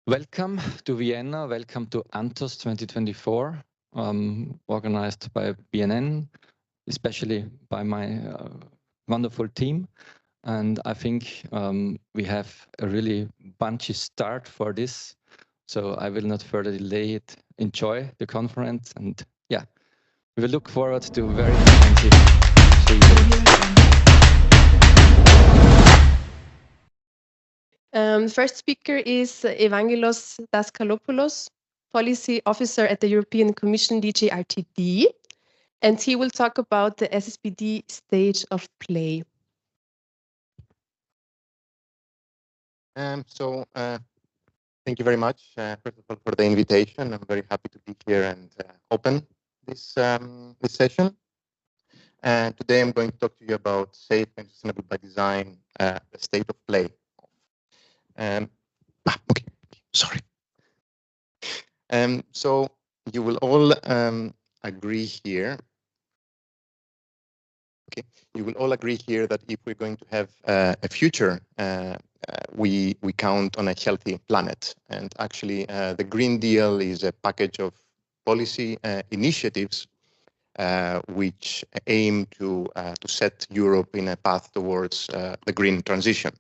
Welcome to Vienna, welcome to ANTHOS'24, organized by BNN, especially by my wonderful team. And I think we have a really bunchy start for this, so I will not further delay it. Enjoy the conference, and yeah, we will look forward to very intensive 3 days. First speaker is Evangelos Daskalopoulos, Policy Officer at the European Commission DG RTD, and he will talk about the SSbD stage of play. Thank you very much, first of all, for the invitation. I'm very happy to be here and open this session. And today I'm going to talk to you about safe and sustainable by design, the state of play. Okay, sorry. So you will all agree here. Okay, you will all agree here that if we're going to have a future, we count on a healthy planet. And actually, the Green Deal is a package of policy initiatives which aim to set Europe in a path towards the green transition.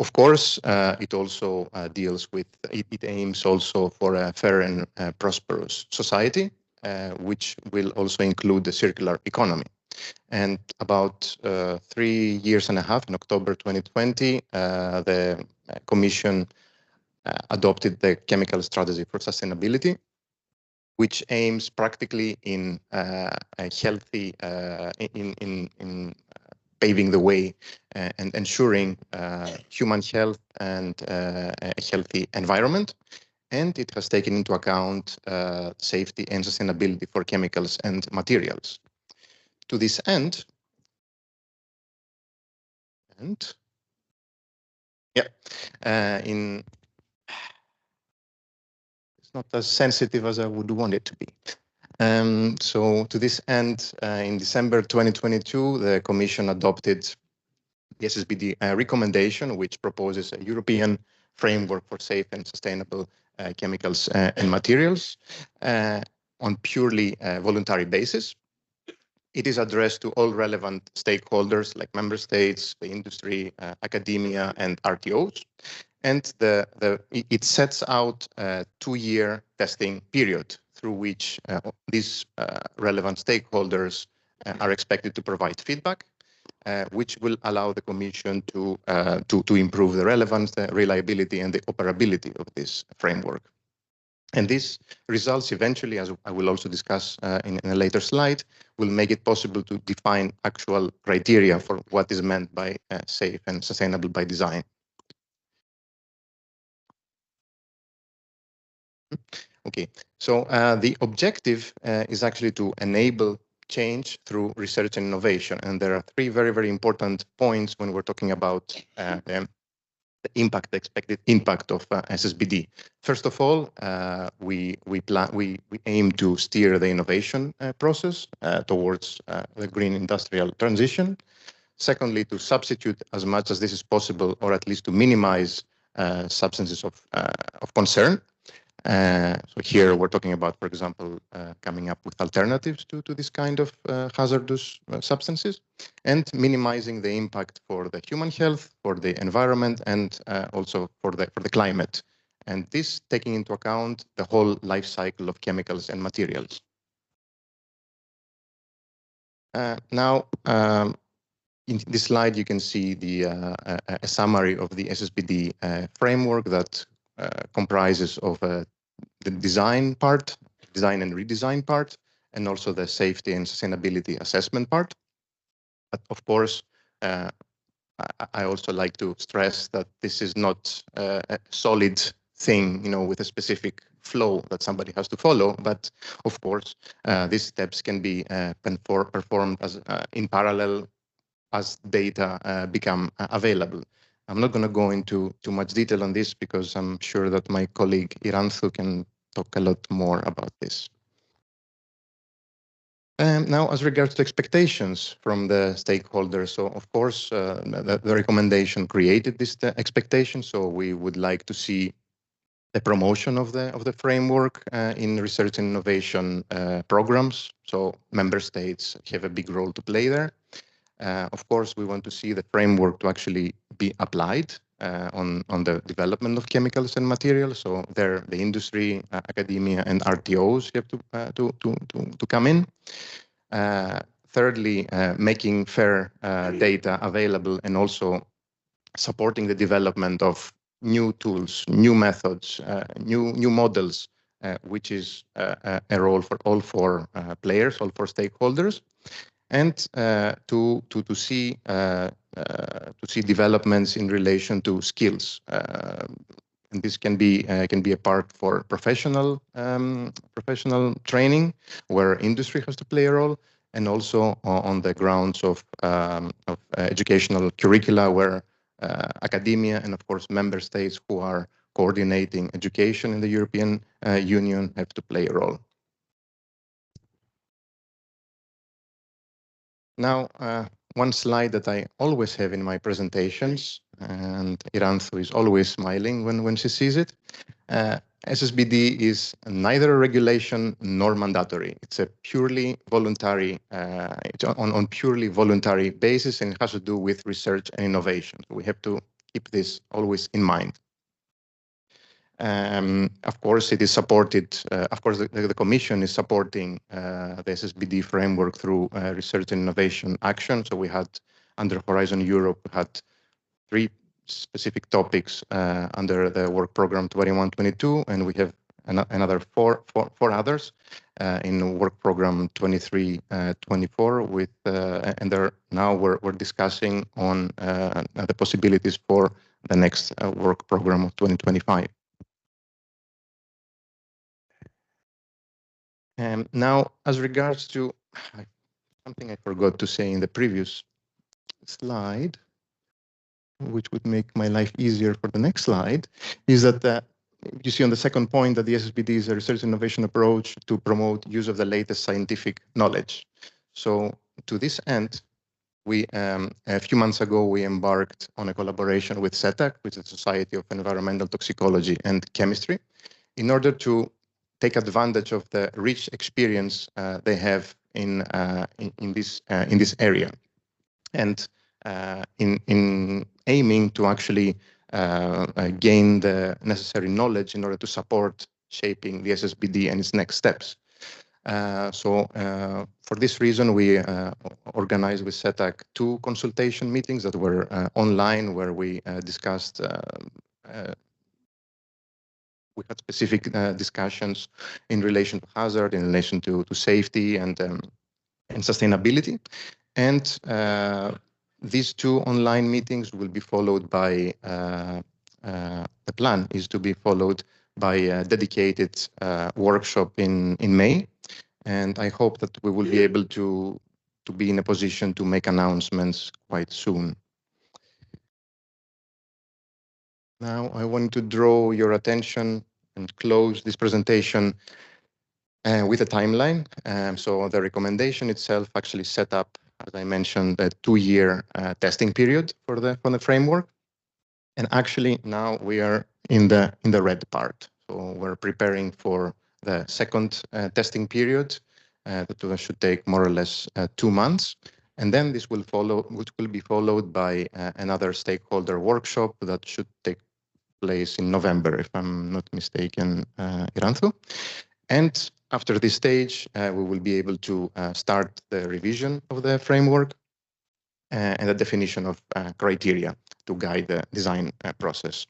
Of course, it also deals with, it aims also for a fair and prosperous society, which will also include the circular economy. And about 3 years and a half, in October 2020, the Commission adopted the Chemical Strategy for Sustainability, which aims practically in a healthy, in paving the way and ensuring human health and a healthy environment. And it has taken into account safety and sustainability for chemicals and materials. To this end, it's not as sensitive as I would want it to be. So to this end, in December 2022, the Commission adopted the SSbD recommendation, which proposes a European framework for safe and sustainable chemicals and materials on purely voluntary basis. It is addressed to all relevant stakeholders like member states, the industry, academia, and RTOs. And it sets out a 2-year testing period through which these relevant stakeholders are expected to provide feedback, which will allow the Commission to improve the relevance, the reliability, and the operability of this framework. And these results eventually, as I will also discuss in a later slide, will make it possible to define actual criteria for what is meant by safe and sustainable by design. Okay, so the objective is actually to enable change through research and innovation. And there are 3 very, very important points when we're talking about the impact, the expected impact of SSbD. First of all, we aim to steer the innovation process towards the green industrial transition. Secondly, to substitute as much as this is possible, or at least to minimize substances of concern. So here we're talking about, for example, coming up with alternatives to this kind of hazardous substances, and minimizing the impact for the human health, for the environment, and also for the climate. And this taking into account the whole life cycle of chemicals and materials. Now, in this slide, you can see a summary of the SSbD framework that comprises of the design part, design and redesign part, and also the safety and sustainability assessment part. But of course, I also like to stress that this is not a solid thing, with a specific flow that somebody has to follow. But of course, these steps can be performed as in parallel as data become available. I'm not going to go into too much detail on this because I'm sure that my colleague Iranthu can talk a lot more about this. Now, as regards to expectations from the stakeholders, so of course, the recommendation created this expectation. So we would like to see the promotion of the framework in research and innovation programs. So member states have a big role to play there. Of course, we want to see the framework to actually be applied on the development of chemicals and materials. So there, the industry, academia, and RTOs have to come in. Thirdly, making fair data available and also supporting the development of new tools, new methods, new models, which is a role for all four players, all four stakeholders, and to see developments in relation to skills. And this can be a part for professional training, where industry has to play a role, and also on the grounds of educational curricula, where academia and of course member states who are coordinating education in the European Union have to play a role. Now, one slide that I always have in my presentations, and Iranthu is always smiling when she sees it. SSbD is neither a regulation nor mandatory. It's a purely voluntary, it's on purely voluntary basis, and it has to do with research and innovation. So we have to keep this always in mind. Of course, it is supported. Of course, the Commission is supporting the SSbD framework through research and innovation action. So we had, under Horizon Europe, we had 3 specific topics under the work program 21-22, and we have another four others in work program 23-24. With and now we're discussing on the possibilities for the next work program of 2025. Now, as regards to something I forgot to say in the previous slide, which would make my life easier for the next slide, is that you see on the second point that the SSbD is a research innovation approach to promote use of the latest scientific knowledge. So to this end, we a few months ago, we embarked on a collaboration with SETAC, which is the Society of Environmental Toxicology and Chemistry, in order to take advantage of the rich experience they have in this area, and in aiming to actually gain the necessary knowledge in order to support shaping the SSbD and its next steps. So for this reason, we organized with SETAC 2 consultation meetings that were online, where we discussed. We had specific discussions in relation to hazard, in relation to safety and sustainability, and these 2 online meetings will be followed by, the plan is to be followed by a dedicated workshop in May. And I hope that we will be able to be in a position to make announcements quite soon. Now I want to draw your attention and close this presentation with a timeline. So the recommendation itself actually set up, as I mentioned, a 2-year testing period for the framework. And actually now we are in the red part. So we're preparing for the second testing period that should take more or less 2 months. And then this will follow, which will be followed by another stakeholder workshop that should take place in November, if I'm not mistaken, Iranthu. And after this stage, we will be able to start the revision of the framework and the definition of criteria to guide the design process.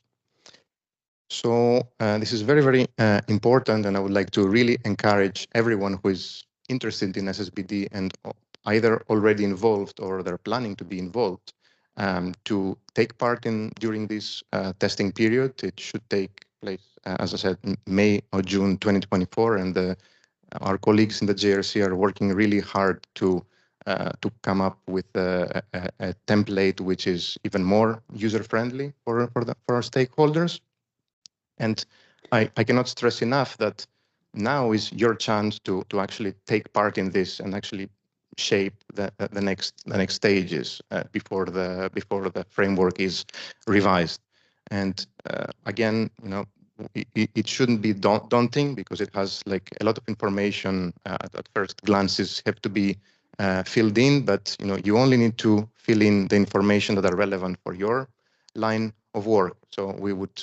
So this is very, very important, and I would like to really encourage everyone who is interested in SSbD and either already involved or they're planning to be involved to take part during this testing period. It should take place, as I said, in May or June 2024, and our colleagues in the JRC are working really hard to come up with a template which is even more user-friendly for our stakeholders. And I cannot stress enough that now is your chance to actually take part in this and actually shape the next stages before the framework is revised. And again, it shouldn't be daunting because it has like a lot of information at first glances have to be filled in, but you only need to fill in the information that are relevant for your line of work. So we would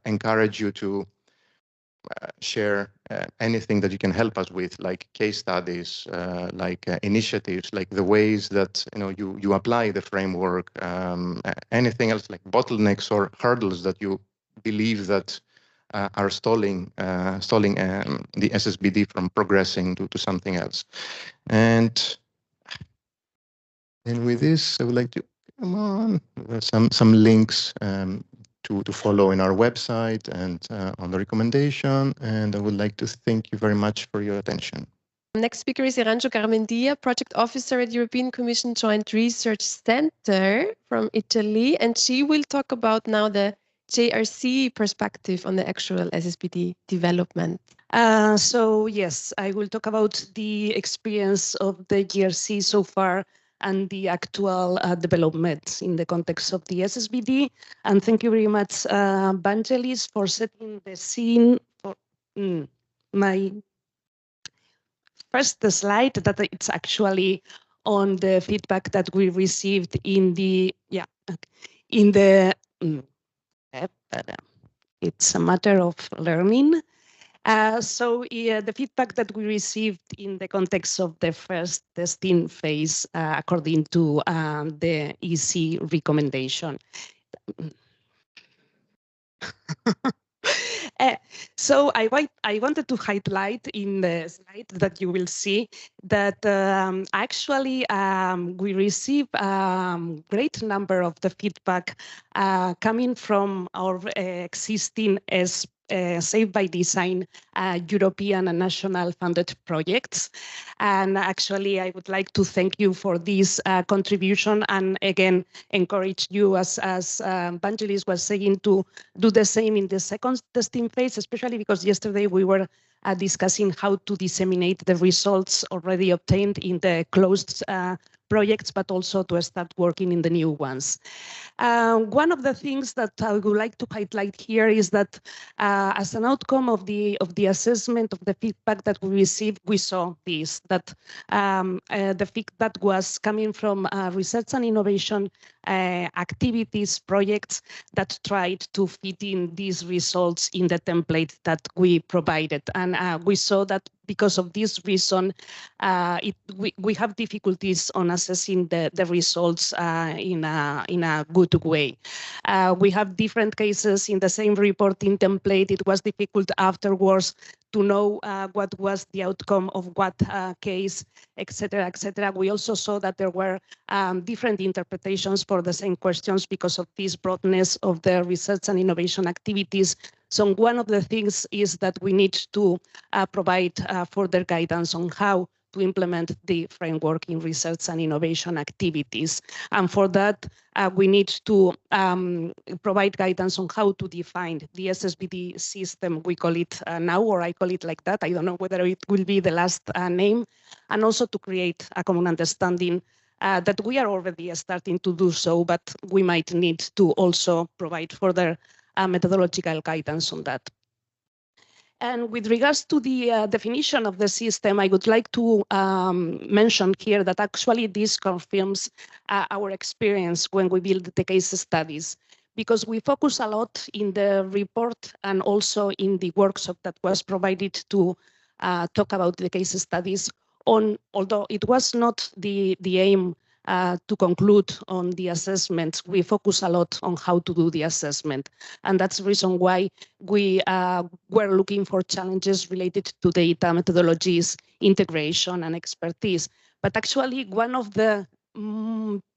encourage you to share anything that you can help us with, like case studies, like initiatives, like the ways that you apply the framework, anything else like bottlenecks or hurdles that you believe that are stalling the SSbD from progressing to something else. And with this, I would like to come on. There's some links to follow in our website and on the recommendation. And I would like to thank you very much for your attention. Next speaker is Iranjo Garmendia, Project Officer at European Commission Joint Research Center from Italy. And she will talk about now the JRC perspective on the actual SSbD development. So yes, I will talk about the experience of the JRC so far and the actual developments in the context of the SSbD. And thank you very much, Vangelis, for setting the scene for my first slide, that it's actually on the feedback that we received in the, it's a matter of learning. So the feedback that we received in the context of the first testing phase, according to the EC recommendation. So I wanted to highlight in the slide that you will see that actually we receive great number of the feedback coming from our existing Safe-by-Design European and national funded projects. And actually, I would like to thank you for this contribution, and again, encourage you, as Vangelis was saying, to do the same in the second testing phase, especially because yesterday we were discussing how to disseminate the results already obtained in the closed projects, but also to start working in the new ones. One of the things that I would like to highlight here is that as an outcome of the assessment of the feedback that we received, we saw this, that the feedback was coming from research and innovation activities, projects that tried to fit in these results in the template that we provided. And we saw that because of this reason, we have difficulties on assessing the results in a good way. We have different cases in the same reporting template. It was difficult afterwards to know what was the outcome of what case, etc., etc. We also saw that there were different interpretations for the same questions because of this broadness of the research and innovation activities. So one of the things is that we need to provide further guidance on how to implement the framework in research and innovation activities. And for that, we need to provide guidance on how to define the SSbD system. We call it now, or I call it like that. I don't know whether it will be the last name. And also to create a common understanding that we are already starting to do so, but we might need to also provide further methodological guidance on that. And with regards to the definition of the system, I would like to mention here that actually this confirms our experience when we build the case studies, because we focus a lot in the report and also in the workshop that was provided to talk about the case studies on, although it was not the aim to conclude on the assessment, we focus a lot on how to do the assessment. And that's the reason why we were looking for challenges related to data, methodologies, integration, and expertise. But actually, one of the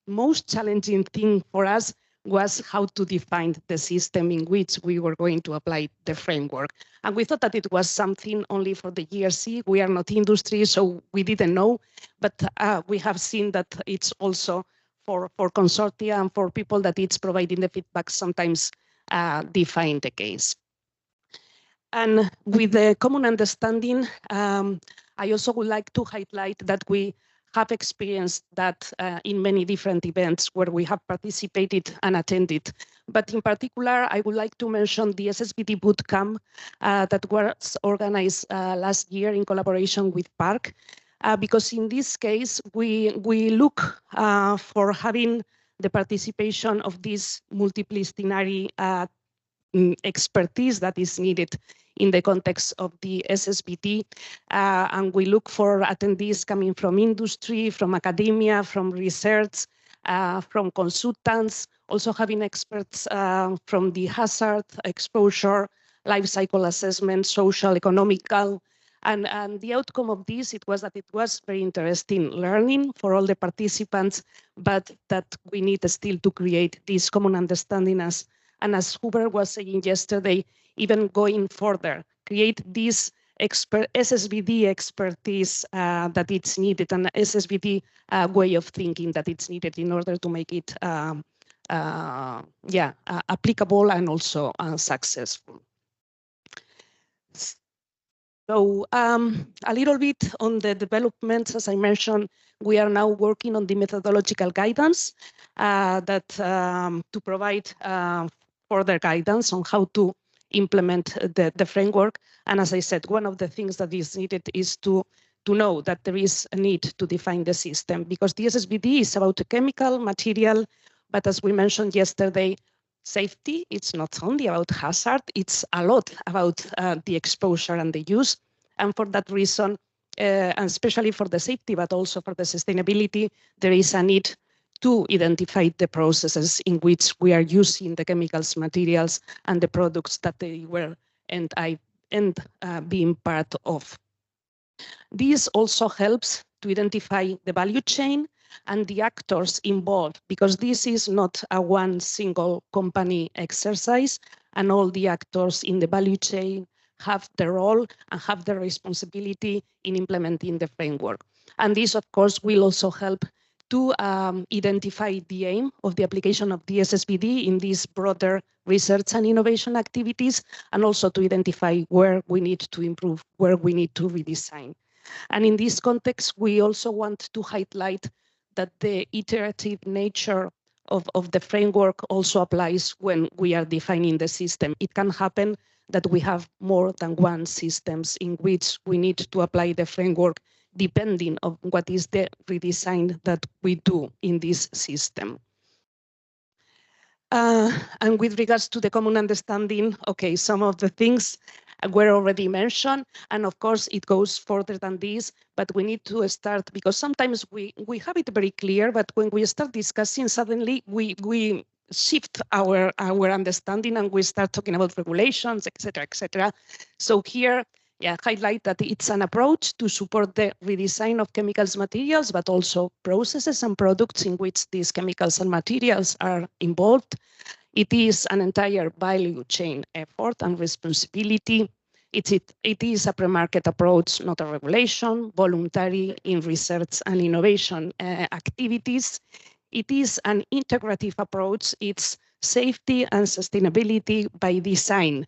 most challenging things for us was how to define the system in which we were going to apply the framework. And we thought that it was something only for the JRC. We are not industry, so we didn't know. But we have seen that it's also for consortia and for people that it's providing the feedback sometimes define the case. And with the common understanding, I also would like to highlight that we have experienced that in many different events where we have participated and attended. But in particular, I would like to mention the SSbD bootcamp that was organized last year in collaboration with PARC, because in this case, we look for having the participation of this multidisciplinary expertise that is needed in the context of the SSbD, and we look for attendees coming from industry, from academia, from research, from consultants, also having experts from the hazard, exposure, life cycle assessment, social, economical, and the outcome of this, it was that it was very interesting learning for all the participants, but that we need still to create this common understanding and as Hubert was saying yesterday, even going further, create this SSbD expertise that it's needed, and SSbD way of thinking that it's needed in order to make it applicable and also successful. So a little bit on the developments, as I mentioned, we are now working on the methodological guidance that to provide further guidance on how to implement the framework. And as I said, one of the things that is needed is to know that there is a need to define the system, because the SSbD is about a chemical material, but as we mentioned yesterday, safety, it's not only about hazard, it's a lot about the exposure and the use. And for that reason, and especially for the safety, but also for the sustainability, there is a need to identify the processes in which we are using the chemicals, materials, and the products that they were and being part of. This also helps to identify the value chain and the actors involved, because this is not a one single company exercise, and all the actors in the value chain have the role and have the responsibility in implementing the framework. And this, of course, will also help to identify the aim of the application of the SSbD in these broader research and innovation activities, and also to identify where we need to improve, where we need to redesign. And in this context, we also want to highlight that the iterative nature of the framework also applies when we are defining the system. It can happen that we have more than one systems in which we need to apply the framework depending on what is the redesign that we do in this system. And with regards to the common understanding, okay, some of the things were already mentioned, and of course it goes further than this, but we need to start, because sometimes we have it very clear, but when we start discussing, suddenly we shift our understanding and we start talking about regulations, etc., etc. So here, highlight that it's an approach to support the redesign of chemicals, materials, but also processes and products in which these chemicals and materials are involved. It is an entire value chain effort and responsibility. It is a pre-market approach, not a regulation, voluntary in research and innovation activities. It is an integrative approach. It's safety and sustainability by design.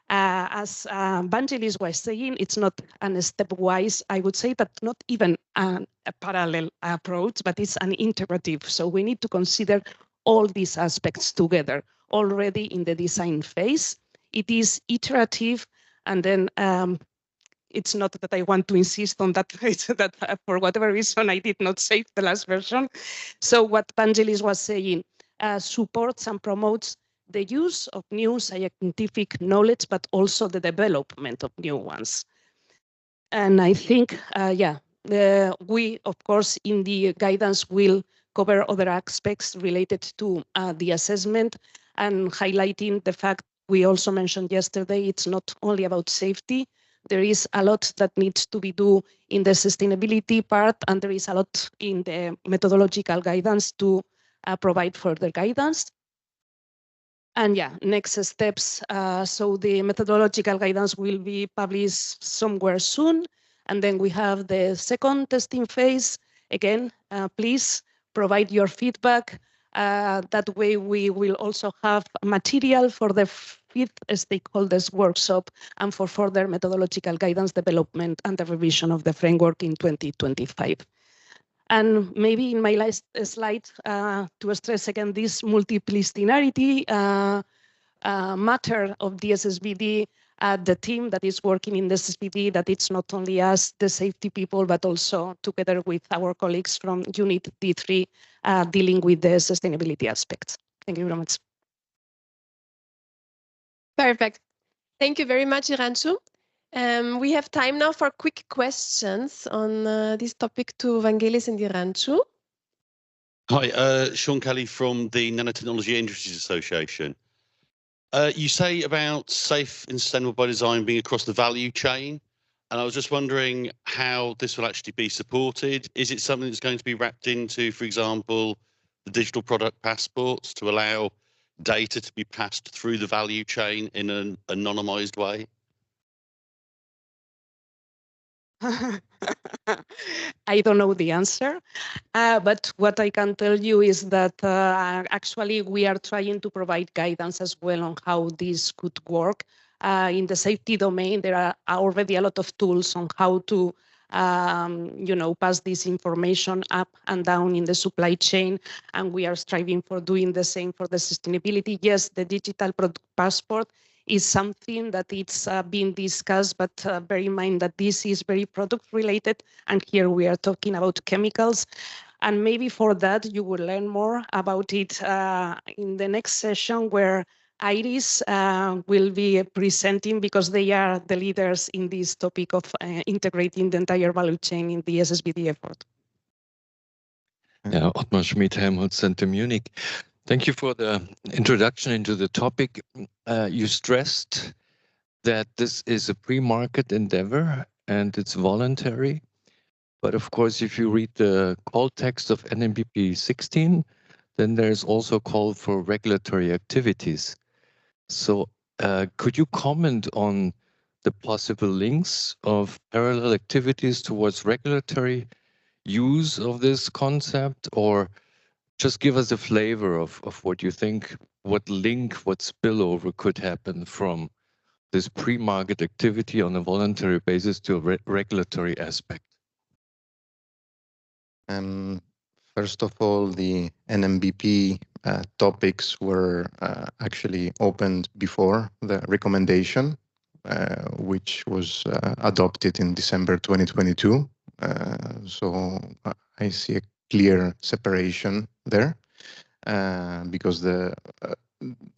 As Vangelis was saying, it's not a stepwise, I would say that not even a parallel approach, but it's an integrative. So we need to consider all these aspects together already in the design phase. It is iterative, and then it's not that I want to insist on that, that for whatever reason I did not save the last version. So what Vangelis was saying supports and promotes the use of new scientific knowledge, but also the development of new ones. And I think, we, of course, in the guidance will cover other aspects related to the assessment, and highlighting the fact we also mentioned yesterday, it's not only about safety. There is a lot that needs to be done in the sustainability part, and there is a lot in the methodological guidance to provide further guidance. And next steps. So the methodological guidance will be published somewhere soon. And then we have the second testing phase. Again, please provide your feedback. That way we will also have material for the 5th stakeholders workshop and for further methodological guidance development and the revision of the framework in 2025. And maybe in my last slide, to stress again this multidisciplinarity matter of the SSbD, the team that is working in the SSbD, that it's not only us, the safety people, but also together with our colleagues from Unit D3 dealing with the sustainability aspects. Thank you very much. Perfect. Thank you very much, Iranchu. We have time now for quick questions on this topic to Vangelis and Iranchu. Hi, Sean Kelly from the Nanotechnology Industries Association. You say about safe and sustainable by design being across the value chain, and I was just wondering how this will actually be supported. Is it something that's going to be wrapped into, for example, the digital product passports to allow data to be passed through the value chain in an anonymized way? I don't know the answer, but what I can tell you is that actually we are trying to provide guidance as well on how this could work. In the safety domain, there are already a lot of tools on how to pass this information up and down in the supply chain, and we are striving for doing the same for the sustainability. Yes, the digital product passport is something that it's being discussed, but bear in mind that this is very product related, and here we are talking about chemicals. And maybe for that, you will learn more about it in the next session where IRISS will be presenting, because they are the leaders in this topic of integrating the entire value chain in the SSbD effort. Yeah, Ottmar Schmid, Helmholtz Center Munich. Thank you for the introduction into the topic. You stressed that this is a pre-market endeavor and it's voluntary. But of course, if you read the call text of NMBP 16, then there's also a call for regulatory activities. So could you comment on the possible links of parallel activities towards regulatory use of this concept, or just give us a flavor of what you think, what link, what spillover could happen from this pre-market activity on a voluntary basis to a regulatory aspect? First of all, the NMBP topics were actually opened before the recommendation, which was adopted in December 2022. So I see a clear separation there because the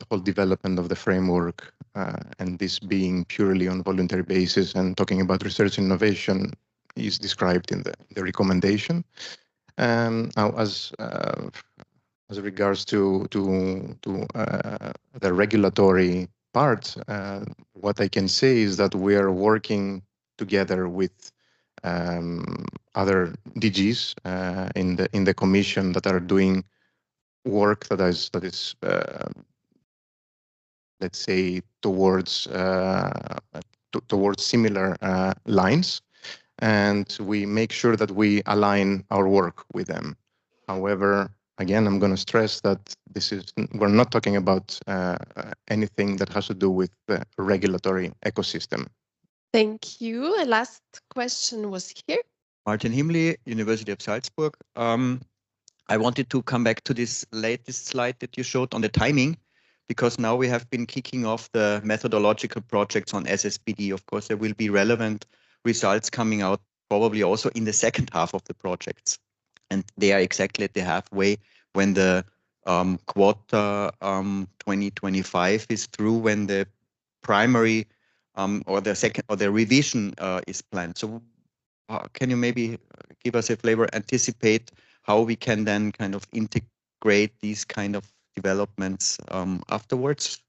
whole development of the framework and this being purely on voluntary basis and talking about research and innovation is described in the recommendation. Now, as regards to the regulatory part, what I can say is that we are working together with other DGs in the Commission that are doing work that is let's say towards similar lines, and we make sure that we align our work with them. However, again, I'm going to stress that we're not talking about anything that has to do with the regulatory ecosystem. Thank you. The last question was here. Martin Himli, University of Salzburg. I wanted to come back to this latest slide that you showed on the timing, because now we have been kicking off the methodological projects on SSbD. Of course, there will be relevant results coming out probably also in the second half of the projects. And they are exactly at the halfway when the quarter 2025 is through, when the primary or the second or the revision is planned. So can you maybe give us a flavor, anticipate how we can then kind of integrate these kind of developments afterwards?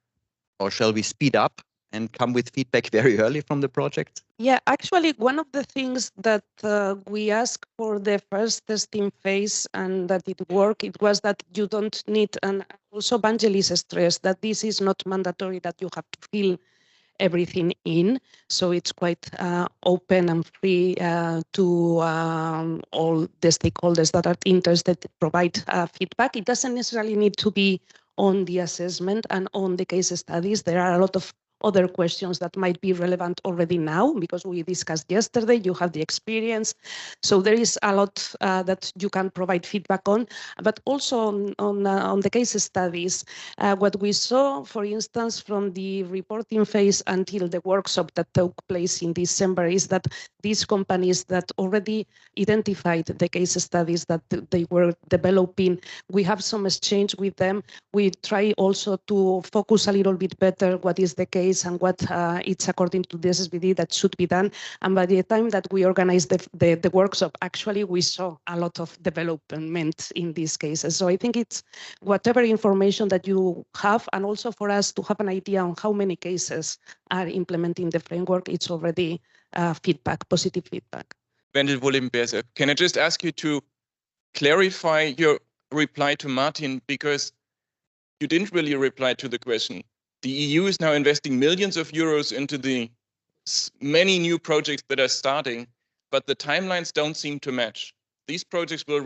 Or shall we speed up and come with feedback very early from the project? Yeah, actually, one of the things that we asked for the first testing phase and that it worked, it was that you don't need, and also Vangelis stressed that this is not mandatory that you have to fill everything in. So it's quite open and free to all the stakeholders that are interested to provide feedback. It doesn't necessarily need to be on the assessment and on the case studies. There are a lot of other questions that might be relevant already now, because we discussed yesterday, you have the experience. So there is a lot that you can provide feedback on, but also on the case studies. What we saw, for instance, from the reporting phase until the workshop that took place in December is that these companies that already identified the case studies that they were developing, we have some exchange with them. We try also to focus a little bit better what is the case and what it's according to the SSbD that should be done. And by the time that we organized the workshop, actually we saw a lot of development in these cases. So I think it's whatever information that you have, and also for us to have an idea on how many cases are implementing the framework, it's already feedback, positive feedback. Wendel Wohlimberse, can I just ask you to clarify your reply to Martin, because you didn't really reply to the question. The EU is now investing millions of euros into the many new projects that are starting, but the timelines don't seem to match. These projects will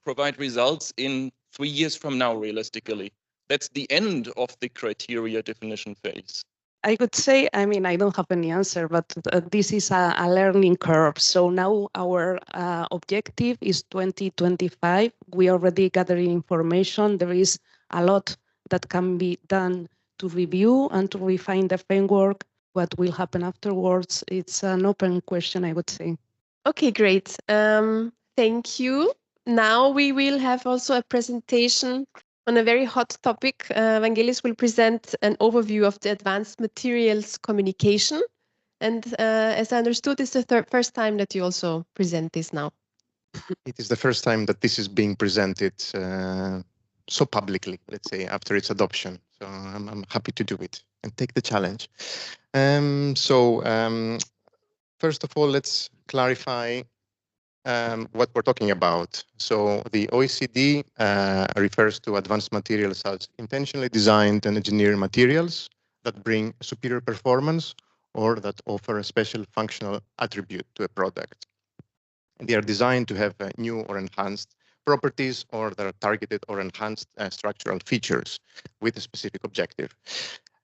provide results in 3 years from now, realistically. That's the end of the criteria definition phase. I would say, I mean, I don't have any answer, but this is a learning curve. So now our objective is 2025. We are already gathering information. There is a lot that can be done to review and to refine the framework. What will happen afterwards? It's an open question, I would say. Okay, great. Thank you. Now we will have also a presentation on a very hot topic. Vangelis will present an overview of the advanced materials communication. And as I understood, it's the first time that you also present this now. It is the first time that this is being presented so publicly, let's say, after its adoption. So I'm happy to do it and take the challenge. First of all, let's clarify what we're talking about. So the OECD refers to advanced materials as intentionally designed and engineered materials that bring superior performance or that offer a special functional attribute to a product. They are designed to have new or enhanced properties, or that are targeted or enhanced structural features with a specific objective.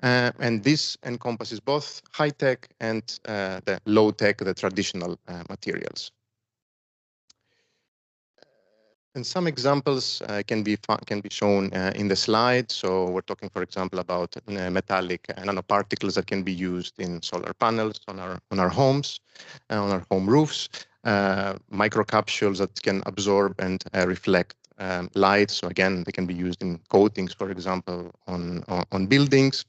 And this encompasses both high-tech and the low-tech, the traditional materials. And some examples can be shown in the slide. So we're talking, for example, about metallic nanoparticles that can be used in solar panels on our homes, on our home roofs. Microcapsules that can absorb and reflect light. So again, they can be used in coatings, for example, on buildings.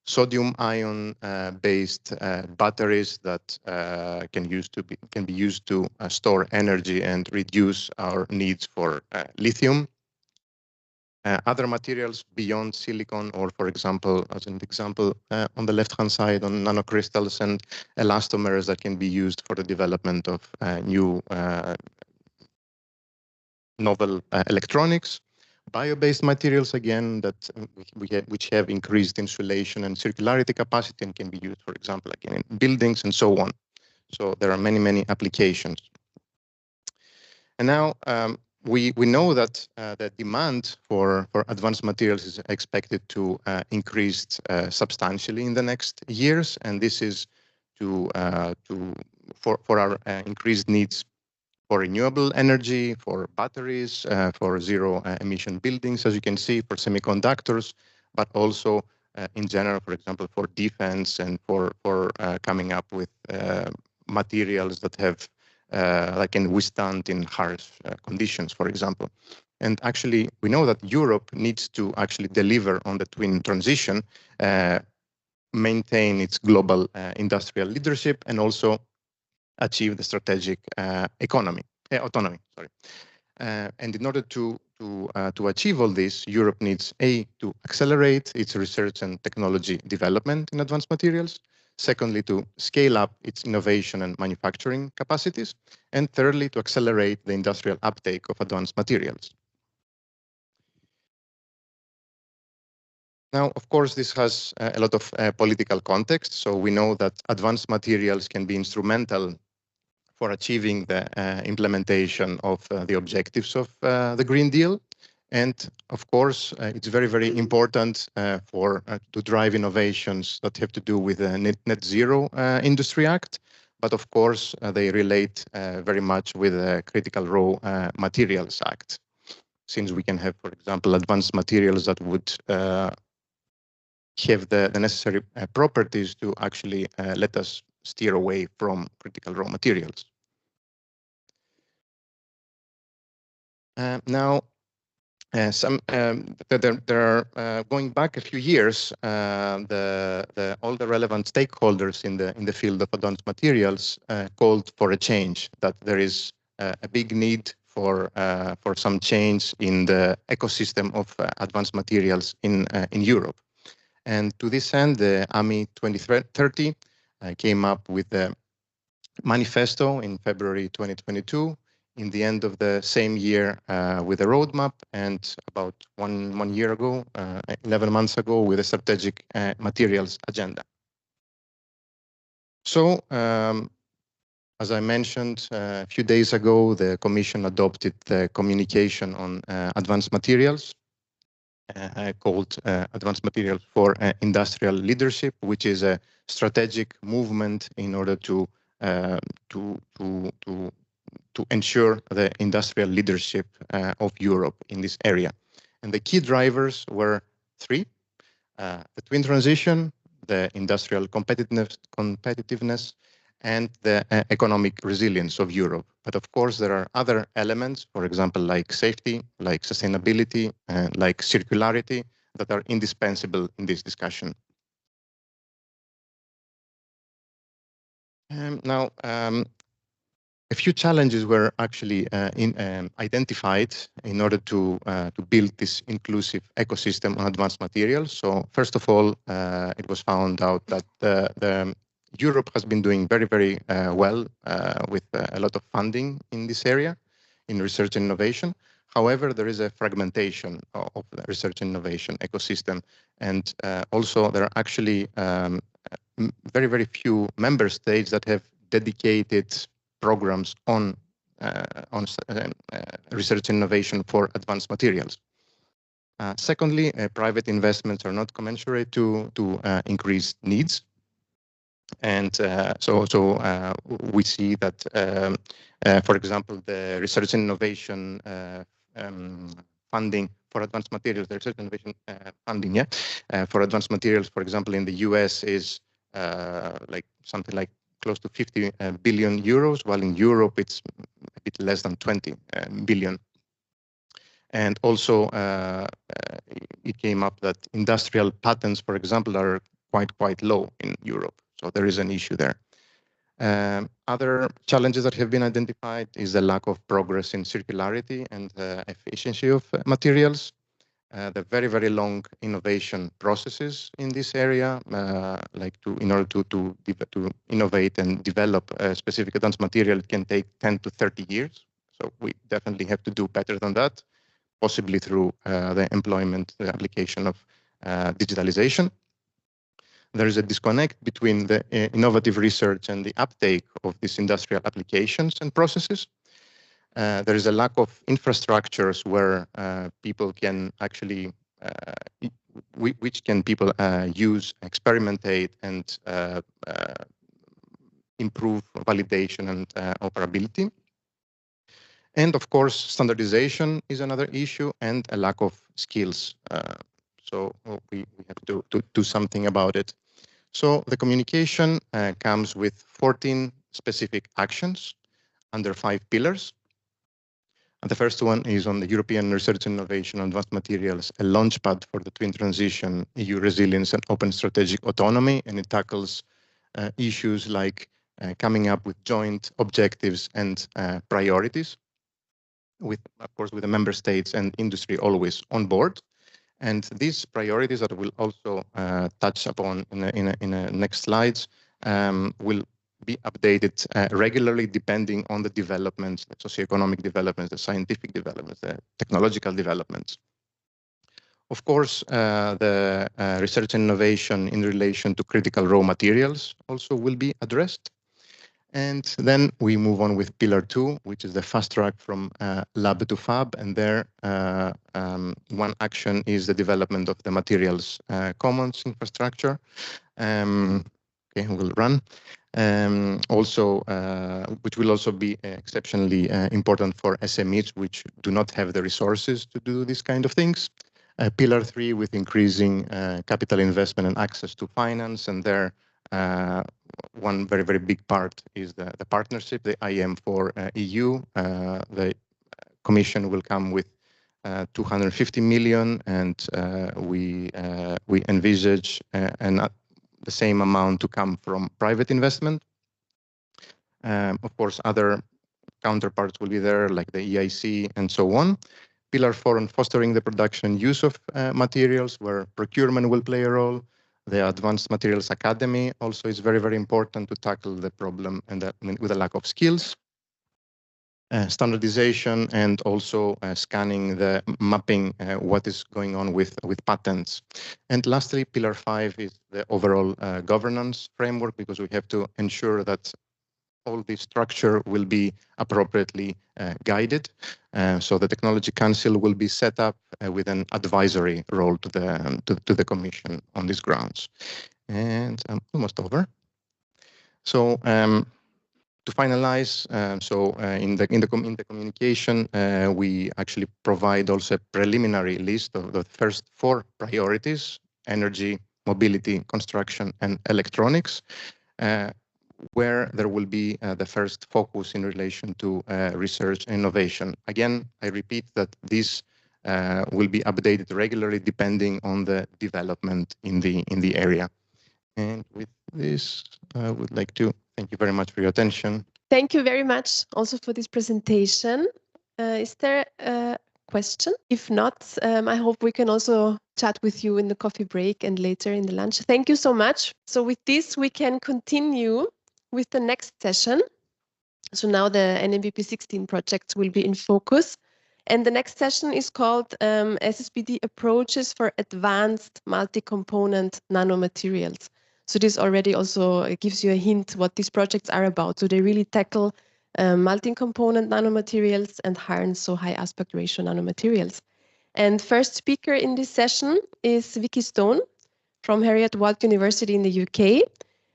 Sodium ion based batteries that can be used to store energy and reduce our needs for lithium. Other materials beyond silicon, or for example, as an example, on the left-hand side, on nanocrystals and elastomers that can be used for the development of new novel electronics. Bio-based materials, again, that which have increased insulation and circularity capacity and can be used, for example, again, in buildings and so on. So there are many, many applications. And now we know that the demand for advanced materials is expected to increase substantially in the next years, and this is for our increased needs for renewable energy, for batteries, for zero emission buildings, as you can see, for semiconductors, but also in general, for example, for defense and for coming up with materials that have that can withstand in harsh conditions, for example. And actually, we know that Europe needs to actually deliver on the twin transition, maintain its global industrial leadership, and also achieve the strategic autonomy. And in order to achieve all this, Europe needs to accelerate its research and technology development in advanced materials. Secondly, to scale up its innovation and manufacturing capacities. And thirdly, to accelerate the industrial uptake of advanced materials. Now, of course, this has a lot of political context. So we know that advanced materials can be instrumental for achieving the implementation of the objectives of the Green Deal. And of course, it's very, very important to drive innovations that have to do with the Net Zero Industry Act. But of course, they relate very much with the Critical Raw Materials Act, since we can have, for example, advanced materials that would have the necessary properties to actually let us steer away from critical raw materials. Now, there are going back a few years, all the relevant stakeholders in the field of advanced materials called for a change. That there is a big need for some change in the ecosystem of advanced materials in Europe. And to this end, the AMI 2030 came up with a manifesto in February 2022. In the end of the same year with a roadmap, and about one year ago, 11 months ago, with a strategic materials agenda. So, as I mentioned a few days ago, the Commission adopted the communication on advanced materials called Advanced Materials for Industrial Leadership, which is a strategic movement in order to ensure the industrial leadership of Europe in this area. And the key drivers were three: the twin transition, the industrial competitiveness, and the economic resilience of Europe. But of course, there are other elements, for example, like safety, like sustainability, and like circularity, that are indispensable in this discussion. Now, a few challenges were actually identified in order to build this inclusive ecosystem on advanced materials. So first of all, it was found out that Europe has been doing very, very well with a lot of funding in this area, in research and innovation. However, there is a fragmentation of the research and innovation ecosystem. And also there are actually very, very few member states that have dedicated programs on research and innovation for advanced materials. Secondly, private investments are not commensurate to increased needs. And so we see that, for example, the research and innovation funding for advanced materials, the research and innovation funding, for advanced materials, for example, in the US is like something like close to 50 billion euros, while in Europe it's a bit less than 20 billion. And also it came up that industrial patents, for example, are quite low in Europe. So there is an issue there. Other challenges that have been identified is the lack of progress in circularity and efficiency of materials. The very, very long innovation processes in this area, in order to innovate and develop a specific advanced material, it can take 10 to 30 years. So we definitely have to do better than that, possibly through the application of digitalization. There is a disconnect between the innovative research and the uptake of these industrial applications and processes. There is a lack of infrastructures where people can actually, people use, experimentate, and improve validation and operability. And of course, standardization is another issue, and a lack of skills. So we have to do something about it. So the communication comes with 14 specific actions under 5 pillars. And the first one is on the European Research and Innovation on Advanced Materials, a launchpad for the twin transition, EU resilience, and open strategic autonomy. And it tackles issues like coming up with joint objectives and priorities, of course, with the member states and industry always on board. And these priorities that we'll also touch upon in the next slides will be updated regularly depending on the developments, the socioeconomic developments, the scientific developments, the technological developments. Of course, the research and innovation in relation to critical raw materials also will be addressed. And then we move on with pillar 2, which is the fast track from lab to fab. And there, one action is the development of the materials commons infrastructure. Okay, we'll run. Also, which will also be exceptionally important for SMEs, which do not have the resources to do these kind of things. Pillar 3 with increasing capital investment and access to finance, and there one very, very big part is the partnership, the IM4EU. The Commission will come with 250 million, and we envisage the same amount to come from private investment. Of course, other counterparts will be there, like the EIC and so on. Pillar 4 on fostering the production and use of materials, where procurement will play a role. The Advanced Materials Academy also is very, very important to tackle the problem and with the lack of skills. Standardization and also scanning the mapping what is going on with patents. And lastly, pillar 5 is the overall governance framework, because we have to ensure that all the structure will be appropriately guided. So the Technology Council will be set up with an advisory role to the Commission on these grounds. And I'm almost over. So to finalize, in the communication, we actually provide also a preliminary list of the first 4 priorities: energy, mobility, construction, and electronics, where there will be the first focus in relation to research and innovation. Again, I repeat that this will be updated regularly depending on the development in the area. And with this, I would like to thank you very much for your attention. Thank you very much also for this presentation. Is there a question? If not, I hope we can also chat with you in the coffee break and later in the lunch. Thank you so much. So with this, we can continue with the next session. So now the NMBP 16 projects will be in focus. And the next session is called SSbD Approaches for Advanced Multi-Component Nanomaterials. So this already also gives you a hint what these projects are about. So they really tackle multi-component nanomaterials and harness so high aspect ratio nanomaterials. And first speaker in this session is Vicky Stone from Heriot-Watt University in the UK.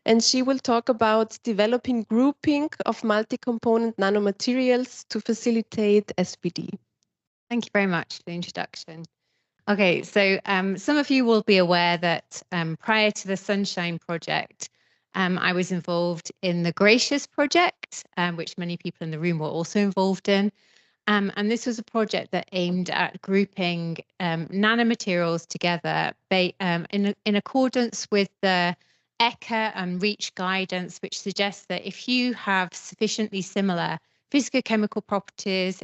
And she will talk about developing grouping of multi-component nanomaterials to facilitate SbD. Thank you very much for the introduction. Okay, so some of you will be aware that prior to the Sunshine project, I was involved in the Gracious project, which many people in the room were also involved in. And this was a project that aimed at grouping nanomaterials together in accordance with the ECHA and REACH guidance, which suggests that if you have sufficiently similar physicochemical properties,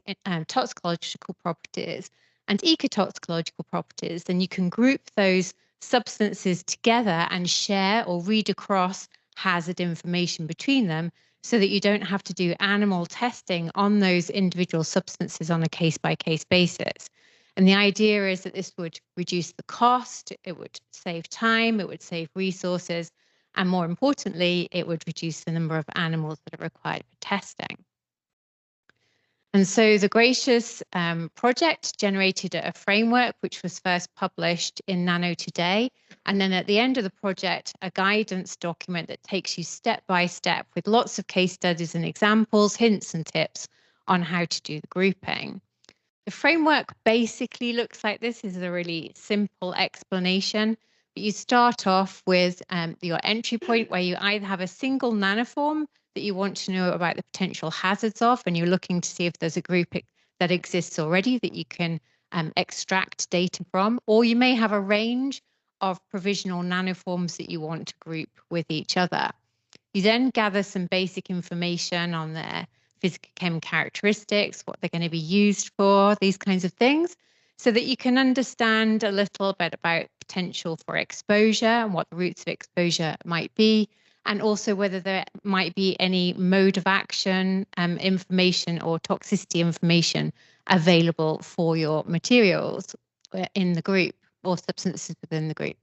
toxicological properties, and ecotoxicological properties, then you can group those substances together and share or read across hazard information between them, so that you don't have to do animal testing on those individual substances on a case-by-case basis. And the idea is that this would reduce the cost, it would save time, it would save resources, and more importantly, it would reduce the number of animals that are required for testing. And so the Gracious project generated a framework which was first published in Nano Today. And then at the end of the project, a guidance document that takes you step by step with lots of case studies and examples, hints and tips on how to do the grouping. The framework basically looks like this. Is a really simple explanation. But you start off with your entry point, where you either have a single nanoform that you want to know about the potential hazards of, and you're looking to see if there's a group that exists already that you can extract data from, or you may have a range of provisional nanoforms that you want to group with each other. You then gather some basic information on their physical-chem characteristics, what they're going to be used for, these kinds of things, so that you can understand a little bit about potential for exposure and what the routes of exposure might be, and also whether there might be any mode of action information or toxicity information available for your materials in the group or substances within the group.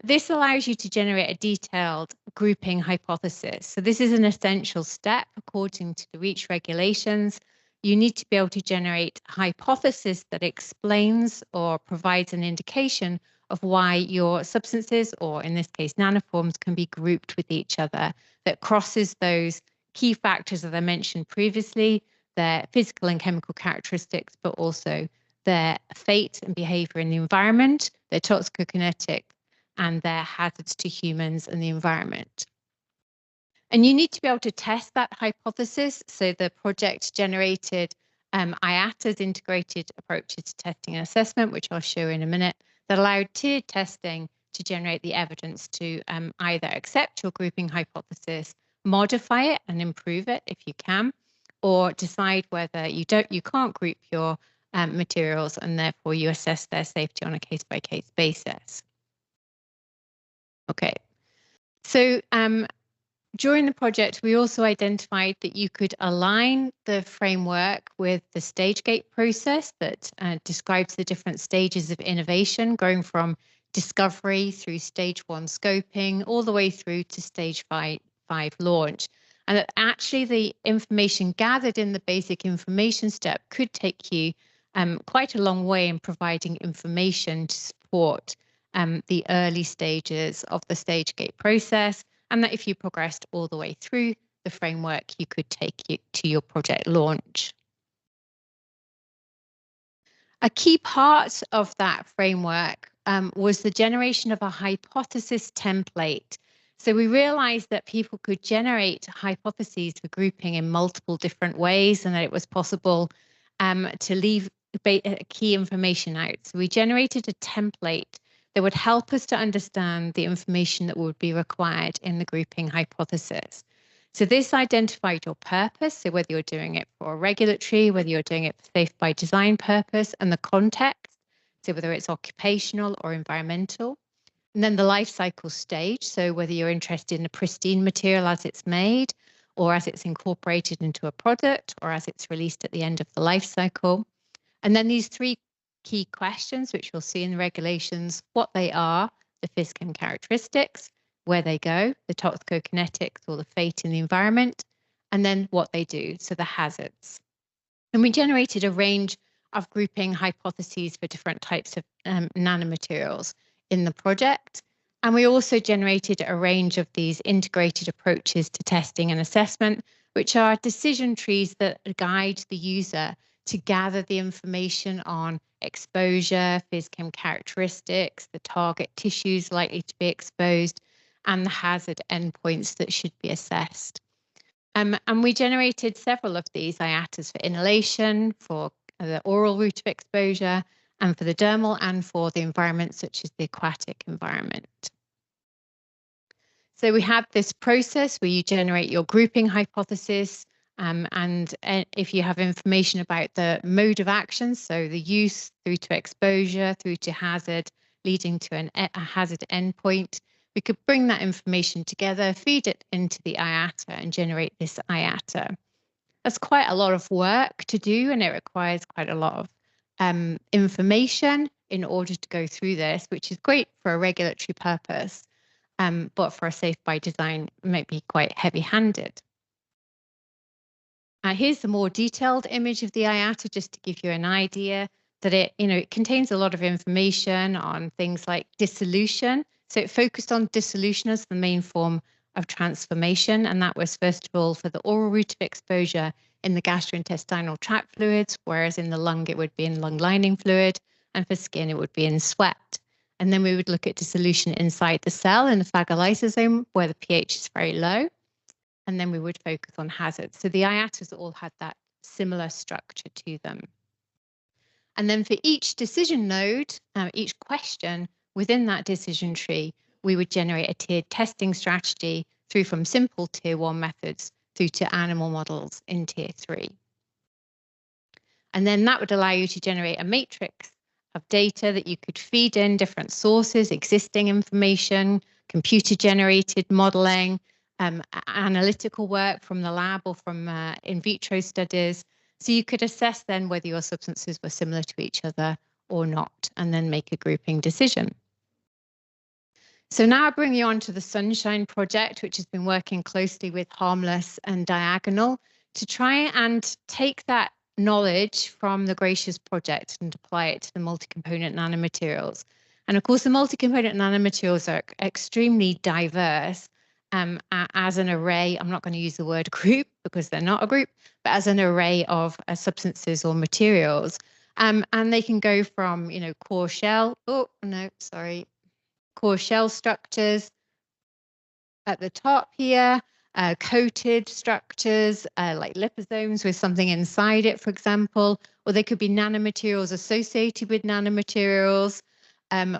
This allows you to generate a detailed grouping hypothesis. So this is an essential step according to the REACH regulations. You need to be able to generate a hypothesis that explains or provides an indication of why your substances, or in this case nanoforms, can be grouped with each other, that crosses those key factors that I mentioned previously, their physical and chemical characteristics, but also their fate and behavior in the environment, their toxicokinetic, and their hazards to humans and the environment. And you need to be able to test that hypothesis. So the project generated IATA's integrated approaches to testing and assessment, which I'll show in a minute, that allowed tiered testing to generate the evidence to either accept your grouping hypothesis, modify it and improve it if you can, or decide whether you can't group your materials and therefore you assess their safety on a case-by-case basis. Okay, so during the project, we also identified that you could align the framework with the stage gate process that describes the different stages of innovation, going from discovery through stage 1 scoping, all the way through to stage 5 launch. And that actually the information gathered in the basic information step could take you quite a long way in providing information to support the early stages of the stage gate process, and that if you progressed all the way through the framework, you could take you to your project launch. A key part of that framework was the generation of a hypothesis template. So we realized that people could generate hypotheses for grouping in multiple different ways, and that it was possible to leave key information out. So we generated a template that would help us to understand the information that would be required in the grouping hypothesis. So this identified your purpose, so whether you're doing it for a regulatory, whether you're doing it for safe by design purpose, and the context, so whether it's occupational or environmental. And then the life cycle stage, so whether you're interested in a pristine material as it's made, or as it's incorporated into a product, or as it's released at the end of the life cycle. And then these 3 key questions, which you'll see in the regulations: what they are, the physichem characteristics, where they go, the toxicokinetics or the fate in the environment, and then what they do, so the hazards. And we generated a range of grouping hypotheses for different types of nanomaterials in the project. And we also generated a range of these integrated approaches to testing and assessment, which are decision trees that guide the user to gather the information on exposure, physichem characteristics, the target tissues likely to be exposed, and the hazard endpoints that should be assessed. And we generated several of these IATAs for inhalation, for the oral route of exposure, and for the dermal, and for the environment such as the aquatic environment. So we have this process where you generate your grouping hypothesis, and if you have information about the mode of action, so the use through to exposure, through to hazard, leading to a hazard endpoint, we could bring that information together, feed it into the IATA, and generate this IATA. That's quite a lot of work to do, and it requires quite a lot of information in order to go through this, which is great for a regulatory purpose, but for a safe by design, it might be quite heavy-handed. Here's the more detailed image of the IATA, just to give you an idea that it contains a lot of information on things like dissolution. So it focused on dissolution as the main form of transformation, and that was first of all for the oral route of exposure in the gastrointestinal tract fluids, whereas in the lung it would be in lung lining fluid, and for skin it would be in sweat. And then we would look at dissolution inside the cell in the phagolysosome, where the pH is very low. And then we would focus on hazards. So the IATAs all had that similar structure to them. And then for each decision node, each question within that decision tree, we would generate a tiered testing strategy through from simple tier 1 methods through to animal models in tier 3. And then that would allow you to generate a matrix of data that you could feed in different sources, existing information, computer generated modeling, analytical work from the lab or from in vitro studies. So you could assess then whether your substances were similar to each other or not, and then make a grouping decision. So now I bring you on to the Sunshine project, which has been working closely with Harmless and Diagonal to try and take that knowledge from the Gracious project and apply it to the multi-component nanomaterials. And of course, the multi-component nanomaterials are extremely diverse as an array. I'm not going to use the word group because they're not a group, but as an array of substances or materials. And they can go from, core shell. Oh, no, sorry. Core shell structures at the top here, coated structures like liposomes with something inside it, for example, or they could be nanomaterials associated with nanomaterials,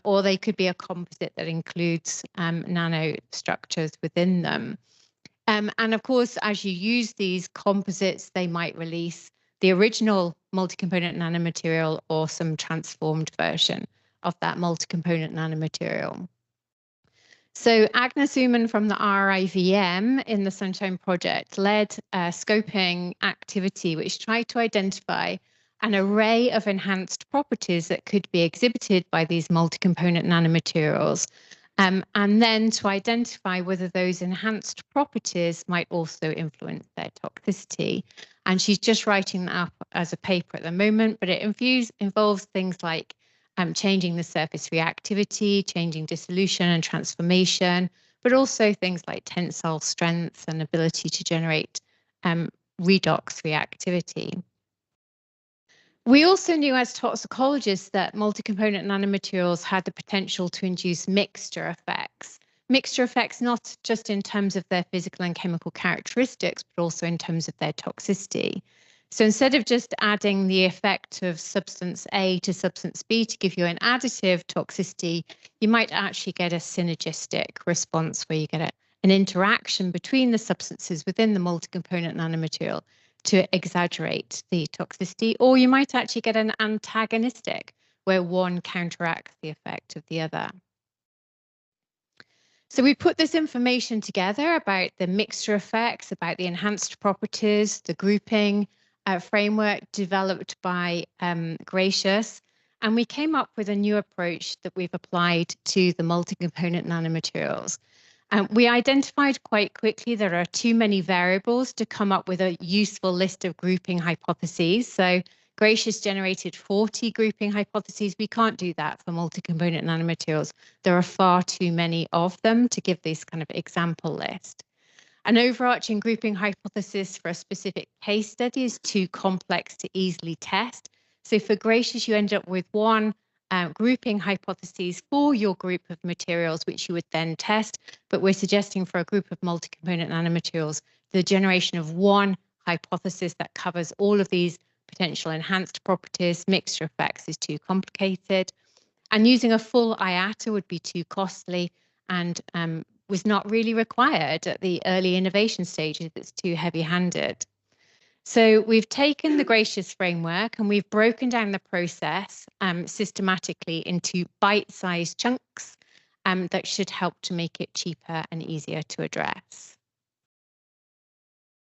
or they could be a composite that includes nanostructures within them. And of course, as you use these composites, they might release the original multi-component nanomaterial or some transformed version of that multi-component nanomaterial. So Agnes Uman from the RIVM in the Sunshine project led a scoping activity which tried to identify an array of enhanced properties that could be exhibited by these multi-component nanomaterials, and then to identify whether those enhanced properties might also influence their toxicity. And she's just writing that up as a paper at the moment, but it involves things like changing the surface reactivity, changing dissolution and transformation, but also things like tensile strength and ability to generate redox reactivity. We also knew as toxicologists that multi-component nanomaterials had the potential to induce mixture effects. Mixture effects not just in terms of their physical and chemical characteristics, but also in terms of their toxicity. So instead of just adding the effect of substance A to substance B to give you an additive toxicity, you might actually get a synergistic response where you get an interaction between the substances within the multi-component nanomaterial to exaggerate the toxicity, or you might actually get an antagonistic where one counteracts the effect of the other. So we put this information together about the mixture effects, about the enhanced properties, the grouping framework developed by Gracious, and we came up with a new approach that we've applied to the multi-component nanomaterials. We identified quite quickly there are too many variables to come up with a useful list of grouping hypotheses. So Gracious generated 40 grouping hypotheses. We can't do that for multi-component nanomaterials. There are far too many of them to give this kind of example list. An overarching grouping hypothesis for a specific case study is too complex to easily test. So for Gracious, you end up with one grouping hypotheses for your group of materials, which you would then test. But we're suggesting for a group of multi-component nanomaterials, the generation of one hypothesis that covers all of these potential enhanced properties. Mixture effects is too complicated. And using a full IATA would be too costly and was not really required at the early innovation stages. It's too heavy-handed. So we've taken the Gracious framework and we've broken down the process systematically into bite-sized chunks that should help to make it cheaper and easier to address.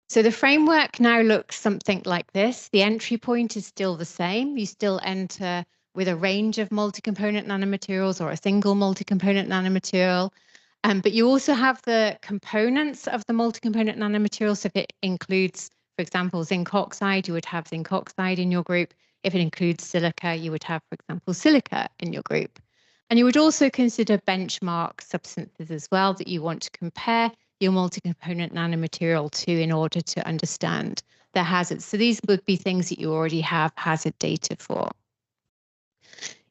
So the framework now looks something like this. The entry point is still the same. You still enter with a range of multi-component nanomaterials or a single multi-component nanomaterial. But you also have the components of the multi-component nanomaterial. So if it includes, for example, zinc oxide, you would have zinc oxide in your group. If it includes silica, you would have, for example, silica in your group. And you would also consider benchmark substances as well that you want to compare your multi-component nanomaterial to in order to understand their hazards. So these would be things that you already have hazard data for.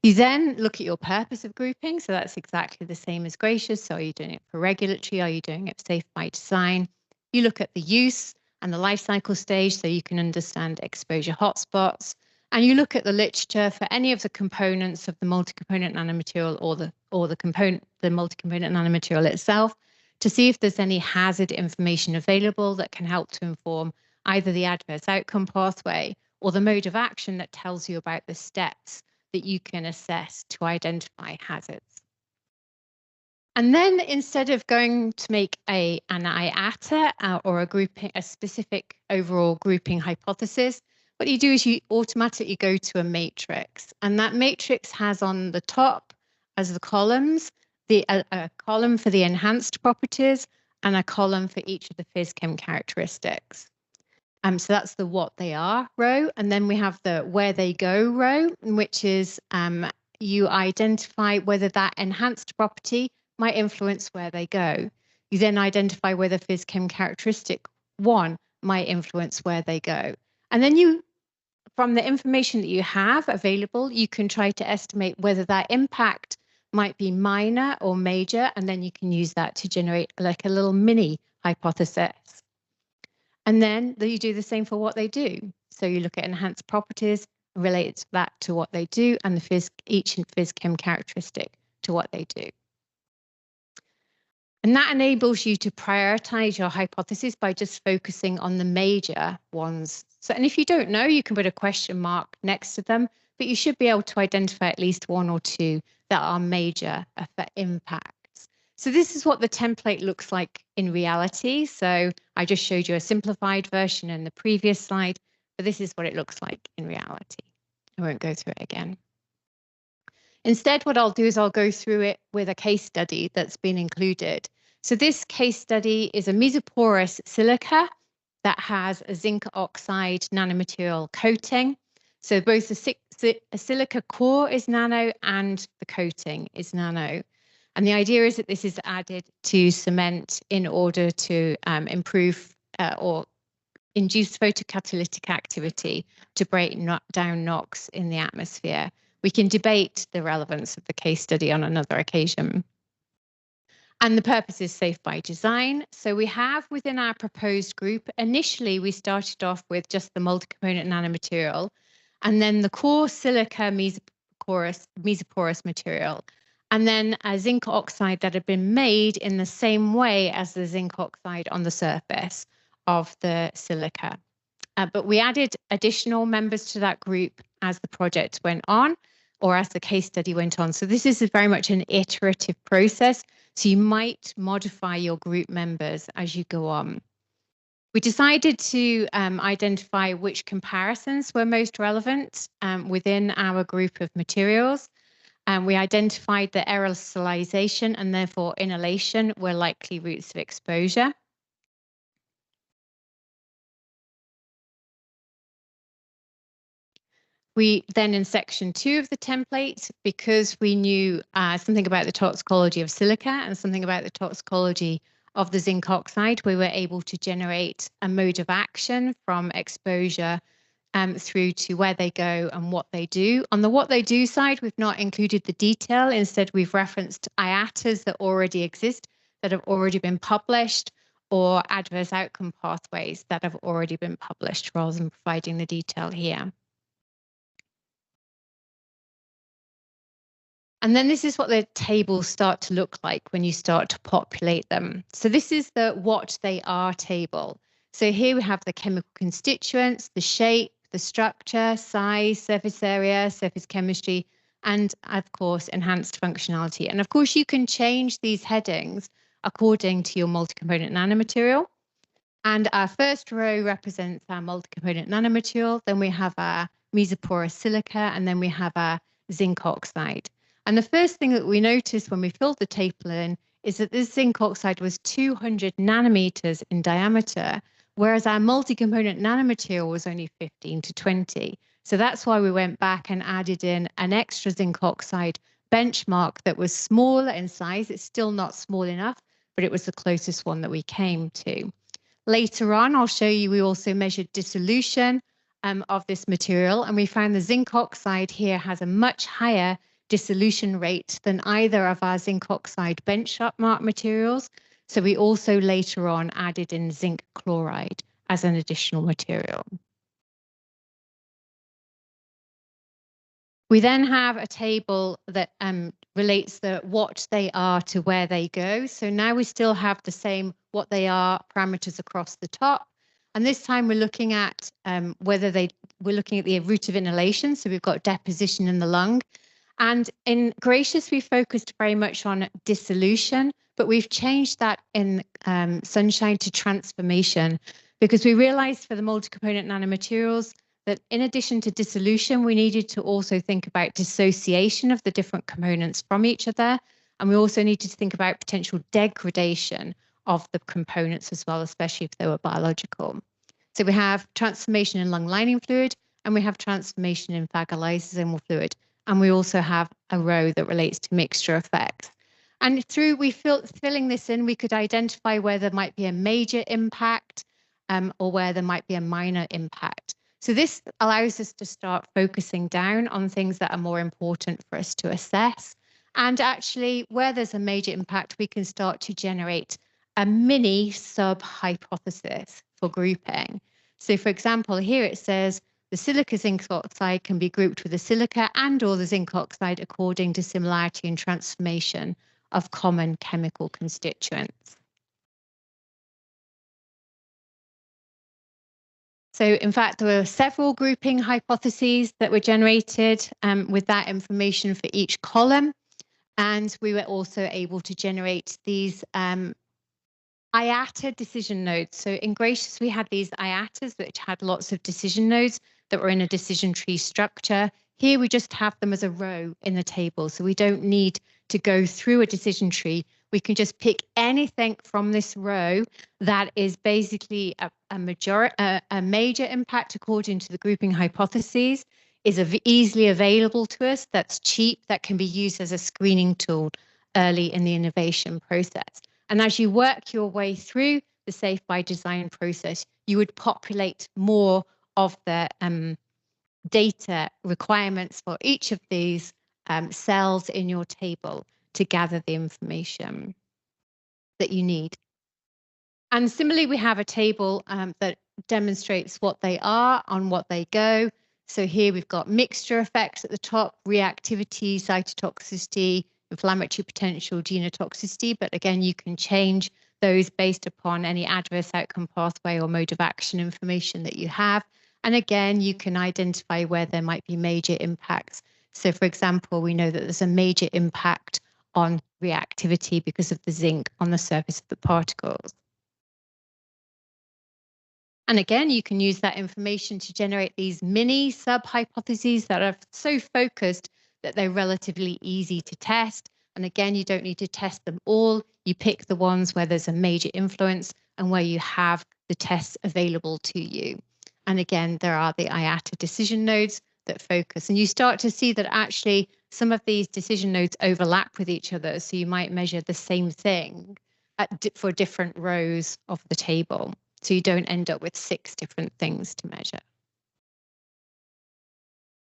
You then look at your purpose of grouping. So that's exactly the same as Gracious. So are you doing it for regulatory? Are you doing it safe by design? You look at the use and the life cycle stage so you can understand exposure hotspots. And you look at the literature for any of the components of the multi-component nanomaterial or the multi-component nanomaterial itself to see if there's any hazard information available that can help to inform either the adverse outcome pathway or the mode of action that tells you about the steps that you can assess to identify hazards. And then instead of going to make an IATA or a specific overall grouping hypothesis, what you do is you automatically go to a matrix. And that matrix has on the top as the columns a column for the enhanced properties and a column for each of the phys-chem characteristics. So that's the what they are row. And then we have the where they go row, which is you identify whether that enhanced property might influence where they go. You then identify whether phys-chem characteristic 1 might influence where they go. And then you, from the information that you have available, you can try to estimate whether that impact might be minor or major, and then you can use that to generate like a little mini hypothesis. And then you do the same for what they do. So you look at enhanced properties, relate that to what they do, and each phys-chem characteristic to what they do. And that enables you to prioritize your hypothesis by just focusing on the major ones. So, and if you don't know, you can put a question mark next to them, but you should be able to identify at least 1 or 2 that are major impacts. So this is what the template looks like in reality. So I just showed you a simplified version in the previous slide, but this is what it looks like in reality. I won't go through it again. Instead, what I'll do is I'll go through it with a case study that's been included. So this case study is a mesoporous silica that has a zinc oxide nanomaterial coating. So both the silica core is nano and the coating is nano. And the idea is that this is added to cement in order to improve or induce photocatalytic activity to break down NOx in the atmosphere. We can debate the relevance of the case study on another occasion. And the purpose is safe by design. So we have within our proposed group, initially we started off with just the multi-component nanomaterial, and then the core silica mesoporous material, and then a zinc oxide that had been made in the same way as the zinc oxide on the surface of the silica. But we added additional members to that group as the project went on, or as the case study went on. So this is very much an iterative process. So you might modify your group members as you go on. We decided to identify which comparisons were most relevant within our group of materials. We identified that aerosolization and therefore inhalation were likely routes of exposure. We then, in section 2 of the template, because we knew something about the toxicology of silica and something about the toxicology of the zinc oxide, we were able to generate a mode of action from exposure through to where they go and what they do. On the what they do side, we've not included the detail. Instead, we've referenced IATAs that already exist, that have already been published, or adverse outcome pathways that have already been published, rather than providing the detail here. And then this is what the tables start to look like when you start to populate them. So this is the what they are table. So here we have the chemical constituents, the shape, the structure, size, surface area, surface chemistry, and of course, enhanced functionality. And of course, you can change these headings according to your multi-component nanomaterial. And our first row represents our multi-component nanomaterial. Then we have our mesoporous silica, and then we have our zinc oxide. And the first thing that we noticed when we filled the table in is that this zinc oxide was 200 nanometers in diameter, whereas our multi-component nanomaterial was only 15 to 20. So that's why we went back and added in an extra zinc oxide benchmark that was smaller in size. It's still not small enough, but it was the closest one that we came to. Later on, I'll show you, we also measured dissolution of this material, and we found the zinc oxide here has a much higher dissolution rate than either of our zinc oxide benchmark materials. So we also later on added in zinc chloride as an additional material. We then have a table that relates the what they are to where they go. So now we still have the same what they are parameters across the top. And this time we're looking at we're looking at the route of inhalation. So we've got deposition in the lung. And in GRACIOUS, we focused very much on dissolution, but we've changed that in SUNSHINE to transformation, because we realized for the multi-component nanomaterials that in addition to dissolution, we needed to also think about dissociation of the different components from each other. And we also needed to think about potential degradation of the components as well, especially if they were biological. So we have transformation in lung lining fluid, and we have transformation in vagal lysosomal fluid. And we also have a row that relates to mixture effects. And through filling this in, we could identify where there might be a major impact or where there might be a minor impact. So this allows us to start focusing down on things that are more important for us to assess. And actually, where there's a major impact, we can start to generate a mini sub-hypothesis for grouping. So for example, here it says the silica zinc oxide can be grouped with the silica and or the zinc oxide according to similarity and transformation of common chemical constituents. So in fact, there were several grouping hypotheses that were generated with that information for each column. And we were also able to generate these IATA decision nodes. So in Gracious, we had these IATAs which had lots of decision nodes that were in a decision tree structure. Here we just have them as a row in the table. So we don't need to go through a decision tree. We can just pick anything from this row that is basically a major impact according to the grouping hypotheses, is easily available to us, that's cheap, that can be used as a screening tool early in the innovation process. And as you work your way through the Safe by Design process, you would populate more of the data requirements for each of these cells in your table to gather the information that you need. And similarly, we have a table that demonstrates what they are, on what they go. So here we've got mixture effects at the top, reactivity, cytotoxicity, inflammatory potential, genotoxicity. But again, you can change those based upon any adverse outcome pathway or mode of action information that you have. And again, you can identify where there might be major impacts. So for example, we know that there's a major impact on reactivity because of the zinc on the surface of the particles. And again, you can use that information to generate these mini sub-hypotheses that are so focused that they're relatively easy to test. And again, you don't need to test them all. You pick the ones where there's a major influence and where you have the tests available to you. And again, there are the IATA decision nodes that focus. And you start to see that actually some of these decision nodes overlap with each other. So you might measure the same thing for different rows of the table. So you don't end up with 6 different things to measure.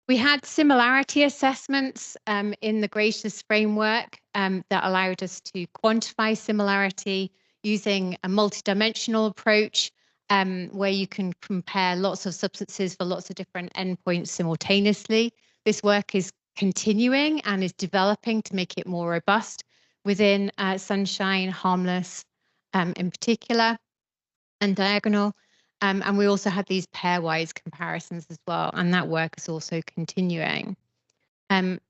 We had similarity assessments in the Gracious framework that allowed us to quantify similarity using a multidimensional approach where you can compare lots of substances for lots of different endpoints simultaneously. This work is continuing and is developing to make it more robust within Sunshine, Harmless in particular, and Diagonal. And we also had these pairwise comparisons as well, and that work is also continuing. I'm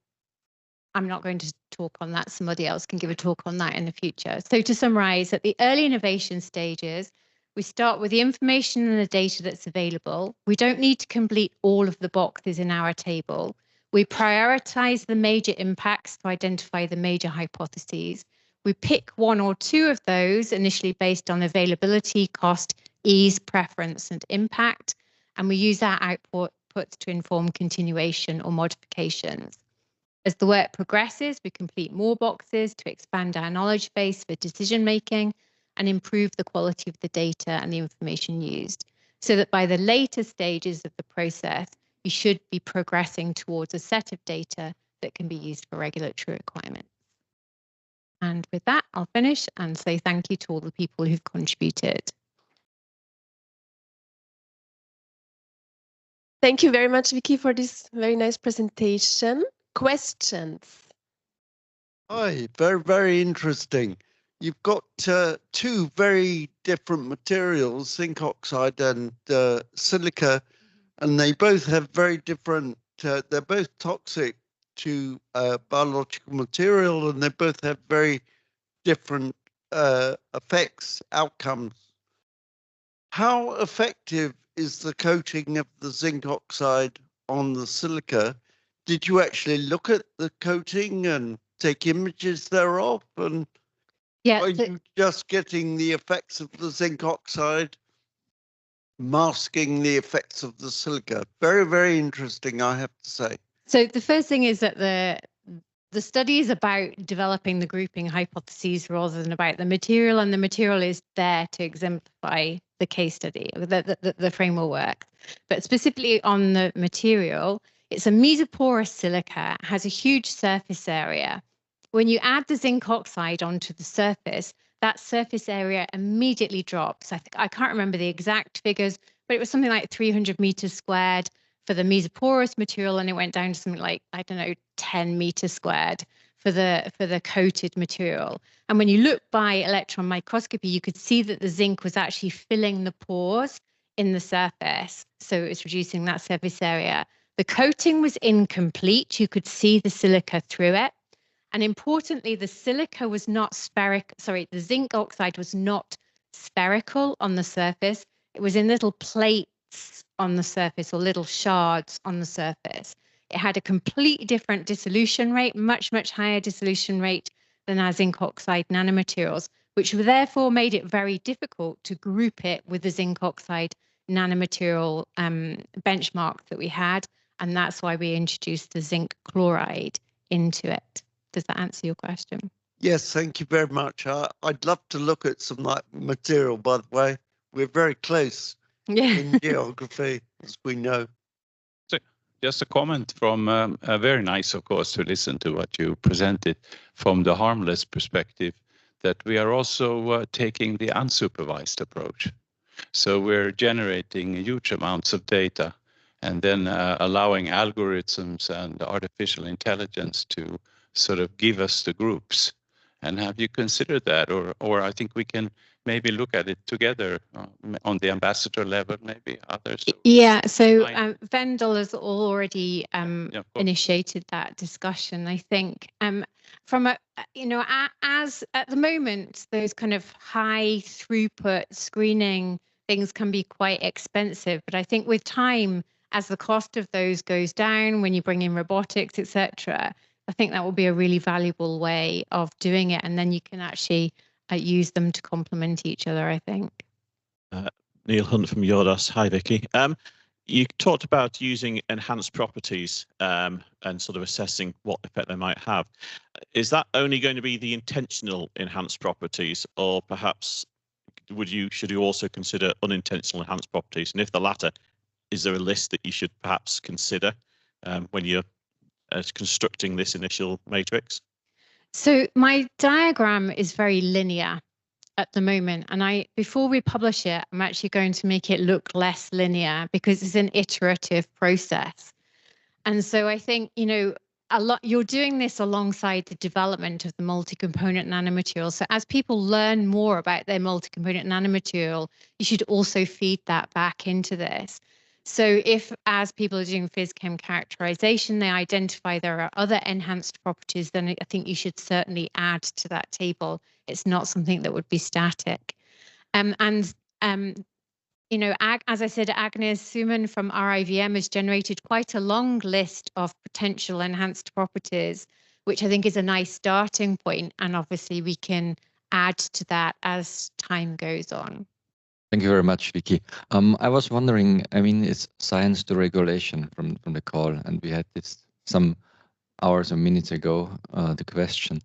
not going to talk on that. Somebody else can give a talk on that in the future. So to summarize, at the early innovation stages, we start with the information and the data that's available. We don't need to complete all of the boxes in our table. We prioritize the major impacts to identify the major hypotheses. We pick 1 or 2 of those initially based on availability, cost, ease, preference, and impact. And we use our outputs to inform continuation or modifications. As the work progresses, we complete more boxes to expand our knowledge base for decision making and improve the quality of the data and the information used, so that by the later stages of the process, you should be progressing towards a set of data that can be used for regulatory requirements. And with that, I'll finish and say thank you to all the people who've contributed. Thank you very much, Vicky, for this very nice presentation. Questions? Hi, very, very interesting. You've got 2 very different materials, zinc oxide and silica, and they both have very different, they're both toxic to biological material, and they both have very different effects, outcomes. How effective is the coating of the zinc oxide on the silica? Did you actually look at the coating and take images thereof? And Yeah, are you just getting the effects of the zinc oxide, masking the effects of the silica? Very, very interesting, I have to say. so the first thing is that the study is about developing the grouping hypotheses rather than about the material, and the material is there to exemplify the case study, the framework work. But specifically on the material, it's a mesoporous silica, has a huge surface area. When you add the zinc oxide onto the surface, that surface area immediately drops. I can't remember the exact figures, but it was something like 300 meters squared for the mesoporous material, and it went down to something like, I don't know, 10 meters squared for the coated material. And when you look by electron microscopy, you could see that the zinc was actually filling the pores in the surface. So it's reducing that surface area. The coating was incomplete. You could see the silica through it. And importantly, the silica was not spherical. Sorry, the zinc oxide was not spherical on the surface. It was in little plates on the surface, or little shards on the surface. It had a completely different dissolution rate, much, much higher dissolution rate than our zinc oxide nanomaterials, which therefore made it very difficult to group it with the zinc oxide nanomaterial benchmark that we had. And that's why we introduced the zinc chloride into it. Does that answer your question? Yes, thank you very much. I'd love to look at some like material, by the way. We're very close in geography, as we know. So just a comment from very nice, of course, to listen to what you presented from the harmless perspective, that we are also taking the unsupervised approach. So we're generating huge amounts of data and then allowing algorithms and artificial intelligence to sort of give us the groups. And have you considered that? Or I think we can maybe look at it together on the ambassador level, maybe others. Yeah, so Vendel has already initiated that discussion. I think from a, as at the moment, those kind of high throughput screening things can be quite expensive. But I think with time, as the cost of those goes down, when you bring in robotics, etc., I think that will be a really valuable way of doing it. And then you can actually use them to complement each other, I think. Neil Hunt from Yodos. Hi, Vicky. You talked about using enhanced properties and sort of assessing what effect they might have. Is that only going to be the intentional enhanced properties, or perhaps should you also consider unintentional enhanced properties? And if the latter, is there a list that you should perhaps consider when you're constructing this initial matrix? So my diagram is very linear at the moment, and before we publish it, I'm actually going to make it look less linear because it's an iterative process. And so I think, you're doing this alongside the development of the multi-component nanomaterial. So as people learn more about their multi-component nanomaterial, you should also feed that back into this. So if, as people are doing phys-chem characterization, they identify there are other enhanced properties, then I think you should certainly add to that table. It's not something that would be static. As I said, Agnes Suman from RIVM has generated quite a long list of potential enhanced properties, which I think is a nice starting point. And obviously we can add to that as time goes on. Thank you very much, Vicky. I was wondering, it's science to regulation from the call, and we had this some hours or minutes ago, the question,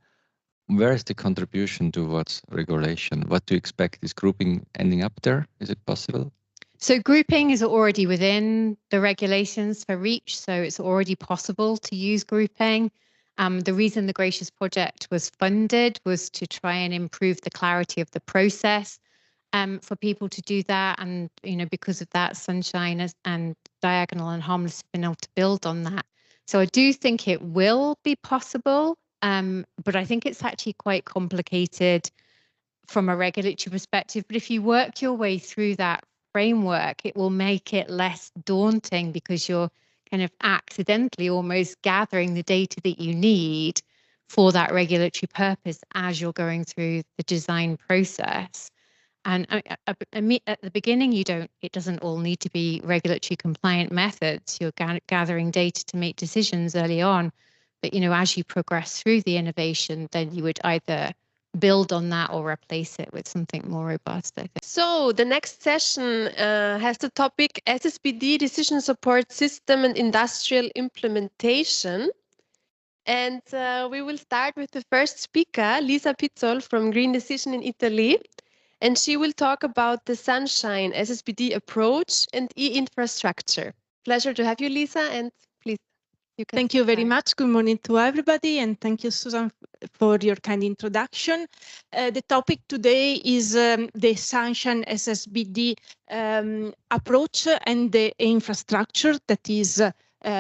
where is the contribution towards regulation? What do you expect? Is grouping ending up there? Is it possible? So grouping is already within the regulations for REACH, so it's already possible to use grouping. The reason the Gracious project was funded was to try and improve the clarity of the process for people to do that. And, because of that, Sunshine and Diagonal and Harmless have been able to build on that. So I do think it will be possible, but I think it's actually quite complicated from a regulatory perspective. But if you work your way through that framework, it will make it less daunting because you're kind of accidentally almost gathering the data that you need for that regulatory purpose as you're going through the design process. And at the beginning, it doesn't all need to be regulatory compliant methods. You're gathering data to make decisions early on. But, you know, as you progress through the innovation, then you would either build on that or replace it with something more robust, I think. So the next session has the topic SSbD Decision Support System and Industrial Implementation. And we will start with the first speaker, Lisa Pizzol from Green Decision in Italy. And she will talk about the Sunshine SSbD approach and e-infrastructure. Pleasure to have you, Lisa, and please. Thank you very much. Good morning to everybody, and thank you, Susan, for your kind introduction. The topic today is the Sunshine SSbD approach and the infrastructure that is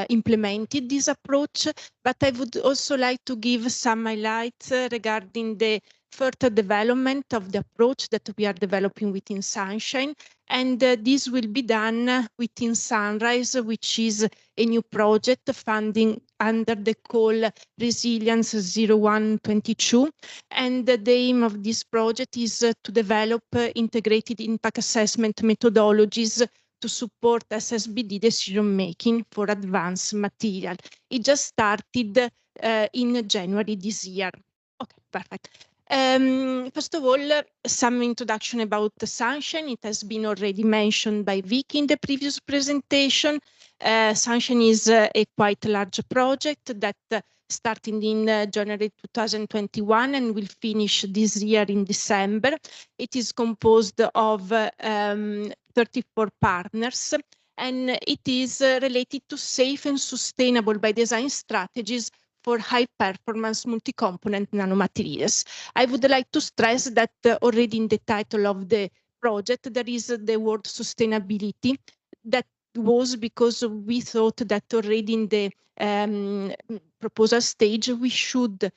implemented this approach, but I would also like to give some highlights regarding the further development of the approach that we are developing within Sunshine. And this will be done within Sunrise, which is a new project funding under the call Resilience 0122. And the aim of this project is to develop integrated impact assessment methodologies to support SSbD decision-making for advanced material. It just started in January this year. Okay, perfect. First of all, some introduction about the Sunshine. It has been already mentioned by Vicky in the previous presentation. Sunshine is a quite large project that started in January 2021 and will finish this year in December. It is composed of 34 partners, and it is related to safe and sustainable by design strategies for high-performance multi-component nanomaterials. I would like to stress that already in the title of the project, there is the word sustainability. That was because we thought that already in the proposal stage, we should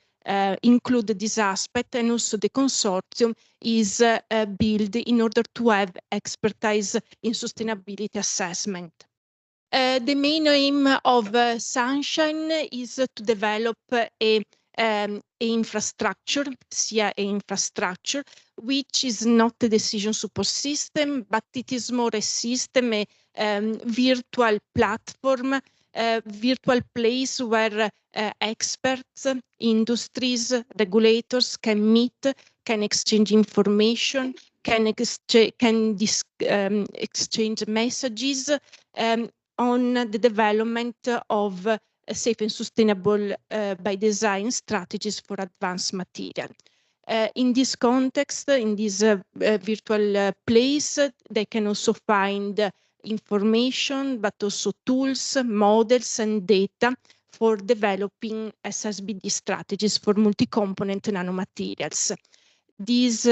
include this aspect, and also the consortium is built in order to have expertise in sustainability assessment. The main aim of Sunshine is to develop a infrastructure, SIA infrastructure, which is not a decision support system, but it is more a system, a virtual platform, a virtual place where experts, industries, regulators can meet, can exchange information, can exchange messages on the development of safe and sustainable by design strategies for advanced material. In this context, in this virtual place, they can also find information, but also tools, models, and data for developing SSbD strategies for multi-component nanomaterials. This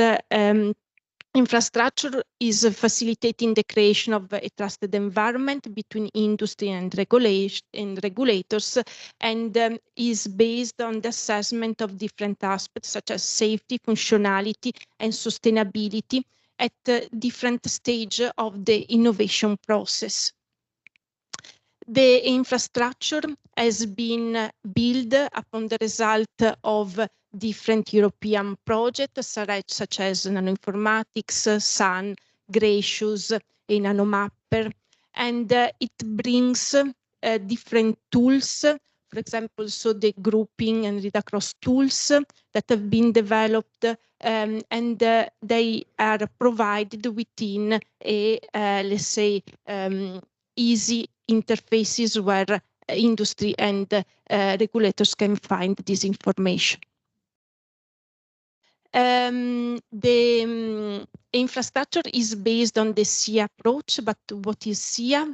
infrastructure is facilitating the creation of a trusted environment between industry and regulators, and is based on the assessment of different aspects such as safety, functionality, and sustainability at different stages of the innovation process. The infrastructure has been built upon the result of different European projects, such as Nanoinformatics, SUN, Gracious, a Nanomapper, and it brings different tools, for example, so the grouping and read across tools that have been developed, and they are provided within a, let's say, easy interfaces where industry and regulators can find this information. The infrastructure is based on the SIA approach, but what is SIA?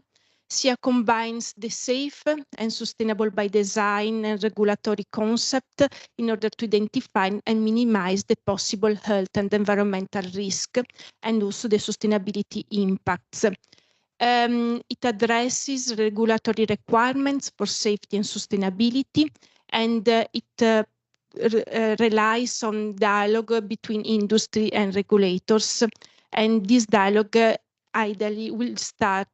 SIA combines the safe and sustainable by design and regulatory concept in order to identify and minimize the possible health and environmental risk, and also the sustainability impacts. It addresses regulatory requirements for safety and sustainability, and it relies on dialogue between industry and regulators. And this dialogue ideally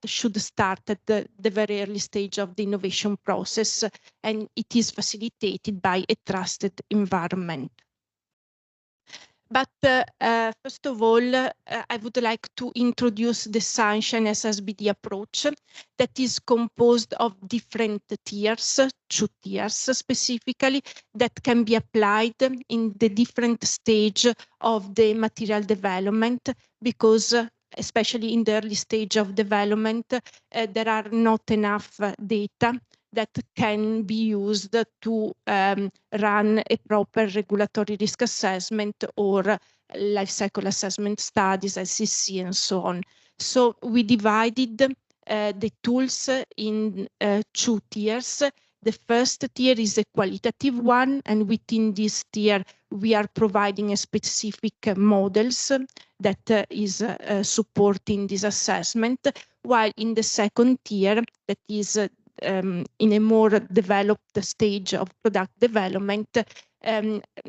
should start at the very early stage of the innovation process, and it is facilitated by a trusted environment. But first of all, I would like to introduce the Sunshine SSbD approach that is composed of different tiers, 2 tiers specifically, that can be applied in the different stage of the material development, because especially in the early stage of development, there are not enough data that can be used to run a proper regulatory risk assessment or life cycle assessment studies, SCC, and so on. So we divided the tools in 2 tiers. The first tier is a qualitative one, and within this tier, we are providing a specific models that is supporting this assessment, while in the second tier, that is in a more developed stage of product development,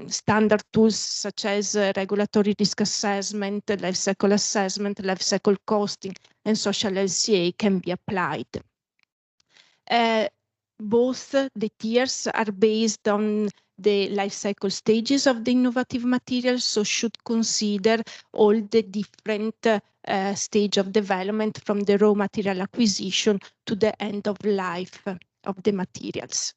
standard tools such as regulatory risk assessment, life cycle costing, and social LCA can be applied. Both the tiers are based on the life cycle stages of the innovative materials, so should consider all the different stage of development from the raw material acquisition to the end of life of the materials.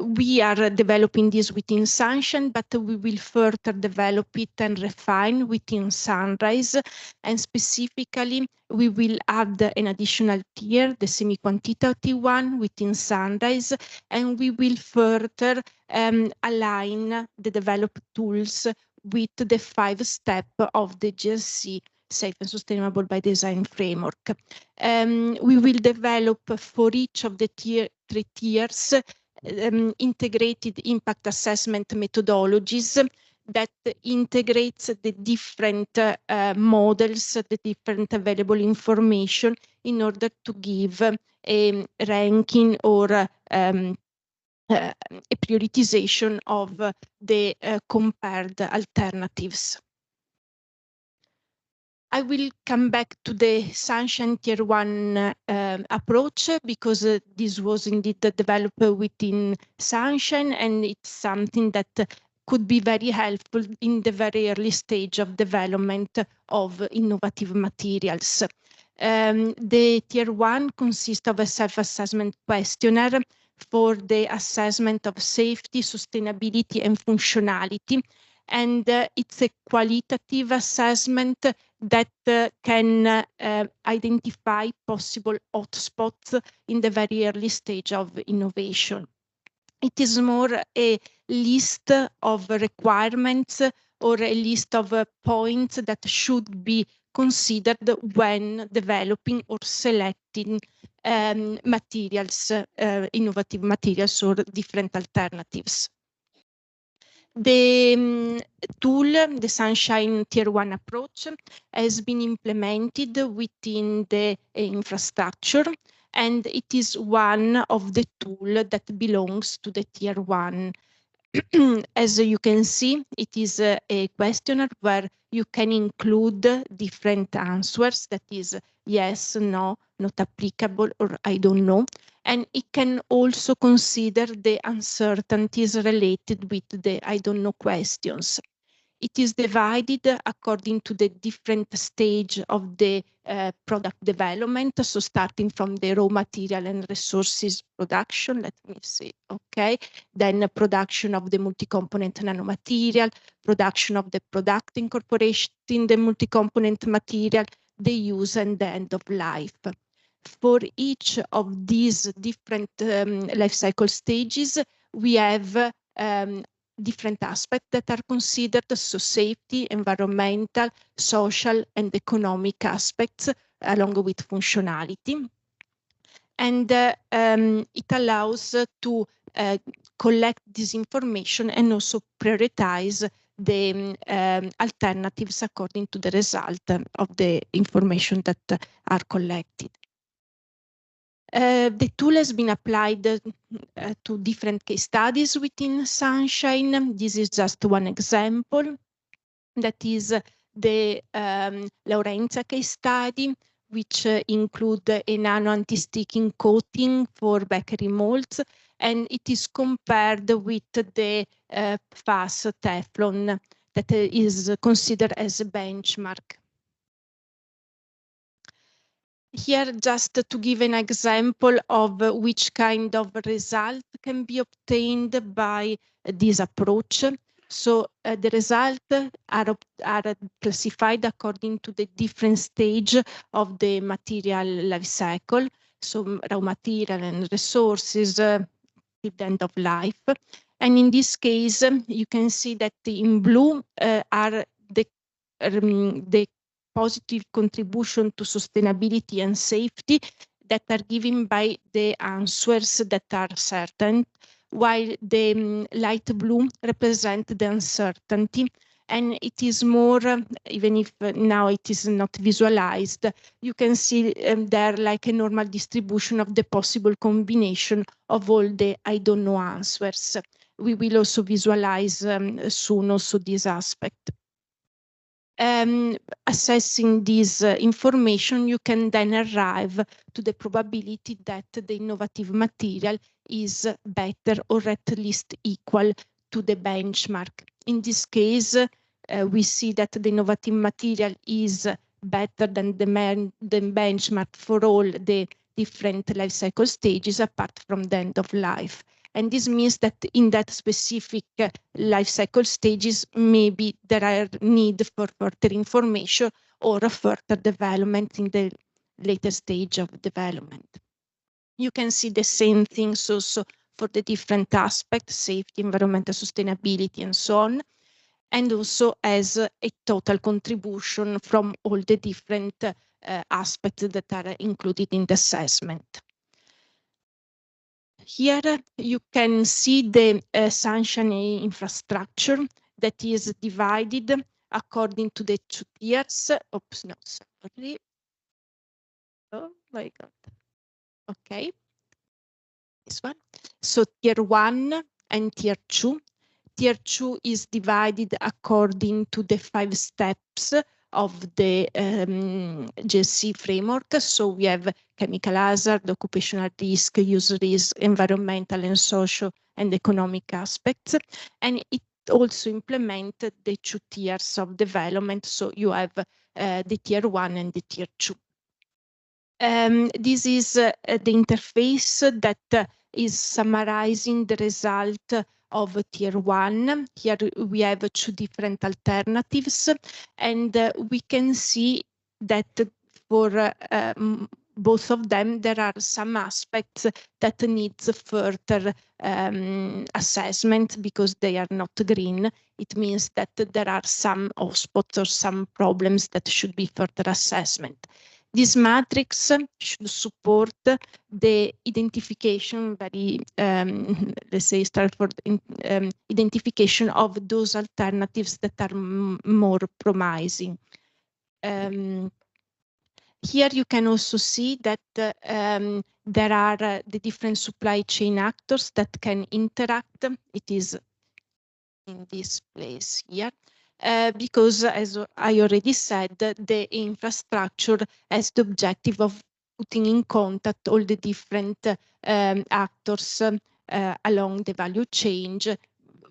We are developing this within Sunshine, but we will further develop it and refine within Sunrise. And specifically, we will add an additional tier, the semi-quantitative one within Sunrise, and we will further align the developed tools with the 5 steps of the GSC Safe and Sustainable by Design framework. We will develop for each of the 3 tiers integrated impact assessment methodologies that integrates the different models, the different available information in order to give a ranking or a prioritization of the compared alternatives. I will come back to the Sunshine Tier 1 approach because this was indeed developed within Sunshine, and it's something that could be very helpful in the very early stage of development of innovative materials. The Tier 1 consists of a self-assessment questionnaire for the assessment of safety, sustainability, and functionality. And it's a qualitative assessment that can identify possible hotspots in the very early stage of innovation. It is more a list of requirements or a list of points that should be considered when developing or selecting materials, innovative materials or different alternatives. The tool, the Sunshine Tier 1 approach, has been implemented within the infrastructure, and it is one of the tools that belongs to the Tier 1. As you can see, it is a questionnaire where you can include different answers, that is yes, no, not applicable, or I don't know. And it can also consider the uncertainties related with the I don't know questions. It is divided according to the different stage of the product development. So starting from the raw material and resources production, let me see, okay. Then production of the multi-component nanomaterial, production of the product incorporation in the multi-component material, the use and the end of life. For each of these different life cycle stages, we have different aspects that are considered, so safety, environmental, social, and economic aspects, along with functionality. And it allows to collect this information and also prioritize the alternatives according to the result of the information that are collected. The tool has been applied to different case studies within Sunshine. This is just one example. That is the Laurentia case study, which include a nano anti-sticking coating for bakery molds, and it is compared with the FAS Teflon that is considered as a benchmark. Here, just to give an example of which kind of result can be obtained by this approach. So the results are classified according to the different stage of the material life cycle. So raw material and resources at the end of life. And in this case, you can see that in blue are the positive contribution to sustainability and safety that are given by the answers that are certain, while the light blue represent the uncertainty. And it is more, even if now it is not visualized, you can see there like a normal distribution of the possible combination of all the I don't know answers. We will also visualize soon also this aspect. Assessing this information, you can then arrive to the probability that the innovative material is better or at least equal to the benchmark. In this case, we see that the innovative material is better than the benchmark for all the different life cycle stages apart from the end of life. And this means that in that specific life cycle stages, maybe there are need for further information or a further development in the later stage of development. You can see the same things also for the different aspects, safety, environmental sustainability, and so on, and also as a total contribution from all the different aspects that are included in the assessment. Here you can see the sunshine infrastructure that is divided according to the 2 tiers. Oops, no, sorry. Oh my God. Okay. This one. So tier 1 and tier 2. Tier 2 is divided according to the 5 steps of the GSC framework. So we have chemical hazard, occupational risk, use risk, environmental and social and economic aspects. And it also implemented the 2 tiers of development. So you have the tier 1 and the tier 2. This is the interface that is summarizing the result of tier 1. Here we have 2 different alternatives, and we can see that for both of them there are some aspects that needs further assessment because they are not green. It means that there are some hotspots or some problems that should be further assessment. This matrix should support the identification, very, let's say, Stratford identification of those alternatives that are more promising. Here you can also see that there are the different supply chain actors that can interact. It is in this place here. Because, as I already said, the infrastructure has the objective of putting in contact all the different actors along the value chain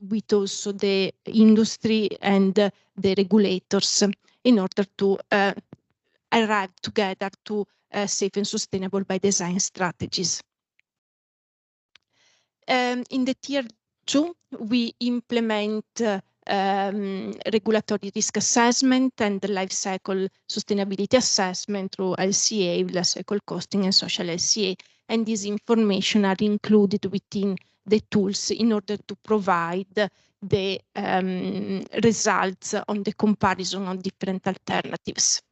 with also the industry and the regulators in order to arrive together to safe and sustainable by design strategies. In the tier 2, we implement regulatory risk assessment and the life cycle sustainability assessment through LCA, life cycle costing and social LCA. And these information are included within the tools in order to provide the results on the comparison on different alternatives.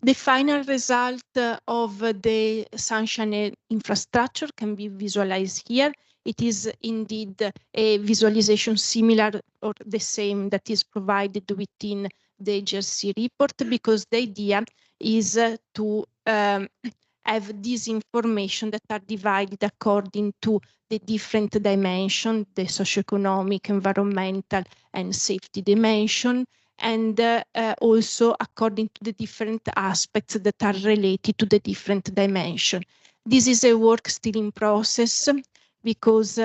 The final result of the sunshine infrastructure can be visualized here. It is indeed a visualization similar or the same that is provided within the GRC report, because the idea is to have this information that are divided according to the different dimensions, the socioeconomic, environmental, and safety dimension, and also according to the different aspects that are related to the different dimension. This is a work still in process because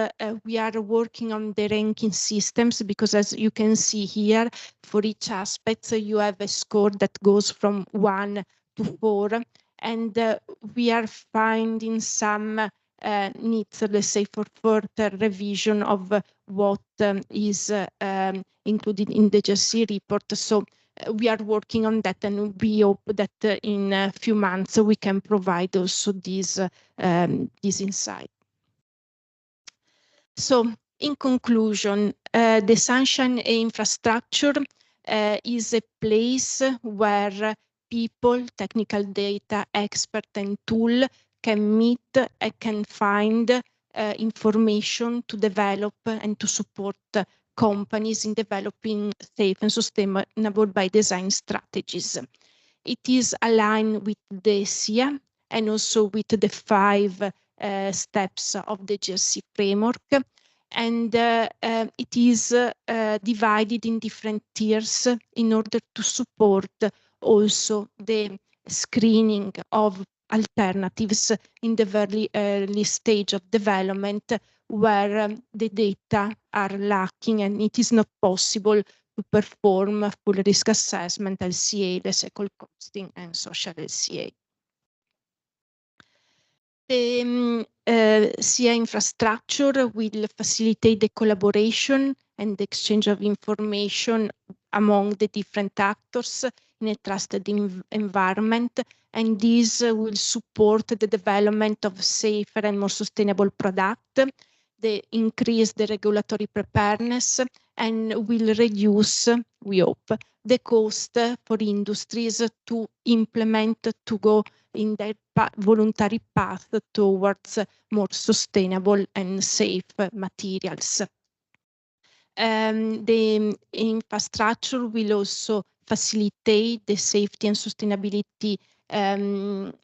we are working on the ranking systems, because as you can see here, for each aspect, you have a score that goes from 1 to 4, and we are finding some needs, let's say, for further revision of what is included in the GRC report. So we are working on that, and we hope that in a few months we can provide also this insight. So in conclusion, the Sunshine infrastructure is a place where people, technical data, expert and tool can meet and can find information to develop and to support companies in developing safe and sustainable by design strategies. It is aligned with the ECHA and also with the 5 steps of the GRC framework, and it is divided in different tiers in order to support also the screening of alternatives in the very early stage of development, where the data are lacking and it is not possible to perform full risk assessment, LCA, the cycle costing, and social LCA. The SIA infrastructure will facilitate the collaboration and the exchange of information among the different actors in a trusted environment, and this will support the development of safer and more sustainable products, increase the regulatory preparedness, and will reduce, we hope, the cost for industries to implement, to go in their voluntary path towards more sustainable and safe materials. The infrastructure will also facilitate the safety and sustainability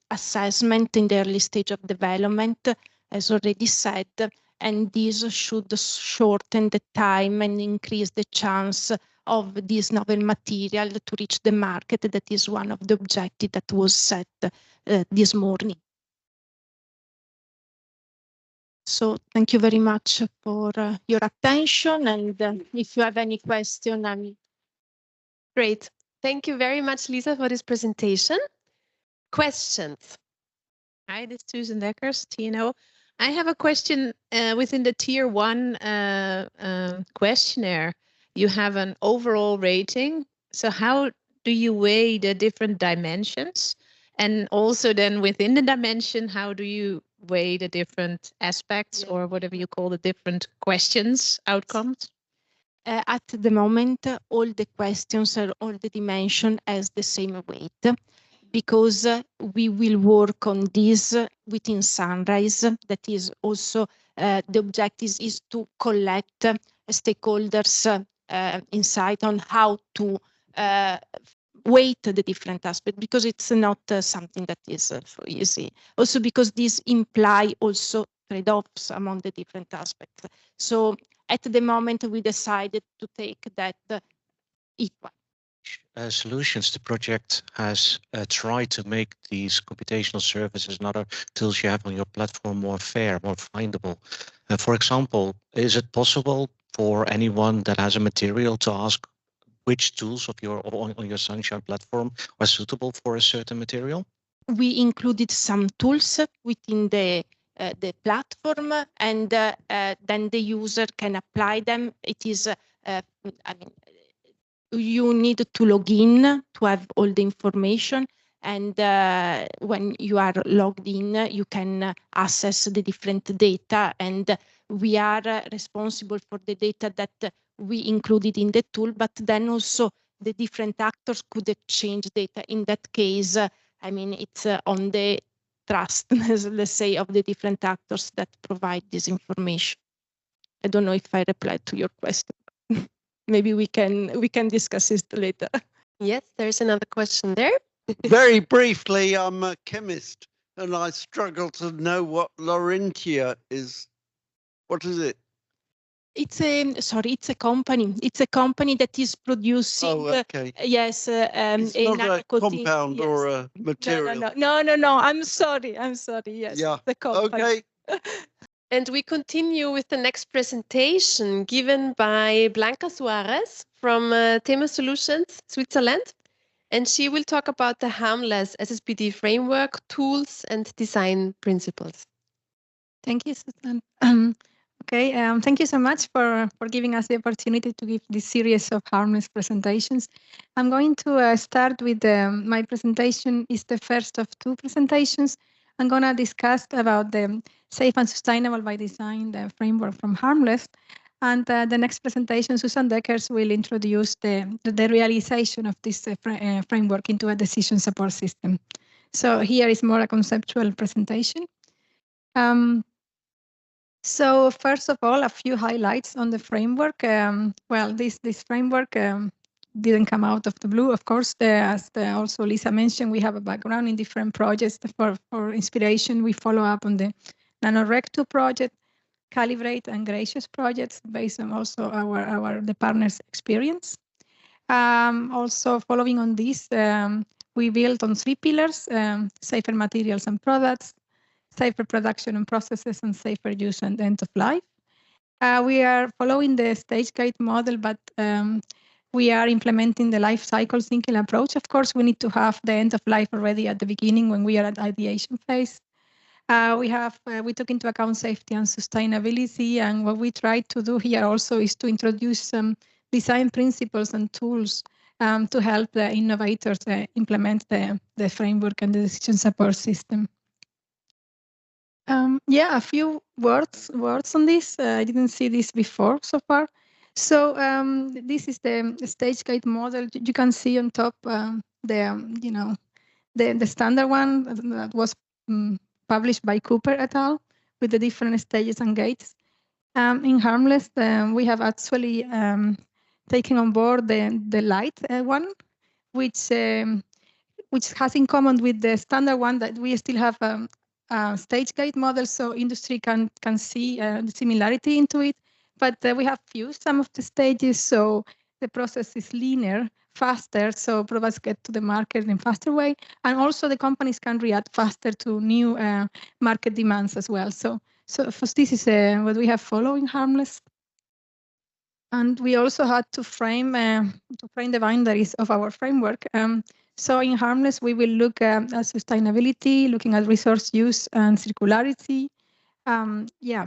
assessment in the early stage of development, as already said, and this should shorten the time and increase the chance of this novel material to reach the market. That is one of the objectives that was set this morning. So thank you very much for your attention, and if you have any question, I'm great. Thank you very much, Lisa, for this presentation. Questions? Hi, this is Susan Deckers, TNO. I have a question within the Tier 1 questionnaire. You have an overall rating. So how do you weigh the different dimensions? And also then within the dimension, how do you weigh the different aspects, or whatever you call the different questions, outcomes? At the moment, all the questions or all the dimension has the same weight, because we will work on this within Sunrise. That is also the objective is to collect stakeholders' insight on how to weight the different aspects, because it's not something that is so easy. Also because these imply also trade-offs among the different aspects. So at the moment, we decided to take that equal. Solutions, the project has tried to make these computational services and other tools you have on your platform more fair, more findable. For example, is it possible for anyone that has a material to ask which tools of on your Sunshine platform are suitable for a certain material? We included some tools within the platform, and then the user can apply them. It is, I mean, you need to log in to have all the information, and when you are logged in, you can access the different data, and we are responsible for the data that we included in the tool, but then also the different actors could exchange data. In that case, I mean, it's on the trust, let's say, of the different actors that provide this information. I don't know if I replied to your question. Maybe we can discuss it later. Yes, there's another question there. Very briefly, I'm a chemist and I struggle to know what Laurentia is. What is it? It's a company. It's a company that is producing. Oh, okay. Yes, It's not a compound or a material. No. I'm sorry. Yes, Yeah. the company. Okay. And we continue with the next presentation given by Blanca Suarez from Tema Solutions, Switzerland. And she will talk about the harmless SSBD framework, tools, and design principles. Thank you, Susan. Okay, thank you so much for giving us the opportunity to give this series of harmless presentations. I'm going to start with my presentation is the first of two presentations. I'm going to discuss about the safe and sustainable by design, the framework from harmless. And the next presentation, Susan Deckers will introduce the realization of this framework into a decision support system. So here is more a conceptual presentation. So first of all, a few highlights on the framework. Well, this framework didn't come out of the blue. Of course, as also Lisa mentioned, we have a background in different projects. For inspiration, we follow up on the Nano Rec2 project, Calibrate and Gracious projects based on also the partners' experience. Also following on this, we built on 3 pillars, safer materials and products, safer production and processes, and safer use and end of life. We are following the stage gate model, but we are implementing the life cycle thinking approach. Of course, we need to have the end of life already at the beginning when we are at ideation phase. We took into account safety and sustainability, and what we try to do here also is to introduce some design principles and tools to help the innovators implement the framework and the decision support system. Yeah, a few words on this. I didn't see this before so far. So this is the stage gate model. You can see on top the standard one that was published by Cooper et al. With the different stages and gates. In harmless, we have actually taken on board the light one, which has in common with the standard one that we still have stage gate model, so industry can see the similarity into it. But we have fused some of the stages, so the process is linear, faster, so products get to the market in a faster way. And also the companies can react faster to new market demands as well. So this is what we have following harmless. And we also had to frame the boundaries of our framework. So in harmless, we will look at sustainability, looking at resource use and circularity,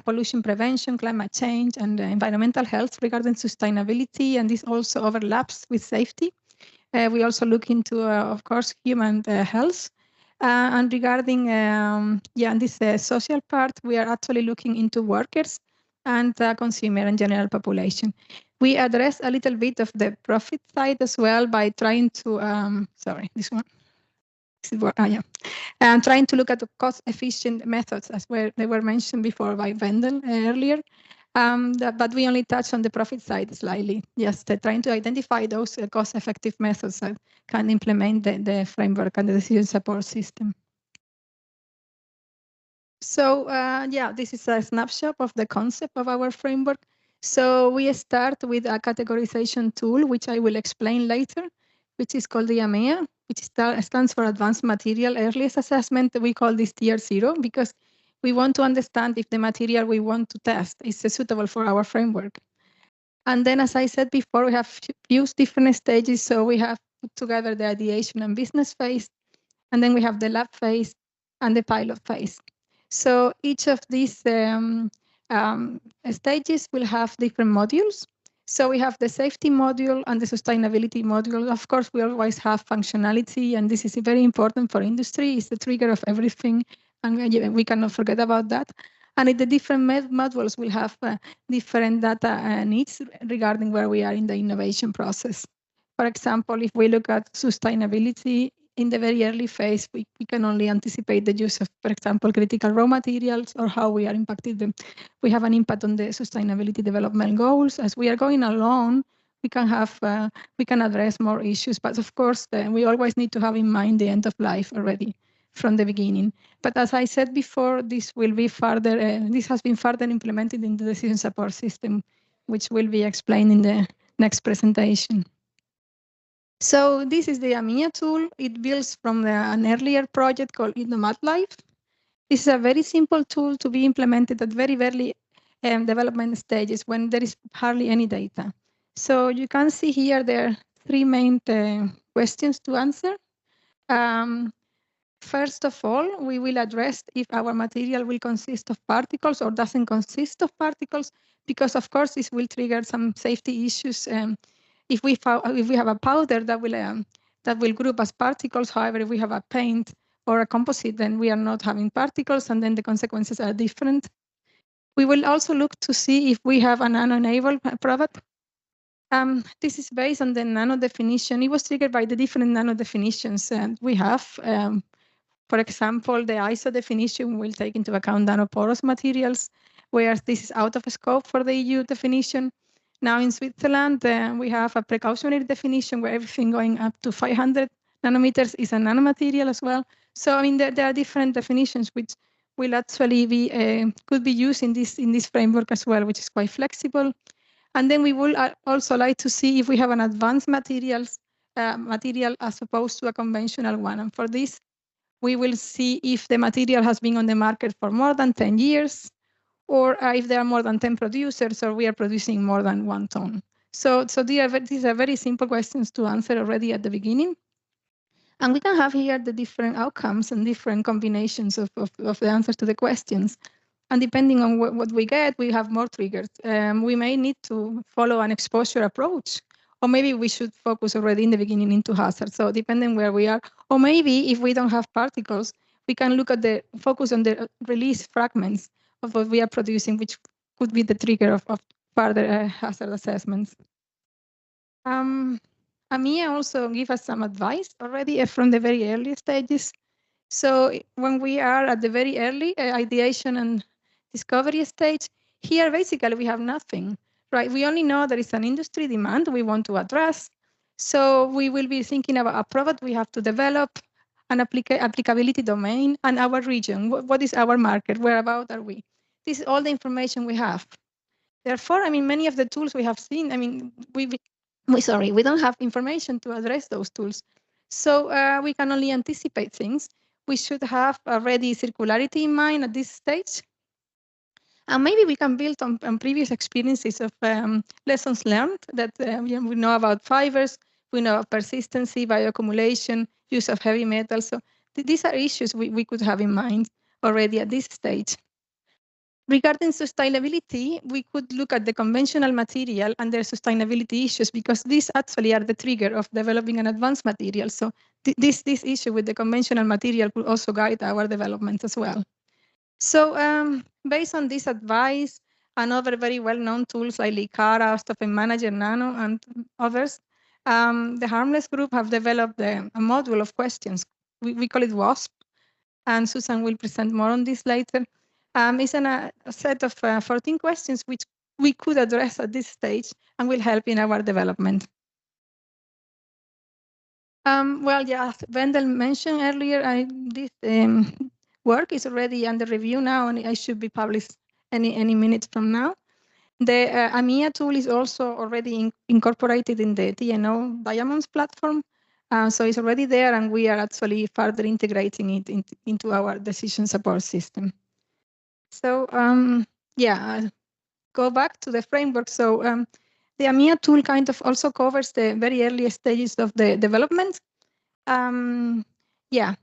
pollution prevention, climate change, and environmental health regarding sustainability, and this also overlaps with safety. We also look into, of course, human health. And regarding this social part, we are actually looking into workers and consumer and general population. We address a little bit of the profit side as well by trying to, and trying to look at the cost-efficient methods as they were mentioned before by Wendell earlier. But we only touch on the profit side slightly, just trying to identify those cost-effective methods that can implement the framework and the decision support system. So this is a snapshot of the concept of our framework. So we start with a categorization tool, which I will explain later, which is called the AMEA, which stands for Advanced Material Earliest Assessment. We call this tier 0 because we want to understand if the material we want to test is suitable for our framework. And then, as I said before, we have used different stages. So we have put together the ideation and business phase, and then we have the lab phase and the pilot phase. So each of these stages will have different modules. So we have the safety module and the sustainability module. Of course, we always have functionality, and this is very important for industry. It's the trigger of everything, and we cannot forget about that. And the different modules will have different data needs regarding where we are in the innovation process. For example, if we look at sustainability, in the very early phase, we can only anticipate the use of, for example, critical raw materials or how we are impacting them. We have an impact on the sustainability development goals. As we are going along, we can address more issues. But of course, we always need to have in mind the end of life already from the beginning. But as I said before, this will be further. This has been further implemented in the decision support system which will be explained in the next presentation. So this is the AMIA tool. It builds from an earlier project called InnomatLife. This is a very simple tool to be implemented at very early development stages when there is hardly any data. So you can see here there are three main questions to answer. First of all, we will address if our material will consist of particles or doesn't consist of particles, because of course this will trigger some safety issues. If we have a powder that will group as particles, however, if we have a paint or a composite, then we are not having particles, and then the consequences are different. We will also look to see if we have a nano-enabled product. This is based on the nano definition. It was triggered by the different nano definitions we have. For example, the ISO definition will take into account nanoporous materials, whereas this is out of scope for the EU definition. Now in Switzerland, we have a precautionary definition where everything going up to 500 nanometers is a nanomaterial as well. So I mean, there are different definitions which will actually be could be used in this framework as well, which is quite flexible. And then we will also like to see if we have an advanced material as opposed to a conventional one. And for this, we will see if the material has been on the market for more than 10 years, or if there are more than 10 producers, or we are producing more than 1 ton. So these are very simple questions to answer already at the beginning. And we can have here the different outcomes and different combinations of the answers to the questions. And depending on what we get, we have more triggers. We may need to follow an exposure approach, or maybe we should focus already in the beginning into hazard. So depending where we are, or maybe if we don't have particles, we can look at the focus on the release fragments of what we are producing, which could be the trigger of further hazard assessments. AMIA also give us some advice already from the very early stages. So when we are at the very early ideation and discovery stage, here basically we have nothing, right? We only know there is an industry demand we want to address. So we will be thinking about a product we have to develop, an applicability domain, and our region. What is our market? Whereabout are we? This is all the information we have. Therefore, I mean, many of the tools we have seen, I mean, we don't have information to address those tools. So we can only anticipate things. We should have already circularity in mind at this stage. And maybe we can build on previous experiences of lessons learned that we know about fibers, we know about persistency, bioaccumulation, use of heavy metals. So these are issues we could have in mind already at this stage. Regarding sustainability, we could look at the conventional material and their sustainability issues, because these actually are the trigger of developing an advanced material. So this issue with the conventional material could also guide our development as well. So based on this advice and other very well-known tools like ECHA, Stoffen Manager, Nano, and others, the Harmless group have developed a module of questions. We call it WASP, and Susan will present more on this later. It's a set of 14 questions which we could address at this stage and will help in our development. Well, yeah, as Wendell mentioned earlier, this work is already under review now, and it should be published any minute from now. The AMIA tool is also already incorporated in the TNO Diamonds platform. So it's already there, and we are actually further integrating it into our decision support system. So yeah, go back to the framework. So the AMIA tool kind of also covers the very early stages of the development. Yeah.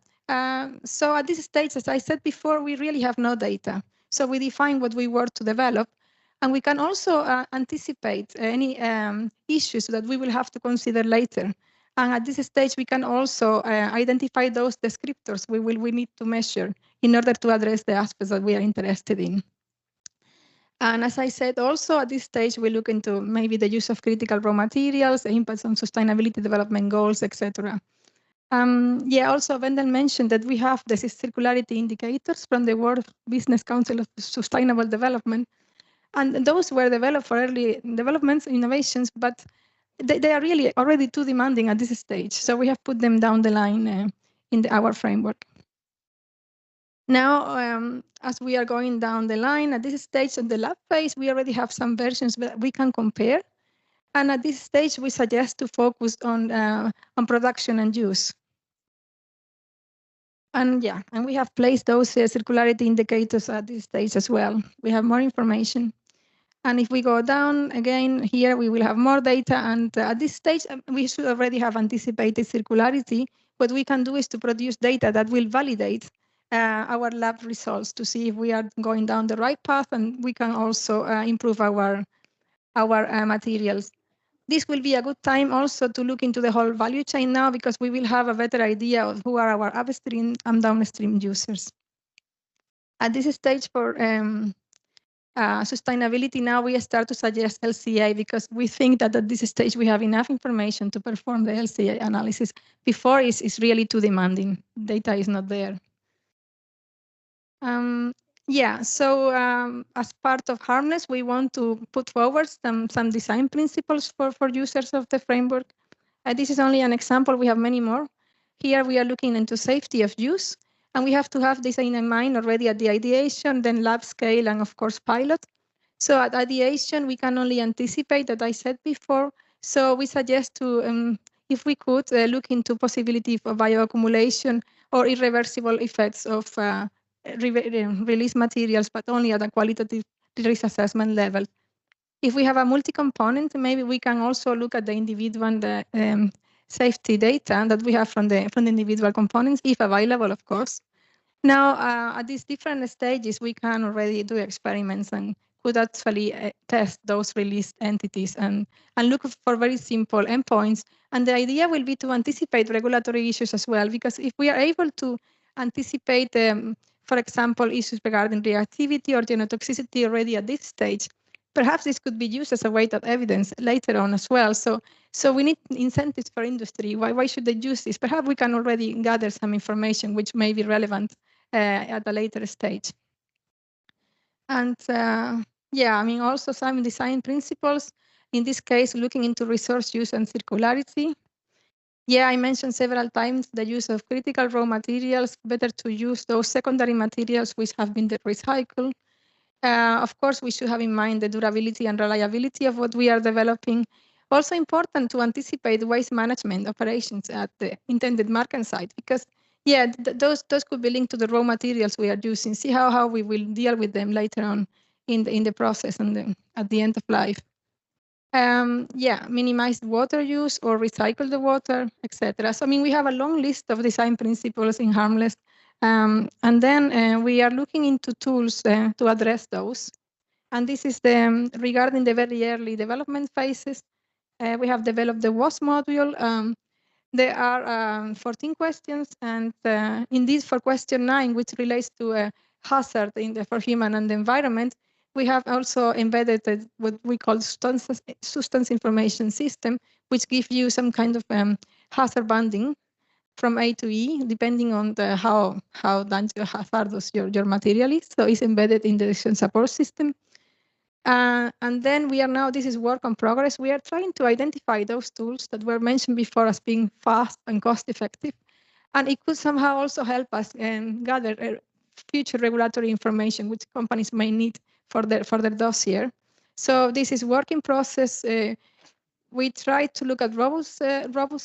So at this stage, as I said before, we really have no data. So we define what we want to develop, and we can also anticipate any issues that we will have to consider later. And at this stage, we can also identify those descriptors we need to measure in order to address the aspects that we are interested in. And as I said, also at this stage, we look into maybe the use of critical raw materials, the impacts on sustainability development goals, etc. Yeah, also Wendell mentioned that we have the circularity indicators from the World Business Council of Sustainable Development. And those were developed for early developments, innovations, but they are really already too demanding at this stage. So we have put them down the line in our framework. Now, as we are going down the line, at this stage of the lab phase, we already have some versions that we can compare. And at this stage, we suggest to focus on production and use. And yeah, and we have placed those circularity indicators at this stage as well. We have more information. And if we go down again here, we will have more data. And at this stage, we should already have anticipated circularity. What we can do is to produce data that will validate our lab results to see if we are going down the right path, and we can also improve our materials. This will be a good time also to look into the whole value chain now, because we will have a better idea of who are our upstream and downstream users. At this stage for sustainability, now we start to suggest LCA, because we think that at this stage we have enough information to perform the LCA analysis. Before it's really too demanding. Data is not there. Yeah, so as part of Harmless, we want to put forward some design principles for users of the framework. This is only an example. We have many more. Here we are looking into safety of use, and we have to have this in mind already at the ideation, then lab scale, and of course pilot. So at ideation, we can only anticipate, that I said before. So we suggest to, if we could, look into possibility for bioaccumulation or irreversible effects of release materials, but only at a qualitative risk assessment level. If we have a multi-component, maybe we can also look at the individual and the safety data that we have from the individual components, if available, of course. Now, at these different stages, we can already do experiments and could actually test those released entities and look for very simple endpoints. And the idea will be to anticipate regulatory issues as well, because if we are able to anticipate, for example, issues regarding reactivity or genotoxicity already at this stage, perhaps this could be used as a weighted evidence later on as well. So we need incentives for industry. Why should they use this? Perhaps we can already gather some information which may be relevant at a later stage. And yeah, I mean, also some design principles, in this case, looking into resource use and circularity. Yeah, I mentioned several times the use of critical raw materials, better to use those secondary materials which have been recycled. Of course, we should have in mind the durability and reliability of what we are developing. Also important to anticipate waste management operations at the intended market site, because yeah, those could be linked to the raw materials we are using. See how we will deal with them later on in the process and at the end of life. Yeah, minimize water use or recycle the water, etc. So I mean, we have a long list of design principles in Harmless. And then we are looking into tools to address those. And this is regarding the very early development phases. We have developed the WAS module. There are 14 questions, and in this, for question 9, which relates to a hazard for human and the environment, we have also embedded what we call substance information system, which gives you some kind of hazard banding from A to E, depending on how hazardous your material is. So it's embedded in the decision support system. And then we are now, this is work in progress. We are trying to identify those tools that were mentioned before as being fast and cost effective. And it could somehow also help us gather future regulatory information which companies may need for their dossier. So this is work in process. We try to look at robust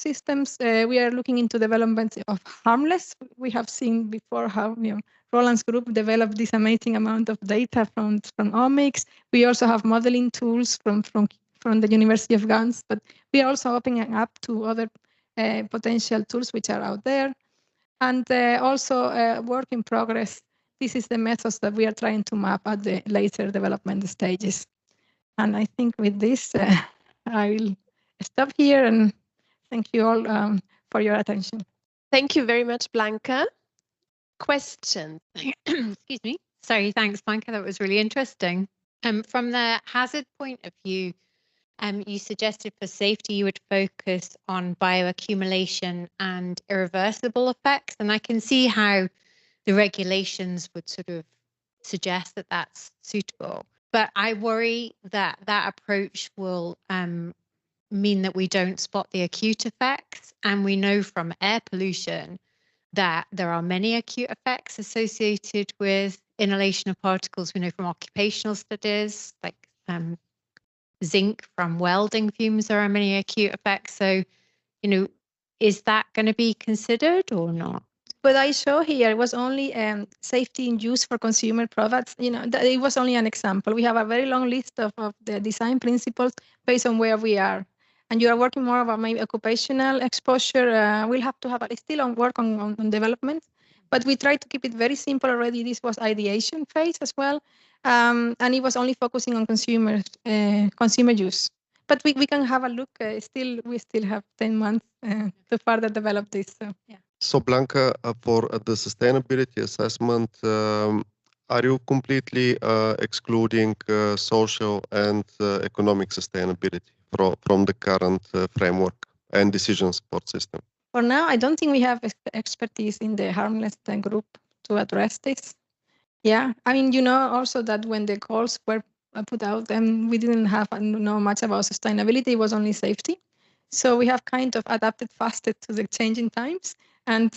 systems. We are looking into development of Harmless. We have seen before how Roland's group developed this amazing amount of data from omics. We also have modeling tools from the University of Gans, but we are also opening up to other potential tools which are out there. And also work in progress. This is the methods that we are trying to map at the later development stages. And I think with this, I will stop here and thank you all for your attention. Thank you very much, Blanca. Questions? Excuse me. Sorry, thanks, Blanca. That was really interesting. From the hazard point of view, you suggested for safety you would focus on bioaccumulation and irreversible effects, and I can see how the regulations would sort of suggest that that's suitable. But I worry that that approach will mean that we don't spot the acute effects. And we know from air pollution that there are many acute effects associated with inhalation of particles. We know from occupational studies, like zinc from welding fumes, there are many acute effects. So, is that going to be considered or not? What I show here was only safety in use for consumer products. It was only an example. We have a very long list of the design principles based on where we are. And you are working more about maybe occupational exposure. We'll have to have still on work on development, but we try to keep it very simple already. This was ideation phase as well, and it was only focusing on consumer use. But we can have a look. We still have 10 months to further develop this. So yeah. So Blanca, for the sustainability assessment, are you completely excluding social and economic sustainability from the current framework and decision support system? For now, I don't think we have expertise in the harmless group to address this. Yeah, I mean, also that when the calls were put out, we didn't know much about sustainability. It was only safety. So we have kind of adapted faster to the changing times. And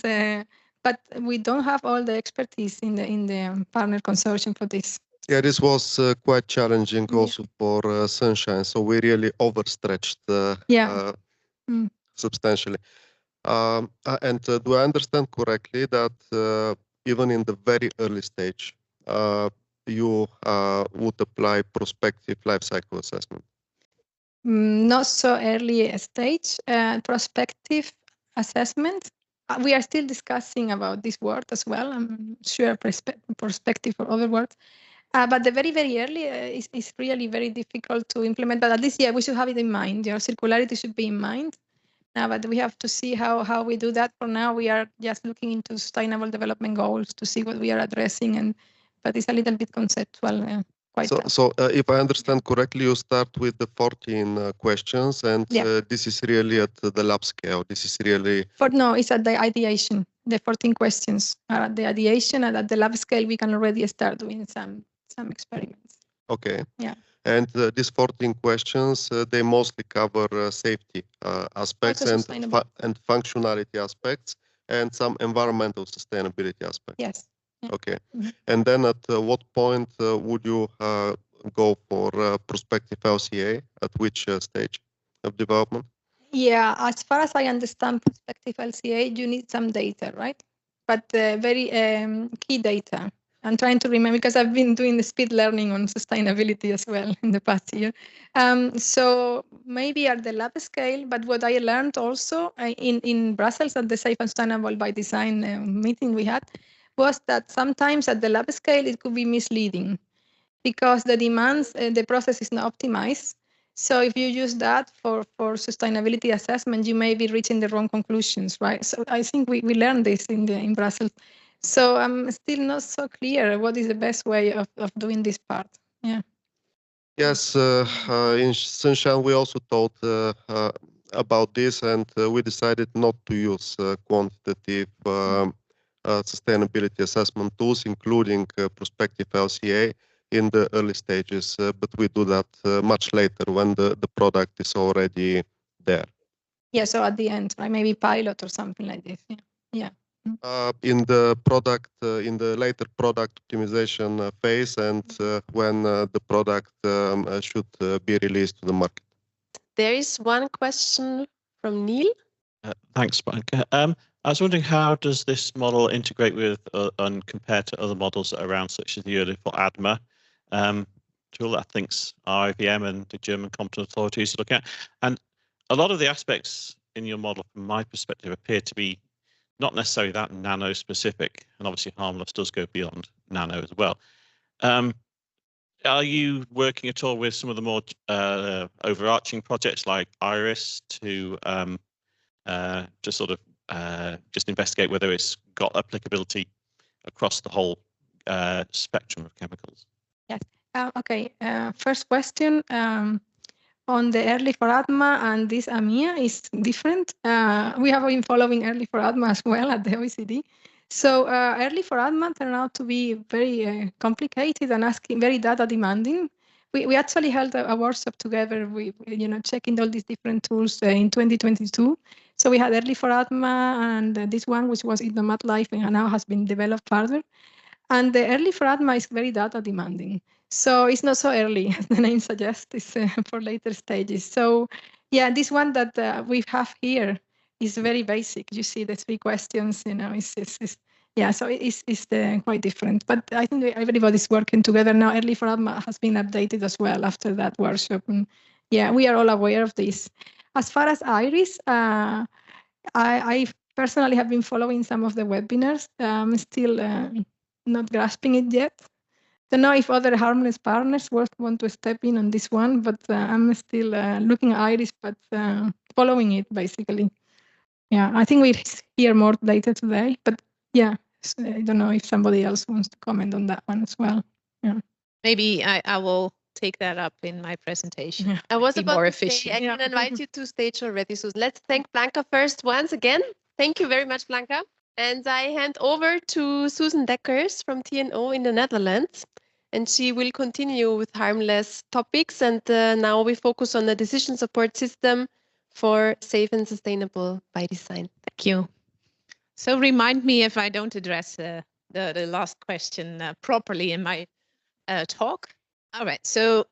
but we don't have all the expertise in the partner consortium for this. Yeah, this was quite challenging also for Sunshine. So we really overstretched substantially. And do I understand correctly that even in the very early stage, you would apply prospective life cycle assessment? Not so early stage. Prospective assessment. We are still discussing about this word as well. I'm sure perspective or other words. But the very, very early is really very difficult to implement. But at least, we should have it in mind. Circularity should be in mind. But we have to see how we do that. For now, we are just looking into sustainable development goals to see what we are addressing. But it's a little bit conceptual. So if I understand correctly, you start with the 14 questions, and this is really at the lab scale. This is really... No, it's at the ideation. The 14 questions are at the ideation, and at the lab scale, we can already start doing some experiments. Okay. Yeah. And these 14 questions, they mostly cover safety aspects and functionality aspects, and some environmental sustainability aspects. Yes. Okay. And then at what point would you go for prospective LCA? At which stage of development? Yeah, as far as I understand prospective LCA, you need some data, right? But very key data. I'm trying to remember because I've been doing the speed learning on sustainability as well in the past year. So maybe at the lab scale, but what I learned also in Brussels at the Safe and Sustainable-by-Design meeting we had, was that sometimes at the lab scale, it could be misleading because the demands, the process is not optimized. So if you use that for sustainability assessment, you may be reaching the wrong conclusions, right? So I think we learned this in Brussels. So I'm still not so clear what is the best way of doing this part. Yeah. Yes, in Sunshine, we also thought about this, and we decided not to use quantitative sustainability assessment tools, including prospective LCA in the early stages, but we do that much later when the product is already there. Yeah, so at the end, right? Maybe pilot or something like this. Yeah. In the product, in the later product optimization phase, and when the product should be released to the market. There is one question from Neil. Thanks, Blanca. I was wondering, how does this model integrate with and compare to other models that are around, such as the early for ADMA tool that I think's IVM and the German competent authorities look at? And a lot of the aspects in your model, from my perspective, appear to be not necessarily that nano specific, and obviously harmless does go beyond nano as well. Are you working at all with some of the more overarching projects like IRISS to just sort of just investigate whether it's got applicability across the whole spectrum of chemicals? Yes. Okay. First question. On the early for ADMA and this AMIA is different. We have been following early for ADMA as well at the OECD. So early for ADMA turned out to be very complicated and very data demanding. We actually held a workshop together, checking all these different tools in 2022 So we had early for ATMA and this one, which was in the MATLIFE and now has been developed further. And the early for ATMA is very data demanding. So it's not so early, as the name suggests, it's for later stages. So yeah, this one that we have here is very basic. You see the 3 questions, you know, yeah, so it's quite different. But I think everybody's working together now. Early for ATMA has been updated as well after that workshop. And yeah, we are all aware of this. As far as IRISS, I personally have been following some of the webinars. I'm still not grasping it yet. Don't know if other harmless partners want to step in on this one, but I'm still looking at IRISS, but following it basically. Yeah, I think we'll hear more later today, but yeah, I don't know if somebody else wants to comment on that one as well. Yeah. Maybe I will take that up in my presentation. Yeah. I was Be about more to efficient. say, I can invite you to stage already. So let's thank Blanca first once again. Thank you very much, Blanca. And I hand over to Susan Dekkers from TNO in the Netherlands. And she will continue with harmless topics. And now we focus on the decision support system for safe and sustainable by design. Thank you. So remind me if I don't address the last question properly in my talk. All right, so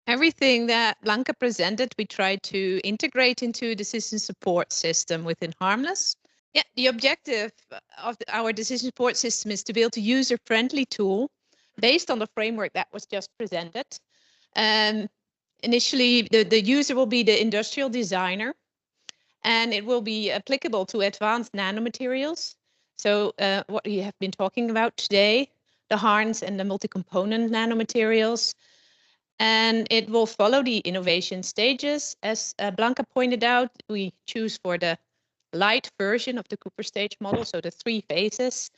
everything that Blanca presented, we tried to integrate into a decision support system within Harmless. Yeah, the objective of our decision support system is to build a user-friendly tool based on the framework that was just presented. Initially, the user will be the industrial designer, and it will be applicable to advanced nanomaterials. So what we have been talking about today, the harns and the multi-component nanomaterials. And it will follow the innovation stages. As Blanca pointed out, we choose for the light version of the Cooper stage model, so the 3 phases.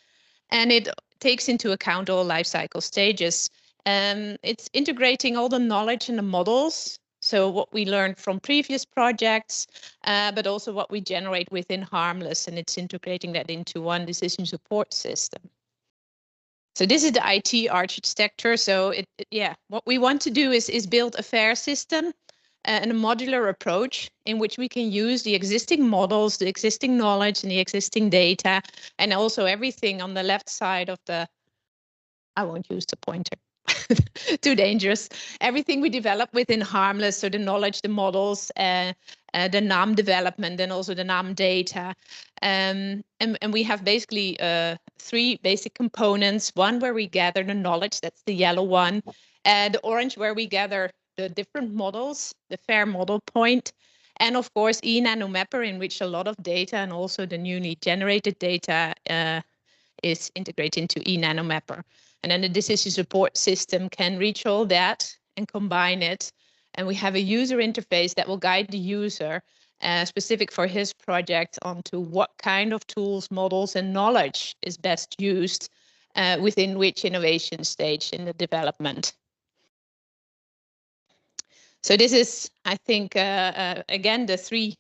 And it takes into account all life cycle stages. It's integrating all the knowledge in the models. So what we learned from previous projects, but also what we generate within Harmless, and it's integrating that into one decision support system. So this is the IT architecture. So what we want to do is build a fair system and a modular approach in which we can use the existing models, the existing knowledge and the existing data, and also everything on the left side of the, I won't use the pointer, too dangerous. Everything we develop within Harmless, so the knowledge, the models, the NAM development, and also the NAM data. And we have basically 3 basic components. One where we gather the knowledge, that's the yellow one. The orange where we gather the different models, the fair model point. And of course, eNanoMapper, in which a lot of data and also the newly generated data is integrated into eNanoMapper. And then the decision support system can reach all that and combine it. And we have a user interface that will guide the user specific for his project onto what kind of tools, models, and knowledge is best used within which innovation stage in the development. So this is, I think, again, the 3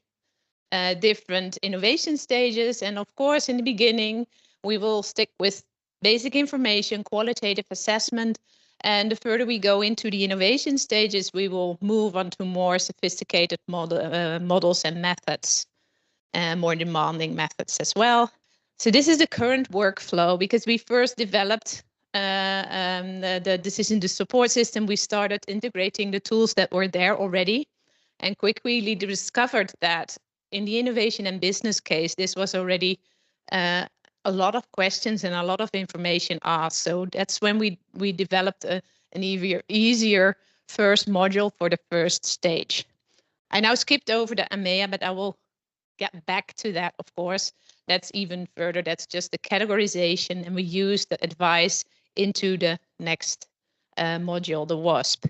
different innovation stages. And of course, in the beginning, we will stick with basic information, qualitative assessment. And the further we go into the innovation stages, we will move on to more sophisticated models and methods, more demanding methods as well. So this is the current workflow, because we first developed the decision support system. We started integrating the tools that were there already, and quickly discovered that in the innovation and business case, this was already a lot of questions and a lot of information asked. So that's when we developed an easier first module for the first stage. I now skipped over the AMEA, but I will get back to that, of course. That's even further. That's just the categorization, and we use the advice into the next module, the WASP.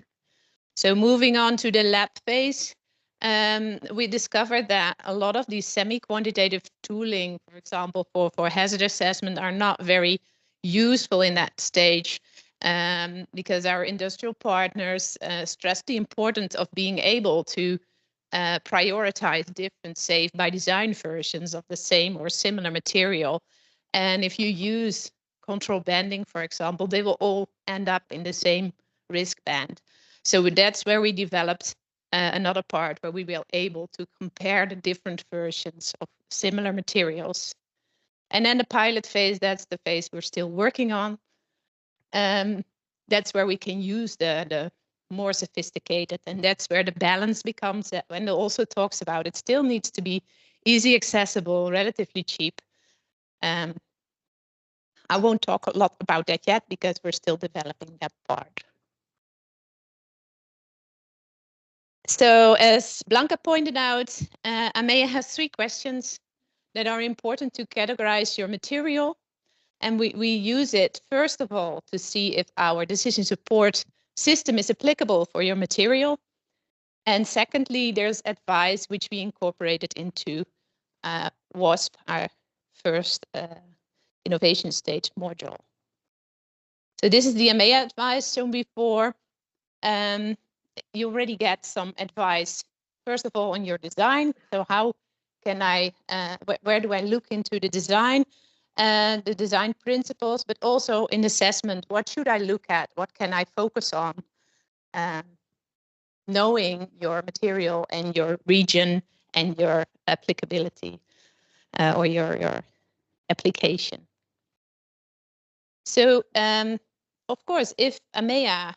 So moving on to the lab phase, we discovered that a lot of these semi-quantitative tooling, for example, for hazard assessment, are not very useful in that stage because our industrial partners stress the importance of being able to prioritize different safe by design versions of the same or similar material. And if you use control banding, for example, they will all end up in the same risk band. So that's where we developed another part where we will able to compare the different versions of similar materials. And then the pilot phase, that's the phase we're still working on. That's where we can use the more sophisticated, and that's where the balance becomes, and it also talks about it still needs to be easy, accessible, relatively cheap. I won't talk a lot about that yet because we're still developing that part. So as Blanca pointed out, AMEA has 3 questions that are important to categorize your material. And we use it, first of all, to see if our decision support system is applicable for your material. And secondly, there's advice which we incorporated into WASP, our first innovation stage module. So this is the AMEA advice shown before. You already get some advice, first of all, on your design. So how can I, where do I look into the design principles, but also in assessment, what should I look at? What can I focus on? Knowing your material and your region and your applicability or your application. So, of course, if AMEA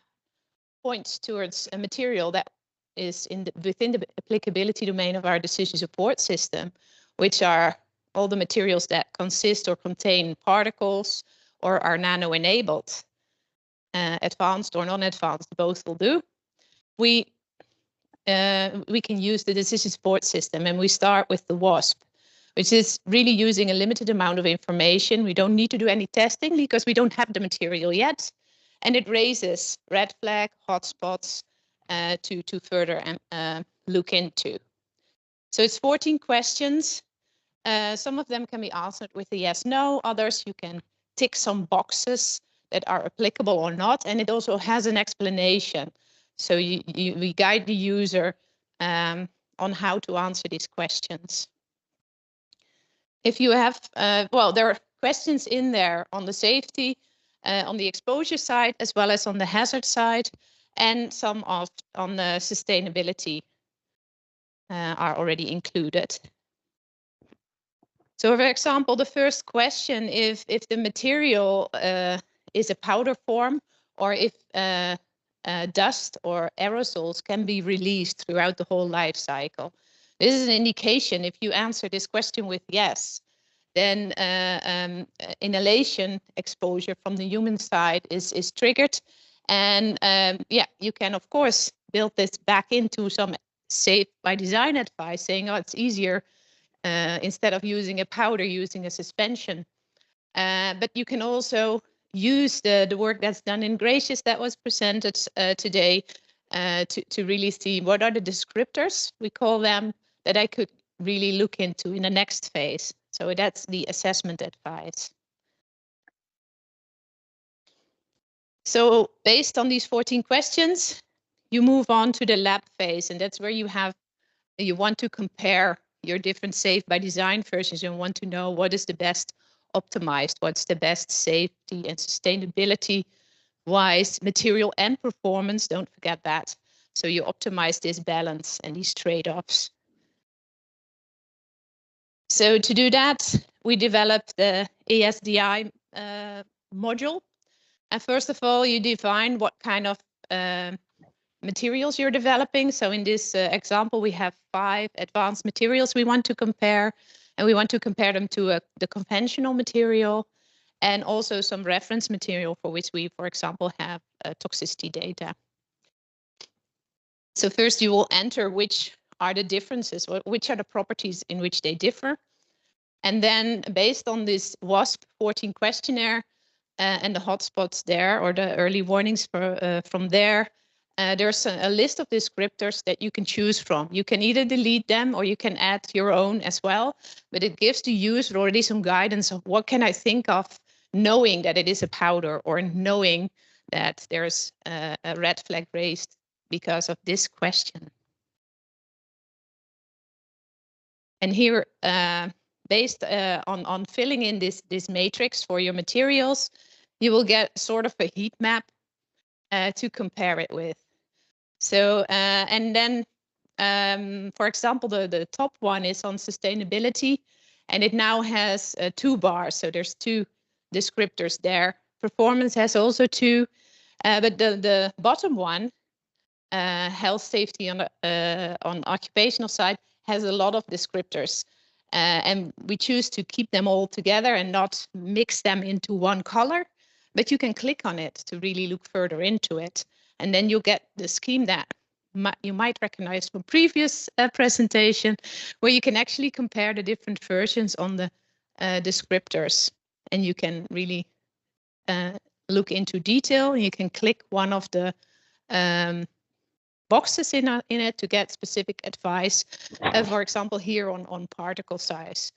points towards a material that is within the applicability domain of our decision support system, which are all the materials that consist or contain particles or are nano-enabled, advanced or non-advanced, both will do. We can use the decision support system, and we start with the WASP, which is really using a limited amount of information. We don't need to do any testing because we don't have the material yet. And it raises red flag, hotspots to further look into. So it's 14 questions. Some of them can be answered with a yes, no. Others you can tick some boxes that are applicable or not. And it also has an explanation. So we guide the user on how to answer these questions. If you have, well, there are questions in there on the safety, on the exposure side, as well as on the hazard side, and some on the sustainability are already included. So, for example, the first question, if the material is a powder form, or if dust or aerosols can be released throughout the whole life cycle. This is an indication. If you answer this question with yes, then inhalation exposure from the human side is triggered. And yeah, you can, of course, build this back into some safe by design advice, saying, oh, it's easier instead of using a powder, using a suspension. But you can also use the work that's done in Gracious that was presented today to really see what are the descriptors, we call them, that I could really look into in the next phase. So that's the assessment advice. So based on these 14 questions, you move on to the lab phase, and that's where you want to compare your different safe by design versions and want to know what is the best optimized, what's the best safety and sustainability wise material and performance, don't forget that. So you optimize this balance and these trade-offs. So to do that, we developed the ASDI module. And first of all, you define what kind of materials you're developing. So in this example, we have 5 advanced materials we want to compare, and we want to compare them to the conventional material and also some reference material for which we, for example, have toxicity data. So first you will enter which are the differences, which are the properties in which they differ. And then based on this WASP 14 questionnaire and the hotspots there, or the early warnings from there, there's a list of descriptors that you can choose from. You can either delete them or you can add your own as well, but it gives the user already some guidance of what can I think of knowing that it is a powder, or knowing that there's a red flag raised because of this question. And here, based on filling in this matrix for your materials, you will get sort of a heat map to compare it with. So, and then For example, the top one is on sustainability, and it now has 2 bars. So there's 2 descriptors there. Performance has also 2, but the bottom one, health safety on occupational side, has a lot of descriptors. And we choose to keep them all together and not mix them into one color, but you can click on it to really look further into it. And then you get the scheme that you might recognize from previous presentation, where you can actually compare the different versions on the descriptors, and you can really look into detail. You can click one of the boxes in it to get specific advice. For example, here on particle size,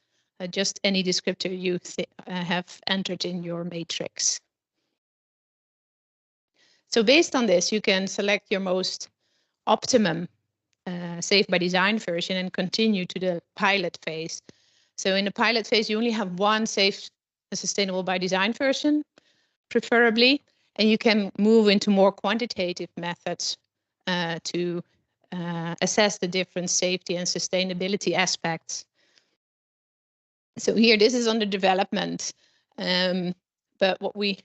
just any descriptor you have entered in your matrix. So based on this, you can select your most optimum Safe by Design version and continue to the pilot phase. So in the pilot phase, you only have one Safe and Sustainable by Design version, preferably, and you can move into more quantitative methods to assess the different safety and sustainability aspects. So here, this is under development, but what we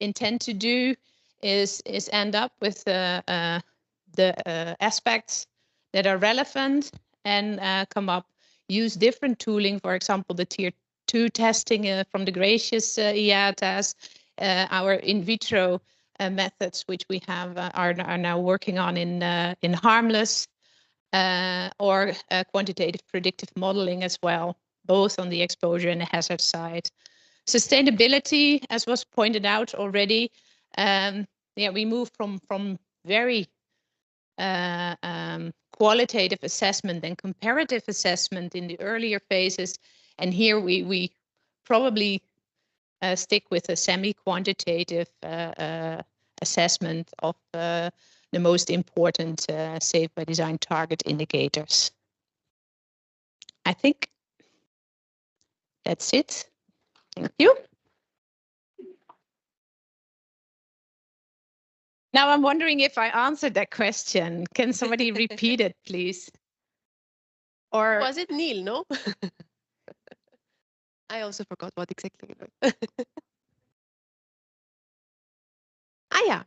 intend to do is end up with the aspects that are relevant and use different tooling. For example, the tier 2 testing from the gracious IATAs, our in vitro methods, which we have are now working on in harmless, or quantitative predictive modeling as well, both on the exposure and the hazard side. Sustainability, as was pointed out already, we move from very qualitative assessment and comparative assessment in the earlier phases, and here we probably stick with a semi-quantitative assessment of the most important Safe by Design target indicators. I think that's it. Thank you. Now I'm wondering if I answered that question. Can somebody repeat it, please? Or was it Neil? No. I also forgot what exactly it was. Yeah.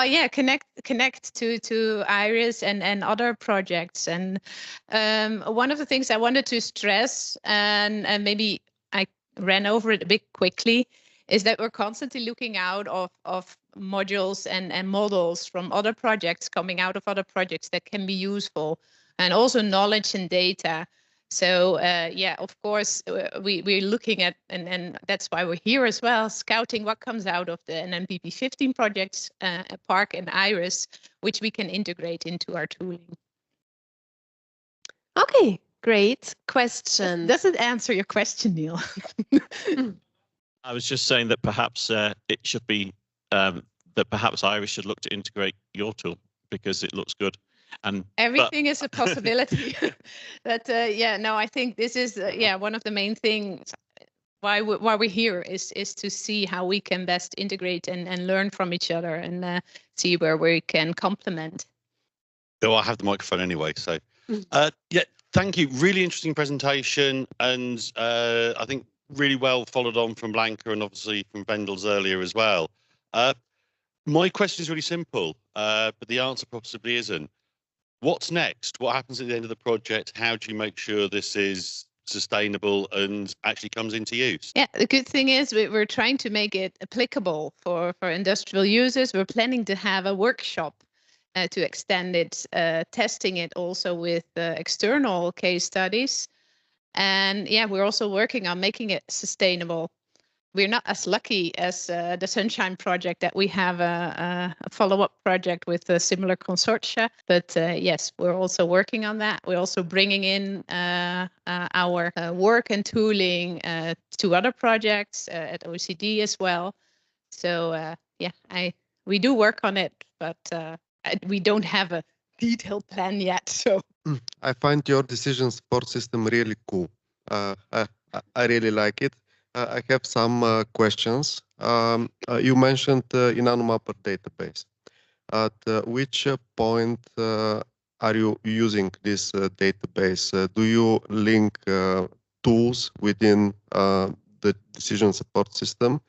Yeah, connect to IRISS and other projects. And one of the things I wanted to stress, and maybe I ran over it a bit quickly, is that we're constantly looking out of modules and models from other projects, coming out of other projects that can be useful, and also knowledge and data. So yeah, of course, we're looking at, and that's why we're here as well, scouting what comes out of the NMPP 15 projects, PARC and IRISS, which we can integrate into our tooling. Okay, great question. Does it answer your question, Neil? I was just saying that perhaps it should be that perhaps IRISS should look to integrate your tool because it looks good. And everything is a possibility. But yeah, no, I think this is one of the main things why we're here is to see how we can best integrate and learn from each other and see where we can complement. Oh, I have the microphone anyway, so yeah, thank you. Really interesting presentation, and I think really well followed on from Blanca and obviously from Vendel's earlier as well. My question is really simple, but the answer possibly isn't. What's next? What happens at the end of the project? How do you make sure this is sustainable and actually comes into use? Yeah, the good thing is we're trying to make it applicable for industrial users. We're planning to have a workshop to extend it, testing it also with external case studies. And yeah, we're also working on making it sustainable. We're not as lucky as the Sunshine project that we have a follow-up project with a similar consortia. But yes, we're also working on that. We're also bringing in our work and tooling to other projects at OECD as well. So yeah, we do work on it, but we don't have a detailed plan yet. So I find your decision support system really cool. I really like it. I have some questions. You mentioned Nano Mapper database. At which point are you using this database? Do you link tools within the decision support system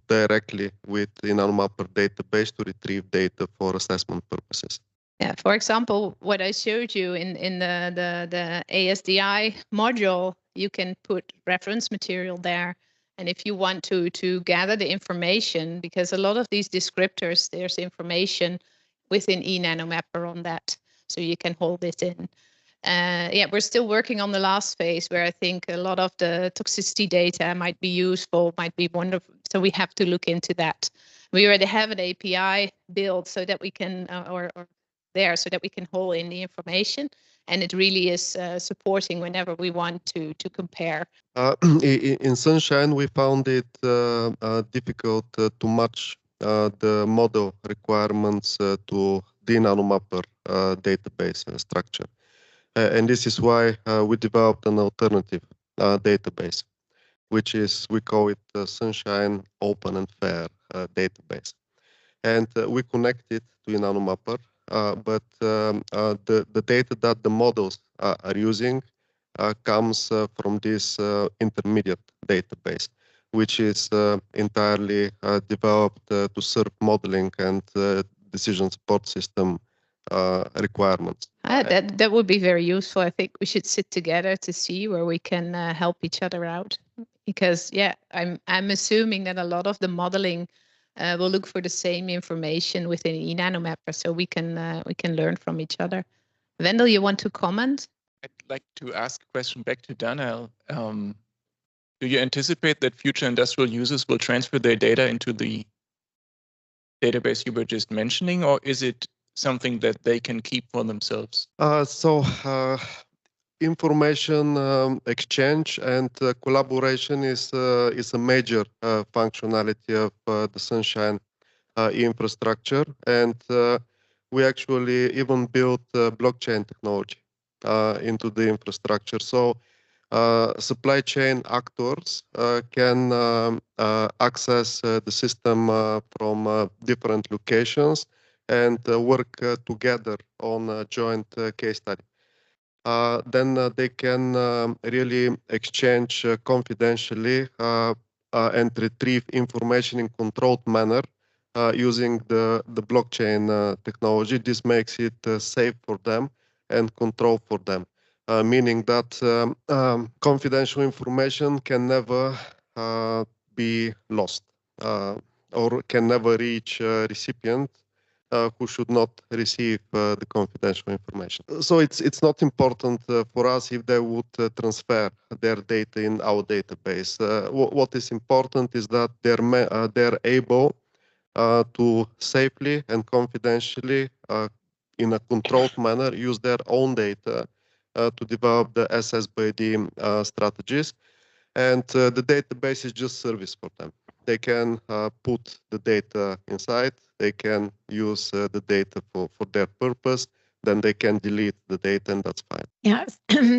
directly with the Nanomapper database to retrieve data for assessment purposes? Yeah, for example, what I showed you in the ASDI module, you can put reference material there. And if you want to gather the information, because a lot of these descriptors, there's information within eNanomapper on that, so you can hold it in. Yeah, we're still working on the last phase where I think a lot of the toxicity data might be useful, might be wonderful. So we have to look into that. We already have an API built so that we can, or there, so that we can hold in the information. And it really is supporting whenever we want to compare. In Sunshine, we found it difficult to match the model requirements to the Nanomapper database structure. And this is why we developed an alternative database, which is, we call it Sunshine Open and Fair database. And we connect it to Nanomapper, but the data that the models are using comes from this intermediate database, which is entirely developed to serve modeling and decision support system requirements. That would be very useful. I think we should sit together to see where we can help each other out. Because yeah, I'm assuming that a lot of the modeling will look for the same information within eNanomapper, so we can learn from each other. Wendell, you want to comment? I'd like to ask a question back to Daniel. Do you anticipate that future industrial users will transfer their data into the database you were just mentioning, or is it something that they can keep for themselves? Information exchange and collaboration is a major functionality of the Sunshine infrastructure, and we actually even built blockchain technology into the infrastructure. So supply chain actors can access the system from different locations and work together on a joint case study. Then they can really exchange confidentially and retrieve information in controlled manner using the blockchain technology. This makes it safe for them and control for them, meaning that confidential information can never be lost or can never reach a recipient who should not receive the confidential information. So it's not important for us if they would transfer their data in our database. What is important is that they're able to safely and confidentially, in a controlled manner, use their own data to develop the SSbD strategies. And the database is just service for them. They can put the data inside, they can use the data for their purpose, then they can delete the data, and that's fine. Yeah,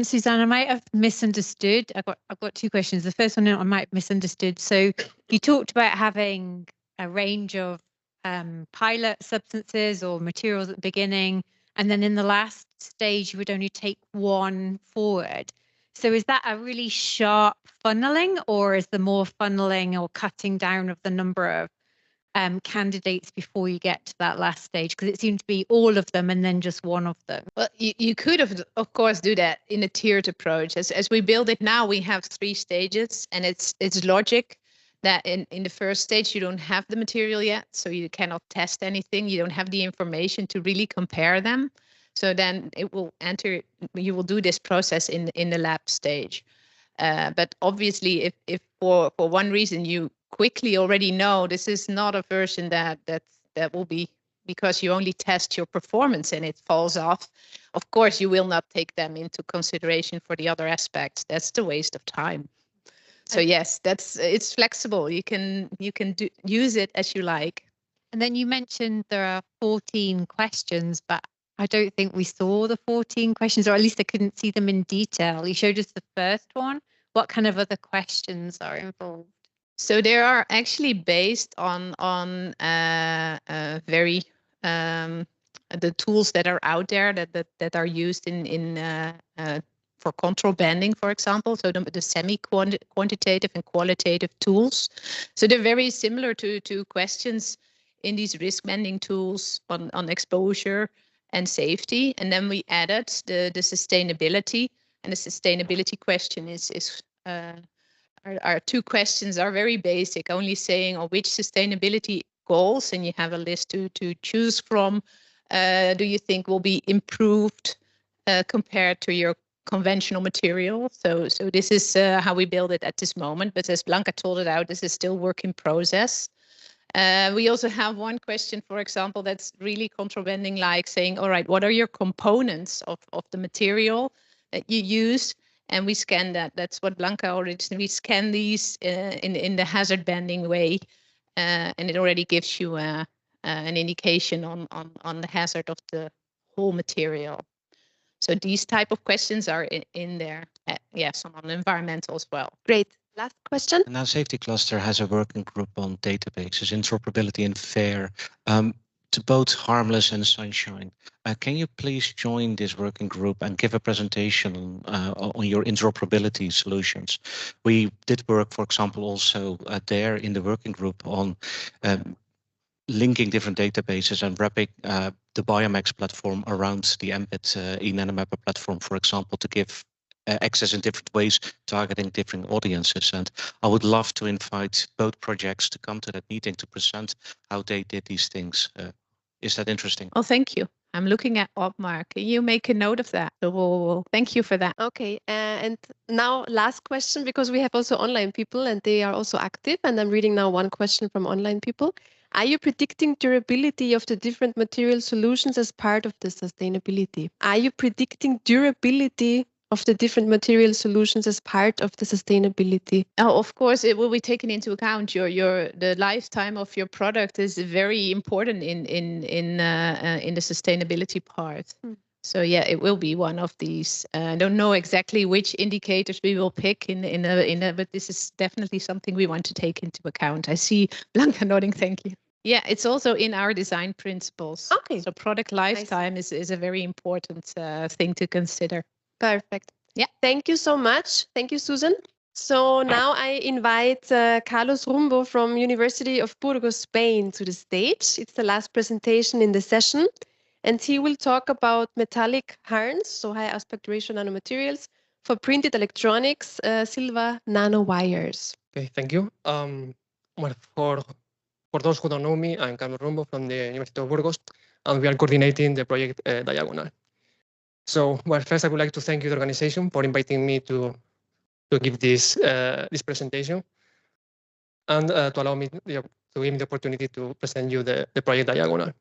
Suzanne, I might have misunderstood. I've got two questions. The first one I might have misunderstood. So you talked about having a range of pilot substances or materials at the beginning, and then in the last stage you would only take one forward. So is that a really sharp funneling, or is there more funneling or cutting down of the number of candidates before you get to that last stage? Because it seemed to be all of them and then just one of them. Well, you could of course do that in a tiered approach. As we build it now, we have 3 stages, and it's logic that in the first stage you don't have the material yet, so you cannot test anything. You don't have the information to really compare them. So then you will do this process in the lab stage. But obviously, if for one reason you quickly already know this is not a version that will be, because you only test your performance and it falls off, of course you will not take them into consideration for the other aspects. That's the waste of time. So yes, it's flexible. You can use it as you like. And then you mentioned there are 14 questions, but I don't think we saw the 14 questions, or at least I couldn't see them in detail. You showed us the first one. What kind of other questions are involved? So they are actually based on very the tools that are out there that are used for control banding, for example. So the semi-quantitative and qualitative tools. So they're very similar to questions in these risk banding tools on exposure and safety. And then we added the sustainability, and the sustainability question our two questions are very basic, only saying which sustainability goals, and you have a list to choose from, do you think will be improved compared to your conventional material? So this is how we build it at this moment. But as Blanca told it out, this is still work in process. We also have one question, for example, that's really contrabanding, like saying, all right, what are your components of the material that you use? And we scan that. That's what Blanca already said. We scan these in the hazard banding way, and it already gives you an indication on the hazard of the whole material. So these type of questions are in there. Some on environmental as well. Great. Last question. The Nanosafety Cluster has a working group on databases, interoperability and FAIR, to both Harmless and Sunshine. Can you please join this working group and give a presentation on your interoperability solutions? We did work, for example, also there in the working group on linking different databases and wrapping the Biomax platform around the MBIT eNanomapper platform, for example, to give access in different ways, targeting different audiences. And I would love to invite both projects to come to that meeting to present how they did these things. Is that interesting? Oh, thank you. I'm looking at Otmar. Can you make a note of that? So thank you for that. Okay, and now last question, because we have also online people and they are also active. And I'm reading now one question from online people. Are you predicting durability of the different material solutions as part of the sustainability? Are you predicting durability of the different material solutions as part of the sustainability? Oh, of course, it will be taken into account. The lifetime of your product is very important in the sustainability part. So yeah, it will be one of these. I don't know exactly which indicators we will pick but this is definitely something we want to take into account. I see Blanca nodding. Thank you. Yeah, it's also in our design principles. Okay. So product lifetime is a very important thing to consider. Perfect. Yeah. Thank you so much. Thank you, Susan. So now I invite Carlos Rumbo from University of Burgos, Spain to the stage. It's the last presentation in the session. And he will talk about metallic harns, so high aspect ratio nanomaterials, for printed electronics, silver nanowires. Okay, thank you. Well, for those who don't know me, I'm Carlos Rumbo from the University of Burgos, and we are coordinating the project Diagonal. So, well, first I would like to thank you, the organization, for inviting me to give this presentation, and to allow me to give me the opportunity to present you the project Diagonal.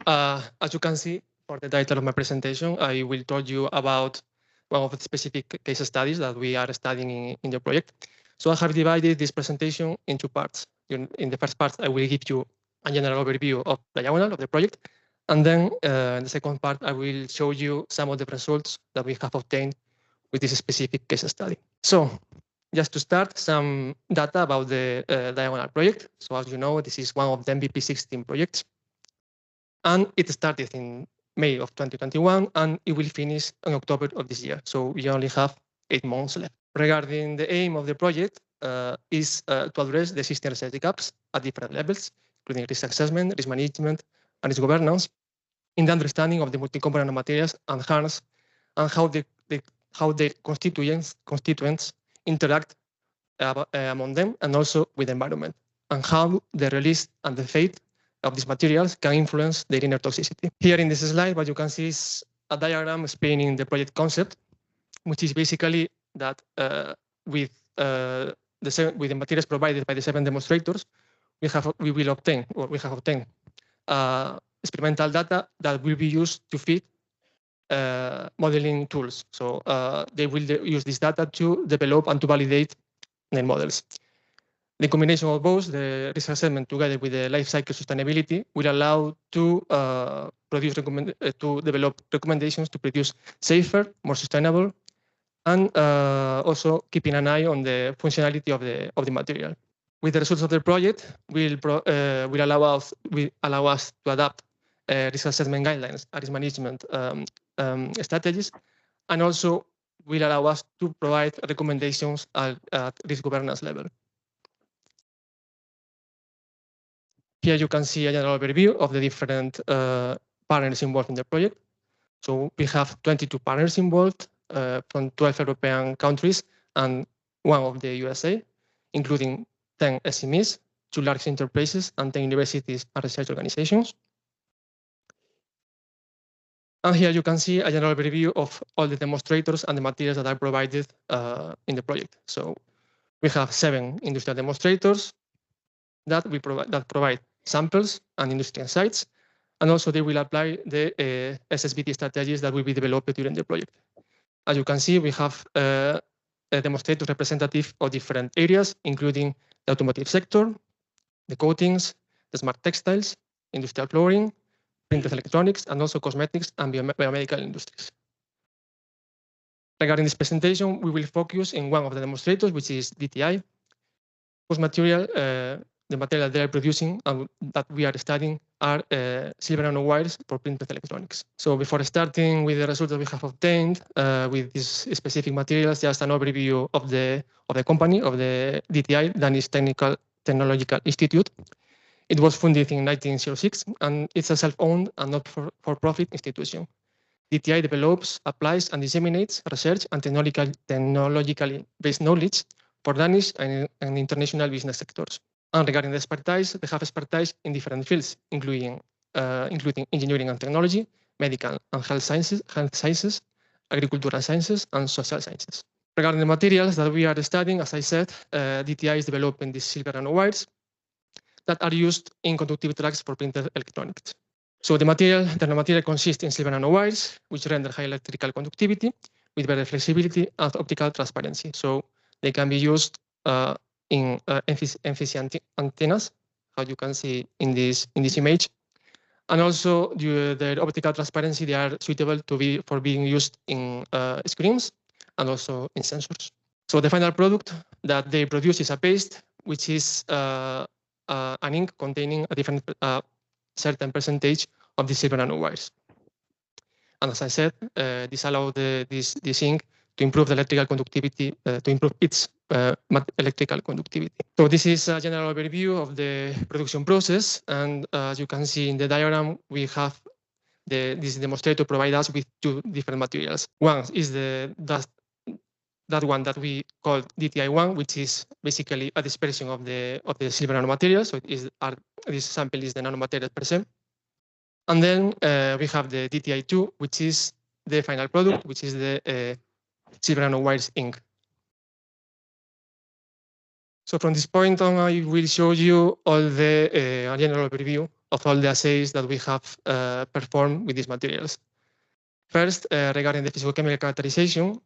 As you can see, for the title of my presentation, I will tell you about one of the specific case studies that we are studying in the project. So I have divided this presentation in two parts. In the first part, I will give you a general overview of Diagonal, of the project. And then in the second part, I will show you some of the results that we have obtained with this specific case study. So just to start, some data about the Diagonal project. So as you know, this is one of the MVP 16 projects. And it started in May of 2021, and it will finish in October of this year. So we only have 8 months left. Regarding the aim of the project is to address the existing research gaps at different levels, including risk assessment, risk management, and risk governance, in the understanding of the multi-component materials and harms, and how their constituents interact among them and also with the environment, and how the release and the fate of these materials can influence their inner toxicity. Here in this slide, what you can see is a diagram explaining the project concept, which is basically that with the materials provided by the 7 demonstrators, we have obtained experimental data that will be used to feed modeling tools. So they will use this data to develop and to validate their models. The combination of both, the risk assessment together with the life cycle sustainability, will allow to develop recommendations to produce safer, more sustainable, and also keeping an eye on the functionality of the material. With the results of the project, will allow us to adapt risk assessment guidelines, risk management strategies, and also will allow us to provide recommendations at risk governance level. Here you can see a general overview of the different partners involved in the project. So we have 22 partners involved from 12 European countries and 1 of the USA, including 10 SMEs, 2 large enterprises, and 10 universities and research organizations. And here you can see a general overview of all the demonstrators and the materials that are provided in the project. So we have 7 industrial demonstrators that provide samples and industrial sites, and also they will apply the SSbD strategies that will be developed during the project. As you can see, we have a demonstrator representative of different areas, including the automotive sector, the coatings, the smart textiles, industrial flooring, printed electronics, and also cosmetics and biomedical industries. Regarding this presentation, we will focus in one of the demonstrators, which is DTI, whose material, the material they are producing and that we are studying are silver nanowires for printed electronics. So before starting with the results that we have obtained with these specific materials, just an overview of the company, of the DTI, Danish Technological Institute. It was founded in 1906, and it's a self-owned and not-for-profit institution. DTI develops, applies, and disseminates research and technologically based knowledge for Danish and international business sectors. And regarding the expertise, they have expertise in different fields, including engineering and technology, medical and health sciences, agricultural sciences, and social sciences. Regarding the materials that we are studying, as I said, DTI is developing these silver nanowires that are used in conductive tracks for printed electronics. So the nanomaterial consists in silver nanowires, which render high electrical conductivity with better flexibility and optical transparency. So they can be used in efficient antennas, how you can see in this image. And also their optical transparency, they are suitable for being used in screens and also in sensors. So the final product that they produce is a paste, which is an ink containing a different certain percentage of the silver nanowires. And as I said, this allows this ink to improve the electrical conductivity, to improve its electrical conductivity. So this is a general overview of the production process. And as you can see in the diagram, we have this demonstrator provide us with 2 different materials. One is that one that we call DTI1, which is basically a dispersion of the silver nanomaterial. So this sample is the nanomaterial per se. And then we have the DTI2, which is the final product, which is the silver nanowires ink. So from this point on, I will show you all the general overview of all the assays that we have performed with these materials. First, regarding the physicochemical characterization,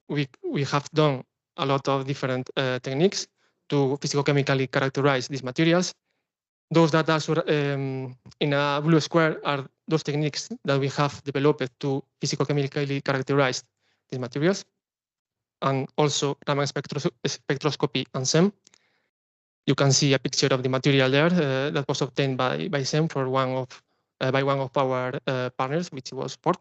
we have done a lot of different techniques to physicochemically characterize these materials. Those that are in a blue square are those techniques that we have developed to physicochemically characterize these materials, and also Raman spectroscopy and SEM. You can see a picture of the material there that was obtained by SEM by one of our partners, which was PARC.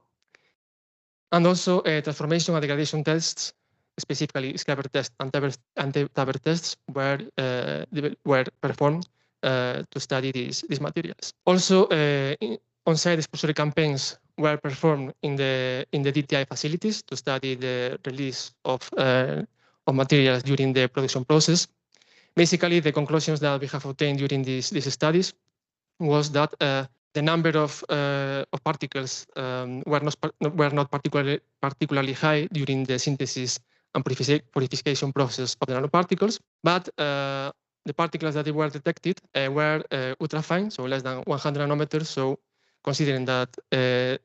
And also transformation and degradation tests, specifically Scraper test and Taber tests, were performed to study these materials. Also, on-site exposure campaigns were performed in the DTI facilities to study the release of materials during the production process. Basically, the conclusions that we have obtained during these studies was that the number of particles were not particularly high during the synthesis and purification process of the nanoparticles, but the particles that were detected were ultrafine, so less than 100 nanometers. So considering that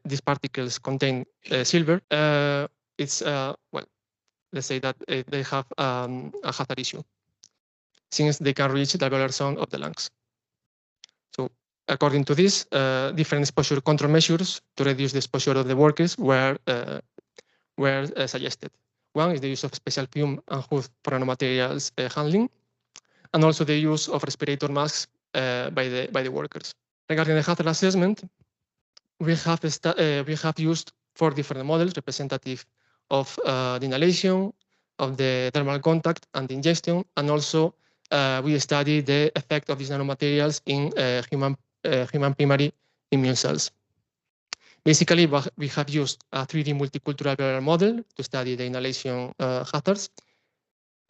these particles contain silver, it's well, let's say that they have a hazard issue, since they can reach the valor zone of the lungs. So according to this, different exposure control measures to reduce the exposure of the workers were suggested. One is the use of special fume and hood for nanomaterials handling, and also the use of respirator masks by the workers. Regarding the hazard assessment, we have used 4 different models representative of the inhalation, of the thermal contact and the ingestion, and also we studied the effect of these nanomaterials in human primary immune cells. Basically, we have used a 3D multicultural parallel model to study the inhalation hazards,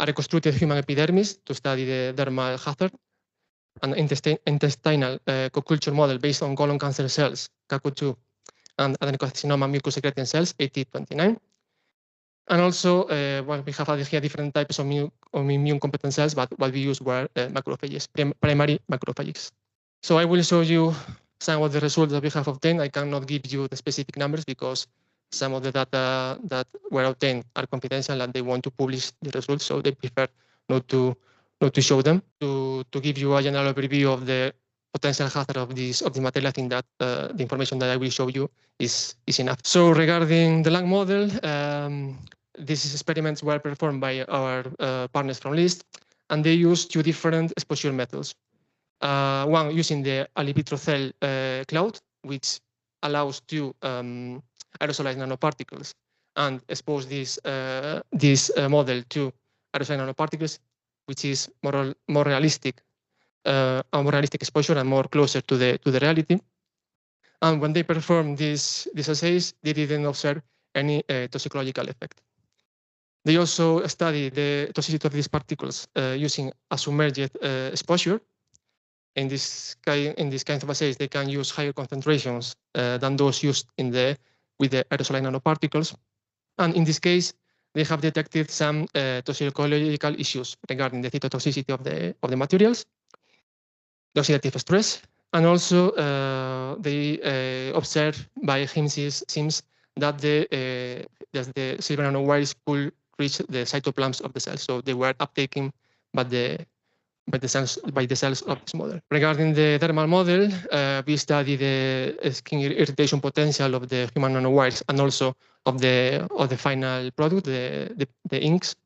a reconstructed human epidermis to study the dermal hazard, an intestinal co-culture model based on colon cancer cells, CACU2, and adenocarcinoma mucous-secreting cells, H2020. And also, we have added here different types of immune competent cells, but what we used were macrophages, primary macrophages. So I will show you some of the results that we have obtained. I cannot give you the specific numbers because some of the data that were obtained are confidential and they want to publish the results, so they prefer not to show them. To give you a general overview of the potential hazard of the material, I think that the information that I will show you is enough. So regarding the lung model, these experiments were performed by our partners from LIST, and they used 2 different exposure methods. One using the alipitro cloud, which allows to aerosolize nanoparticles and expose this model to aerosolize nanoparticles, which is more realistic, a more realistic exposure and more closer to the reality. And when they performed these assays, they didn't observe any toxicological effect. They also studied the toxicity of these particles using a submerged exposure. In this kind of assays, they can use higher concentrations than those used with the aerosolized nanoparticles. And in this case, they have detected some toxicological issues regarding the cytotoxicity of the materials, the oxidative stress, and also they observed by SIMS that the silver nanowires could reach the cytoplasms of the cells, so they were uptaken by the cells of this model. Regarding the thermal model, we study the skin irritation potential of the human nanowires and also of the final product, the inks,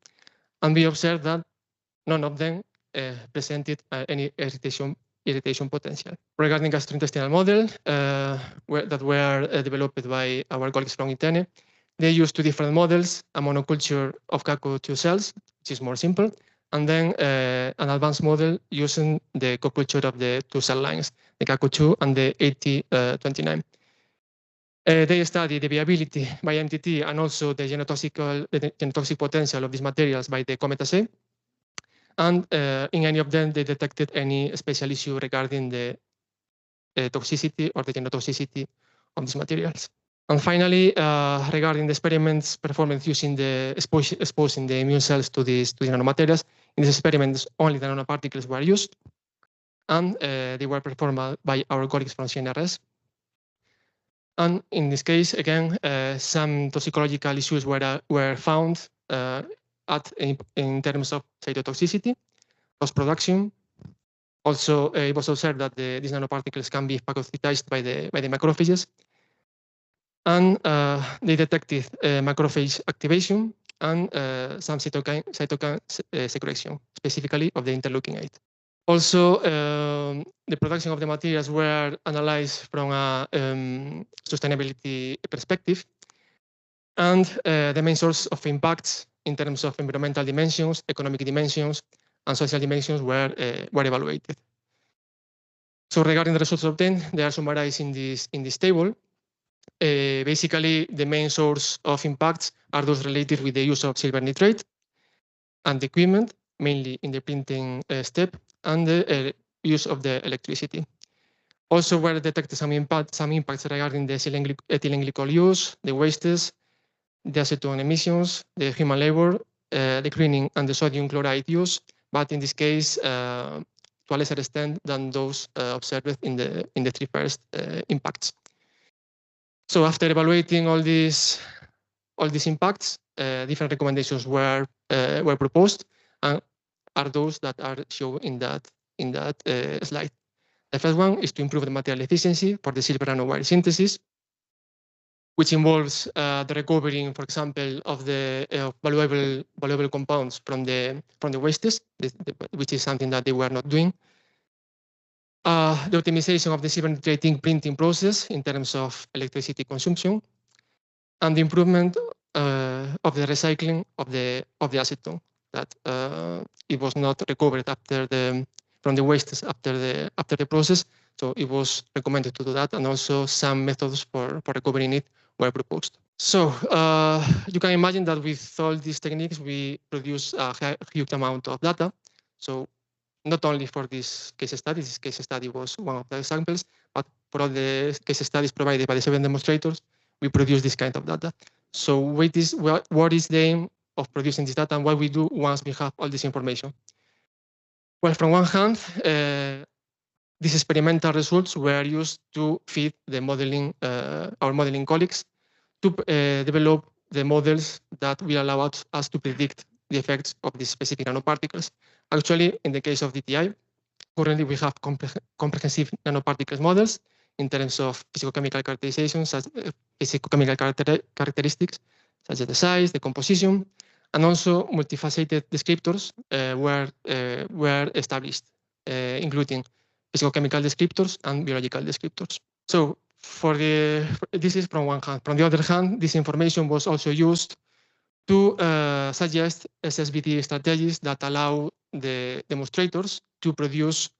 and we observed that none of them presented any irritation potential. Regarding gastrointestinal model that were developed by our colleagues from ITENE, they used 2 different models: a monoculture of CACU2 cells, which is more simple, and then an advanced model using the co-culture of the 2 cell lines, the CACU2 and the H2020. They study the viability by MTT and also the genotoxic potential of these materials by the COMET assay. And in any of them, they detected any special issue regarding the toxicity or the genotoxicity of these materials. And finally, regarding the experiments performed using the exposing the immune cells to the nanomaterials, in these experiments, only the nanoparticles were used, and they were performed by our colleagues from CNRS. And in this case, again, some toxicological issues were found in terms of cytotoxicity, post-production. Also, it was observed that these nanoparticles can be phagocytized by the macrophages. And they detected macrophage activation and some cytokine secretion, specifically of the interleukin-8. Also, the production of the materials were analyzed from a sustainability perspective, and the main source of impacts in terms of environmental dimensions, economic dimensions, and social dimensions were evaluated. So regarding the results obtained, they are summarized in this table. Basically, the main source of impacts are those related with the use of silver nitrate and the equipment, mainly in the printing step, and the use of the electricity. Also were detected some impacts regarding the ethylene glycol use, the wastes, the acetone emissions, the human labor, the cleaning, and the sodium chloride use, but in this case, to a lesser extent than those observed in the 3 first impacts. So after evaluating all these impacts, different recommendations were proposed, and are those that are shown in that slide. The first one is to improve the material efficiency for the silver nanowire synthesis, which involves the recovery, for example, of the valuable compounds from the wastes, which is something that they were not doing. the optimization of the silver printing process in terms of electricity consumption, and the improvement of the recycling of the acetone, that it was not recovered from the wastes after the process. So it was recommended to do that, and also some methods for recovering it were proposed. So you can imagine that with all these techniques, we produce a huge amount of data. So not only for this case study was one of the examples, but for all the case studies provided by the 7 demonstrators, we produce this kind of data. So what is the aim of producing this data, and what we do once we have all this information? Well, from one hand, these experimental results were used to feed the modeling, our modeling colleagues, to develop the models that will allow us to predict the effects of these specific nanoparticles. Actually, in the case of DTI, currently we have comprehensive nanoparticles models in terms of physicochemical characterizations, physicochemical characteristics, such as the size, the composition, and also multifaceted descriptors were established, including physicochemical descriptors and biological descriptors. So this is from one hand. From the other hand, this information was also used to suggest SSbD strategies that allow the demonstrators to produce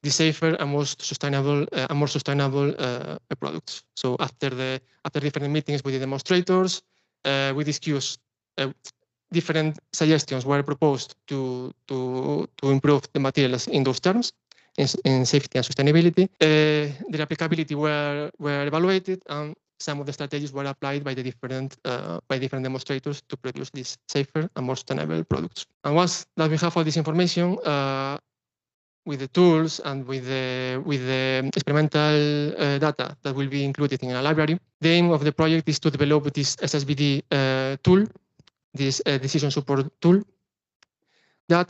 the safer and more sustainable products. So after different meetings with the demonstrators, we discussed different suggestions were proposed to improve the materials in those terms, in safety and sustainability. Their applicability were evaluated, and some of the strategies were applied by different demonstrators to produce these safer and more sustainable products. And once that we have all this information, with the tools and with the experimental data that will be included in a library, the aim of the project is to develop this SSbD tool, this decision support tool, that,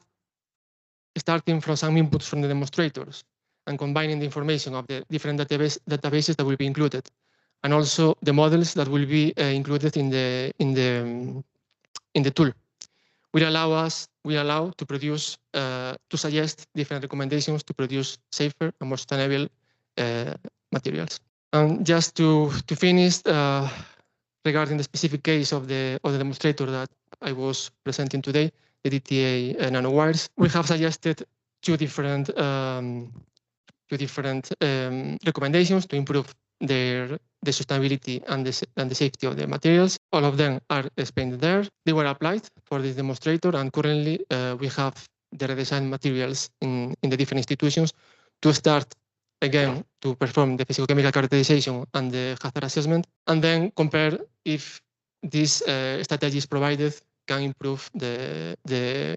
starting from some inputs from the demonstrators and combining the information of the different databases that will be included, and also the models that will be included in the tool, will allow to produce to suggest different recommendations to produce safer and more sustainable materials. And just to finish, regarding the specific case of the demonstrator that I was presenting today, the DTA nanowires, we have suggested two different recommendations to improve the sustainability and the safety of the materials. All of them are explained there. They were applied for this demonstrator, and currently we have the redesigned materials in the different institutions to start again to perform the physicochemical characterization and the hazard assessment, and then compare if these strategies provided can improve the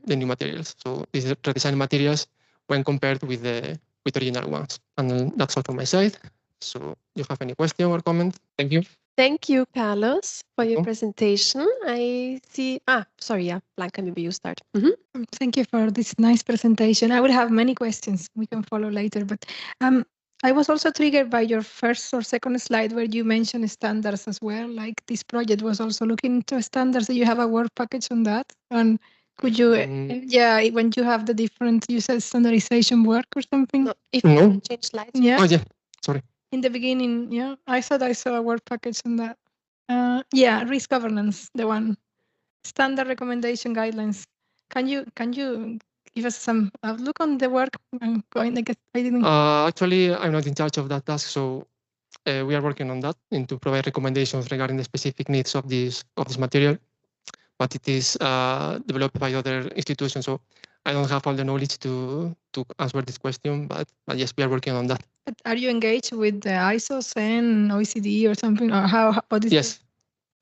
new materials. So these are redesigned materials when compared with the original ones. And that's all from my side. So do you have any question or comment? Thank you. Thank you, Carlos, for your presentation. I see. Sorry, yeah, Blanca, maybe you start. Thank you for this nice presentation. I would have many questions. We can follow later, but I was also triggered by your first or second slide where you mentioned standards as well. Like this project was also looking into standards. Do you have a work package on that? And could you, when you have the different, you said standardization work or something? No, if you can change slides. Yeah. Oh, yeah, sorry. In the beginning, yeah, I thought I saw a work package on that. Yeah, risk governance, the one. Standard recommendation guidelines. Can you give us some outlook on the work? Actually, I'm not in charge of that task, so we are working on that and to provide recommendations regarding the specific needs of this material. But it is developed by other institutions, so I don't have all the knowledge to answer this question. But yes, we are working on that. But are you engaged with the ISOs and OECD or something, or how? What is yes.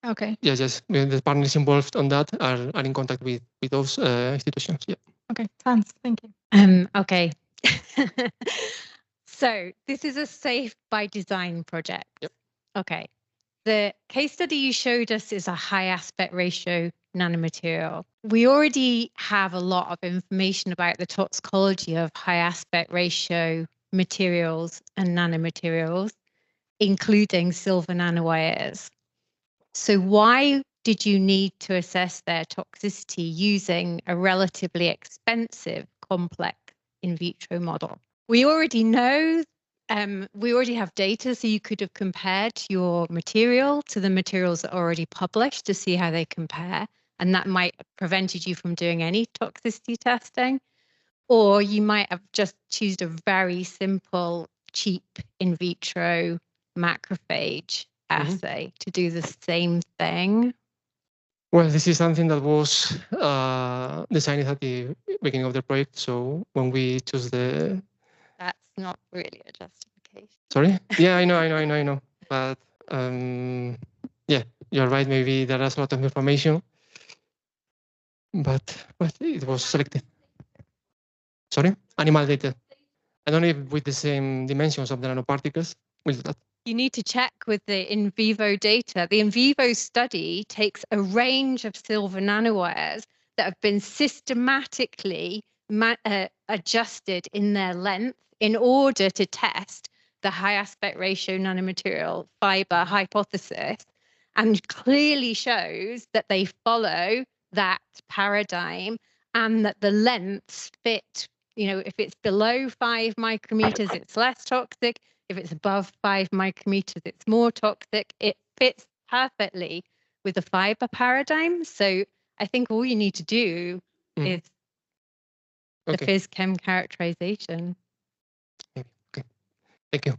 Okay. Yes. The partners involved on that are in contact with those institutions. Yeah. Okay. Thanks. Thank you. Okay. So this is a Safe by Design project. Yep. Okay. The case study you showed us is a high aspect ratio nanomaterial. We already have a lot of information about the toxicology of high aspect ratio materials and nanomaterials, including silver nanowires. So why did you need to assess their toxicity using a relatively expensive, complex in vitro model? We already know, we already have data, so you could have compared your material to the materials that are already published to see how they compare, and that might have prevented you from doing any toxicity testing. Or you might have just chosen a very simple, cheap in vitro macrophage assay to do the same thing. Well, this is something that was designed at the beginning of the project. So when we choose the... That's not really a justification. Sorry? Yeah, I know. But yeah, you're right. Maybe there is a lot of information, but it was selected. Sorry? Animal data. I don't know if with the same dimensions of the nanoparticles. We'll do that. You need to check with the in vivo data. The in vivo study takes a range of silver nanowires that have been systematically adjusted in their length in order to test the high aspect ratio nanomaterial fiber hypothesis, and clearly shows that they follow that paradigm and that the lengths fit. You know, if it's below 5 micrometers, it's less toxic. If it's above 5 micrometers, it's more toxic. It fits perfectly with the fiber paradigm. So I think all you need to do is the phys-chem characterization. Okay. Thank you.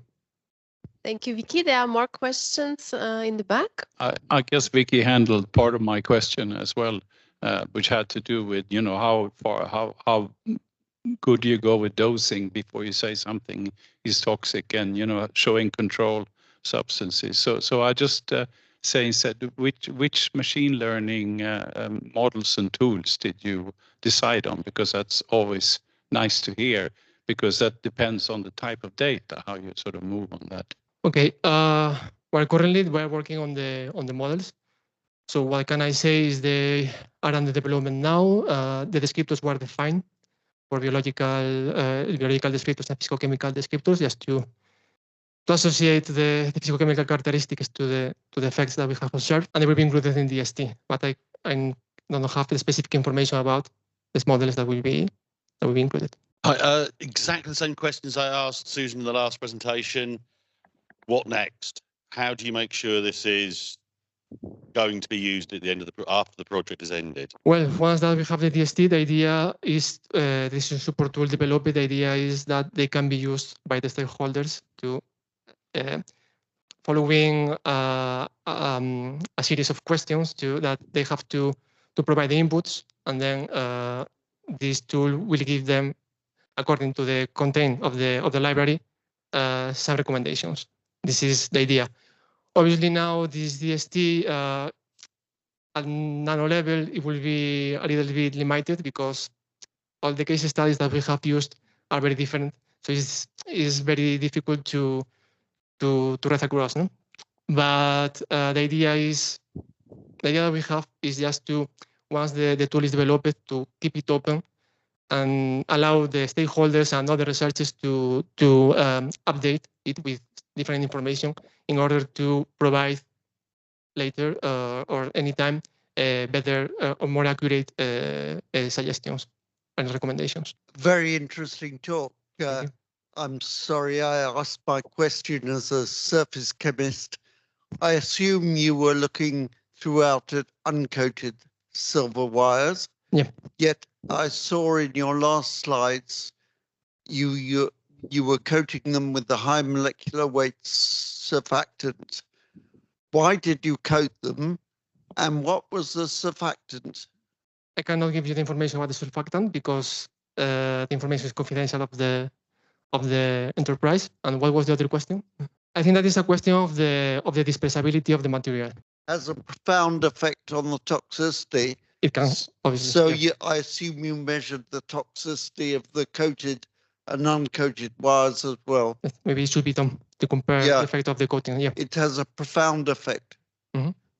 Thank you, Vicky. There are more questions in the back. I guess Vicky handled part of my question as well, which had to do with, you know, how good you go with dosing before you say something is toxic, and, you know, showing control substances. So I just said which machine learning models and tools did you decide on? Because that's always nice to hear, because that depends on the type of data, how you sort of move on that. Okay. Well, currently we're working on the models. So what can I say is they are under development now. The descriptors were defined for biological descriptors and physicochemical descriptors, just to associate the physicochemical characteristics to the effects that we have observed, and they will be included in the ST. But I don't have the specific information about these models that will be included. Exactly the same questions I asked Susan in the last presentation. What next? How do you make sure this is going to be used at the end of after the project is ended? Well, once that we have the DST, the idea is this is support tool developed. The idea is that they can be used by the stakeholders to following a series of questions that they have to provide the inputs, and then this tool will give them, according to the content of the library, some recommendations. This is the idea. Obviously, now this DST at nano level, it will be a little bit limited because all the case studies that we have used are very different. So it's very difficult to read across. No? But the idea that we have is just to, once the tool is developed, to keep it open and allow the stakeholders and other researchers to update it with different information in order to provide later or anytime better or more accurate suggestions and recommendations. Very interesting talk. I'm sorry I asked my question as a surface chemist. I assume you were looking throughout at uncoated silver wires. Yeah. Yet I saw in your last slides you were coating them with the high molecular weight surfactant. Why did you coat them, and what was the surfactant? I cannot give you the information about the surfactant because the information is confidential of the enterprise. And what was the other question? I think that is a question of the dispersibility of the material. Has a profound effect on the toxicity. It can, obviously. So I assume you measured the toxicity of the coated and uncoated wires as well. Maybe it should be done to compare the effect of the coating. Yeah, it has a profound effect.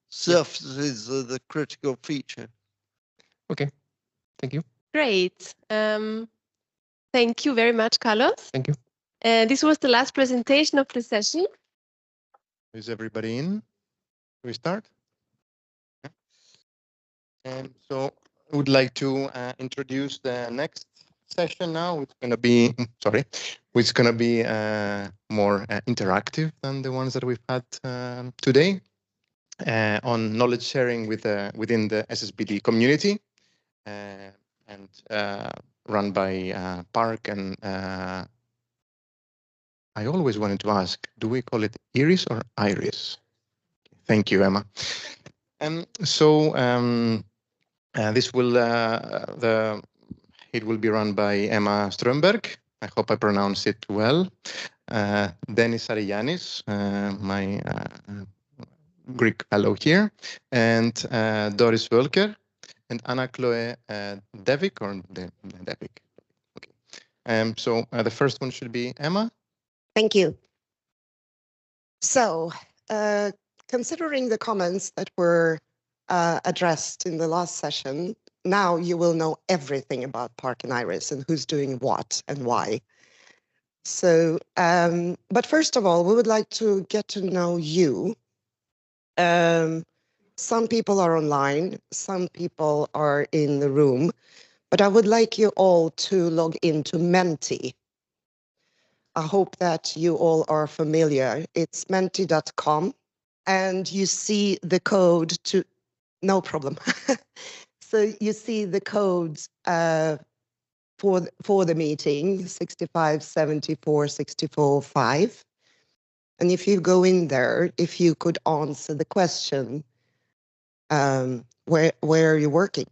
Surfaces are the critical feature. Okay, thank you. Great. Thank you very much, Carlos. Thank you. This was the last presentation of the session. Is everybody in? We start? So I would like to introduce the next session now. It's going to be, which is going to be more interactive than the ones that we've had today, on knowledge sharing within the SSbD community, and run by PARC and I always wanted to ask, do we call it IRISS or IRISS? Thank you, Emma. This will it will be run by Emma Strömberg. I hope I pronounced it well. Dennis Arianis, my Greek fellow here, and Doris Völker, and Anna Chloe Devik, or Devik. Okay. So the first one should be Emma. Thank you. So, considering the comments that were addressed in the last session, now you will know everything about PARC and IRISS and who's doing what and why. So, but first of all, we would like to get to know you. Some people are online, some people are in the room, but I would like you all to log into Menti. I hope that you all are familiar. It's menti.com, and you see the code to, no problem. So you see the codes for the meeting, 65, 74, 64, 5. And if you go in there, if you could answer the question, where are you working?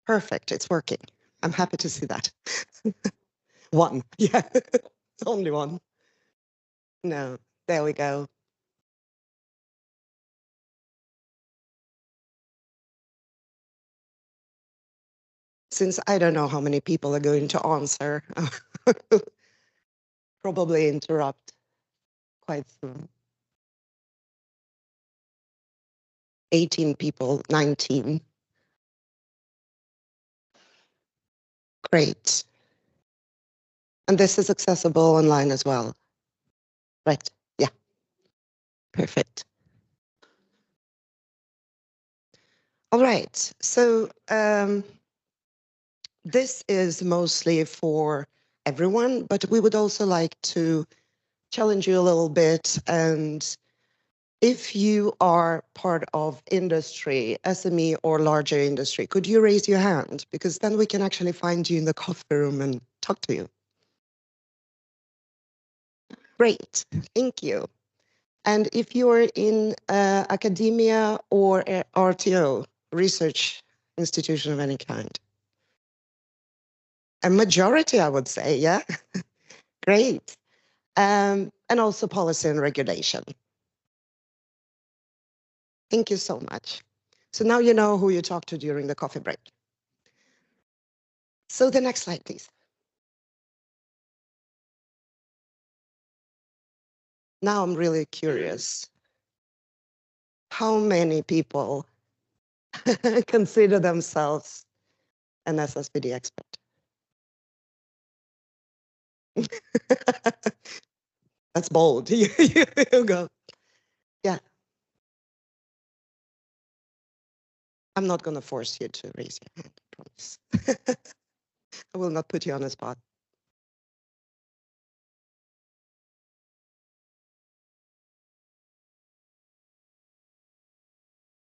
Perfect, it's working. I'm happy to see that. One, yeah, only one. No, there we go. Since I don't know how many people are going to answer, probably interrupt quite soon. 18 people, 19. Great. And this is accessible online as well. Right, yeah. Perfect. All right, so this is mostly for everyone, but we would also like to challenge you a little bit. And if you are part of industry, SME or larger industry, could you raise your hand? Because then we can actually find you in the coffee room and talk to you. Great, thank you. And if you're in academia or RTO, research institution of any kind. A majority, I would say, yeah. Great. And also policy and regulation. Thank you so much. So now you know who you talk to during the coffee break. So the next slide, please. Now I'm really curious. How many people consider themselves an SSbD expert? That's bold. You go. Yeah. I'm not going to force you to raise your hand, I promise. I will not put you on the spot.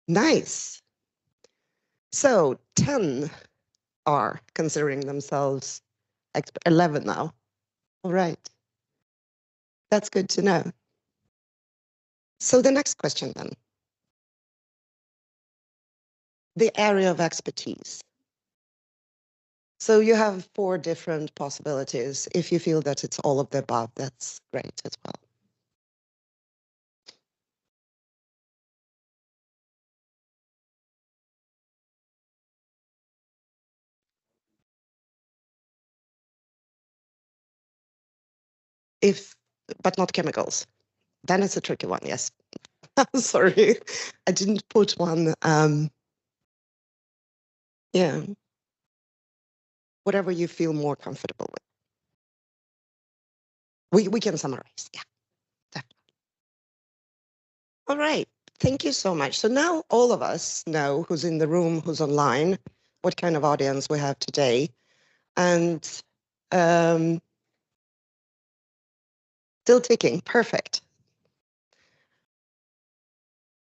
Nice. So 10 are considering themselves 11 now. All right. That's good to know. So the next question then. The area of expertise. So you have 4 different possibilities. If you feel that it's all of the above, that's great as well. But not chemicals. Then it's a tricky one, yes. Sorry, I didn't put one. Yeah. Whatever you feel more comfortable with. We can summarize, yeah, definitely. All right, thank you so much. So now all of us know who's in the room, who's online, what kind of audience we have today. And Still ticking, perfect.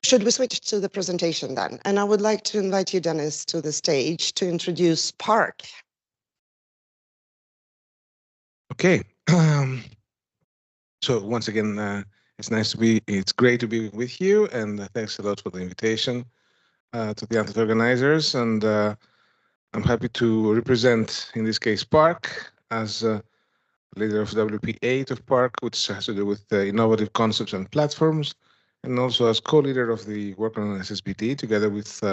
Should we switch to the presentation then? And I would like to invite you, Dennis, to the stage to introduce PARC. Okay. So once again, it's great to be with you, and thanks a lot for the invitation to the ANTHOS organizers. And I'm happy to represent, in this case, PARC as leader of WP8 of PARC, which has to do with innovative concepts and platforms, and also as co-leader of the work on SSBD, together with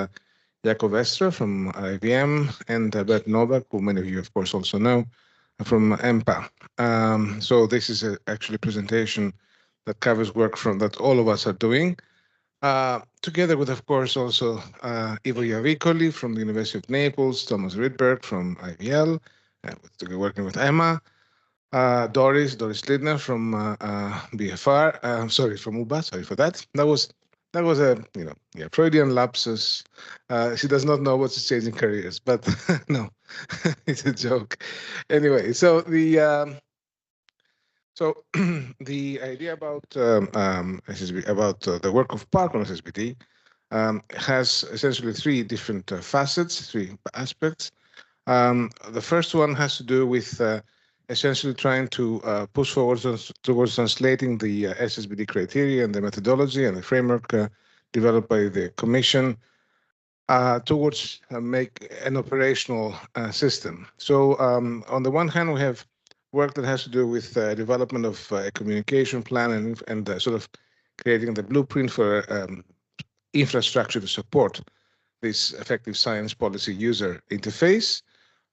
Jakob Estra from IBM and Bert Novak, who many of you, of course, also know from EMPA. So this is actually a presentation that covers work that all of us are doing, together with, of course, also Ivo Javicoli from the University of Naples, Thomas Rydberg from IVL, working with Emma, Doris Lidner from BFR, sorry, from UBA, sorry for that. That was a Freudian lapsus. She does not know what's changing careers, but no, it's a joke. Anyway, so the the idea about SSBD, about the work of PARC on SSBD has essentially three different facets, three aspects. The first one has to do with essentially trying to push forward towards translating the SSBD criteria and the methodology and the framework developed by the Commission towards make an operational system. So on the one hand, we have work that has to do with development of a communication plan and sort of creating the blueprint for infrastructure to support this effective science policy user interface.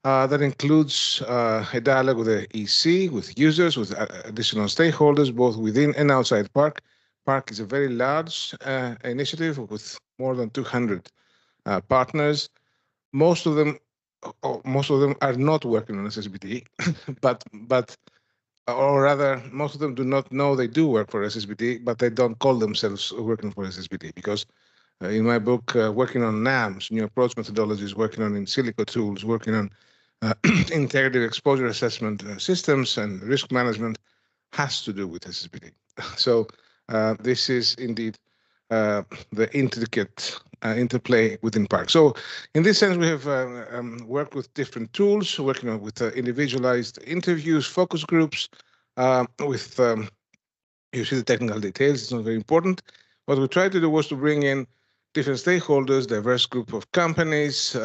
That includes a dialogue with the EC, with users, with additional stakeholders, both within and outside PARC. PARC is a very large initiative with more than 200 partners. Most of them are not working on SSBD, or rather, most of them do not know they do work for SSBD, but they don't call themselves working for SSBD because in my book, working on NAMs, new approach methodologies, working on in silico tools, working on integrative exposure assessment systems and risk management has to do with SSBD. So this is indeed the intricate interplay within PARC. So in this sense, we have worked with different tools, working with individualized interviews, focus groups, with, you see the technical details, it's not very important. What we tried to do was to bring in different stakeholders, diverse group of companies,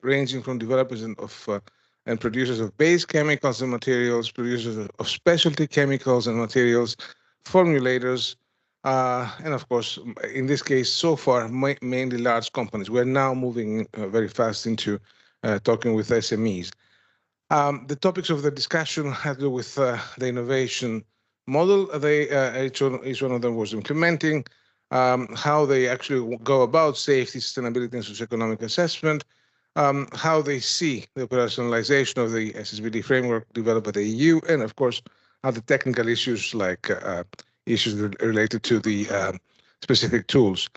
ranging from developers and producers of base chemicals and materials, producers of specialty chemicals and materials, formulators, and of course, in this case, so far, mainly large companies. We're now moving very fast into talking with SMEs. The topics of the discussion had to do with the innovation model each one of them was implementing, how they actually go about safety, sustainability, and socioeconomic assessment, how they see the operationalization of the SSBD framework developed by the EU, and of course, other technical issues like issues related to the specific tools.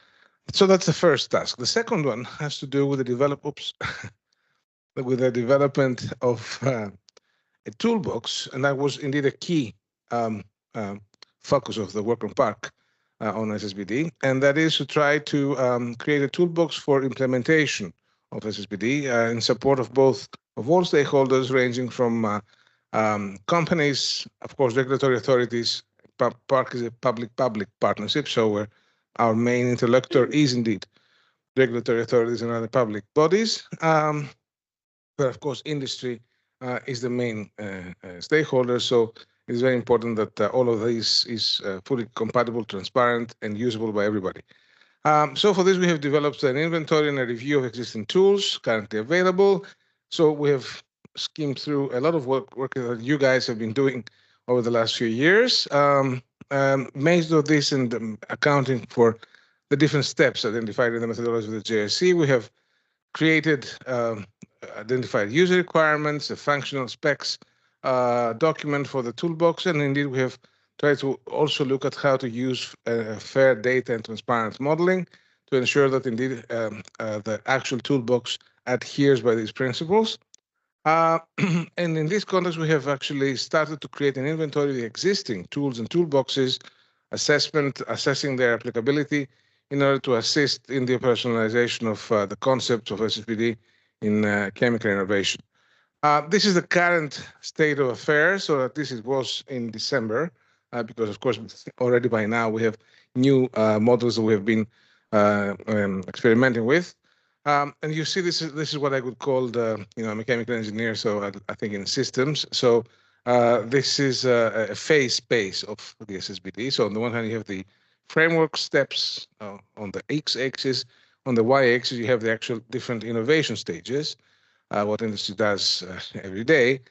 So that's the first task. The second one has to do with with the development of a toolbox, and that was indeed a key focus of the work on PARC on SSBD, and that is to try to create a toolbox for implementation of SSBD in support of all stakeholders, ranging from companies, of course, regulatory authorities. PARC is a public-public partnership, so our main interlocutor is indeed regulatory authorities and other public bodies. But of course, industry is the main stakeholder, so it's very important that all of this is fully compatible, transparent, and usable by everybody. So for this, we have developed an inventory and a review of existing tools currently available. So we have skimmed through a lot of work that you guys have been doing over the last few years. Based on this and accounting for the different steps identified in the methodology of the JRC, we have created, identified user requirements, a functional specs document for the toolbox, and indeed we have tried to also look at how to use fair data and transparent modeling to ensure that indeed the actual toolbox adheres by these principles. And in this context, we have actually started to create an inventory of the existing tools and toolboxes, assessing their applicability in order to assist in the operationalization of the concepts of SSbD in chemical innovation. This is the current state of affairs, or at least it was in December, because of course already by now we have new models that we have been experimenting with. And you see, this is what I would call the, I'm a chemical engineer, so I think in systems. So this is a phase space of the SSbD. So on the one hand, you have the framework steps on the x-axis. On the y-axis, you have the actual different innovation stages, what industry does every day.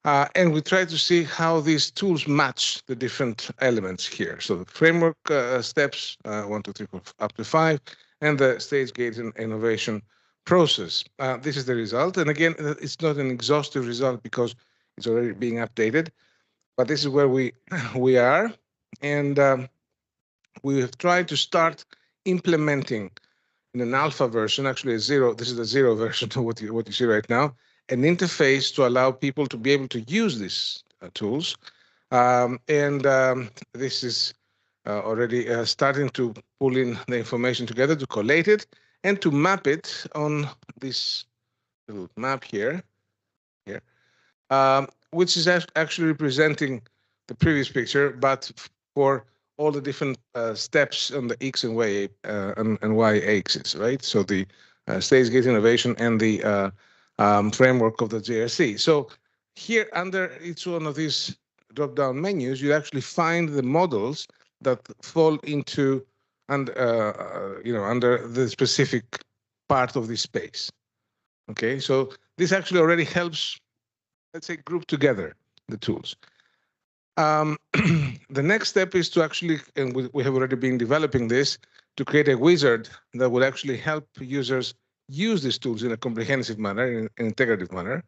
And we try to see how these tools match the different elements here. So the framework steps, 1, 2, 3, 4, up to 5, and the stage gate and innovation process. This is the result. And again, it's not an exhaustive result because it's already being updated, but this is where we are. And we have tried to start implementing in an alpha version, actually a zero, this is the zero version of what you see right now, an interface to allow people to be able to use these tools. This is already starting to pull in the information together, to collate it, and to map it on this little map here, which is actually representing the previous picture, but for all the different steps on the X and Y and Y axis, right? So the stage gate innovation and the framework of the JRC. So here under each one of these drop-down menus, you actually find the models that fall into under the specific part of this space. Okay, so this actually already helps, let's say, group together the tools. The next step is to actually, and we have already been developing this, to create a wizard that will actually help users use these tools in a comprehensive manner, in an integrative manner.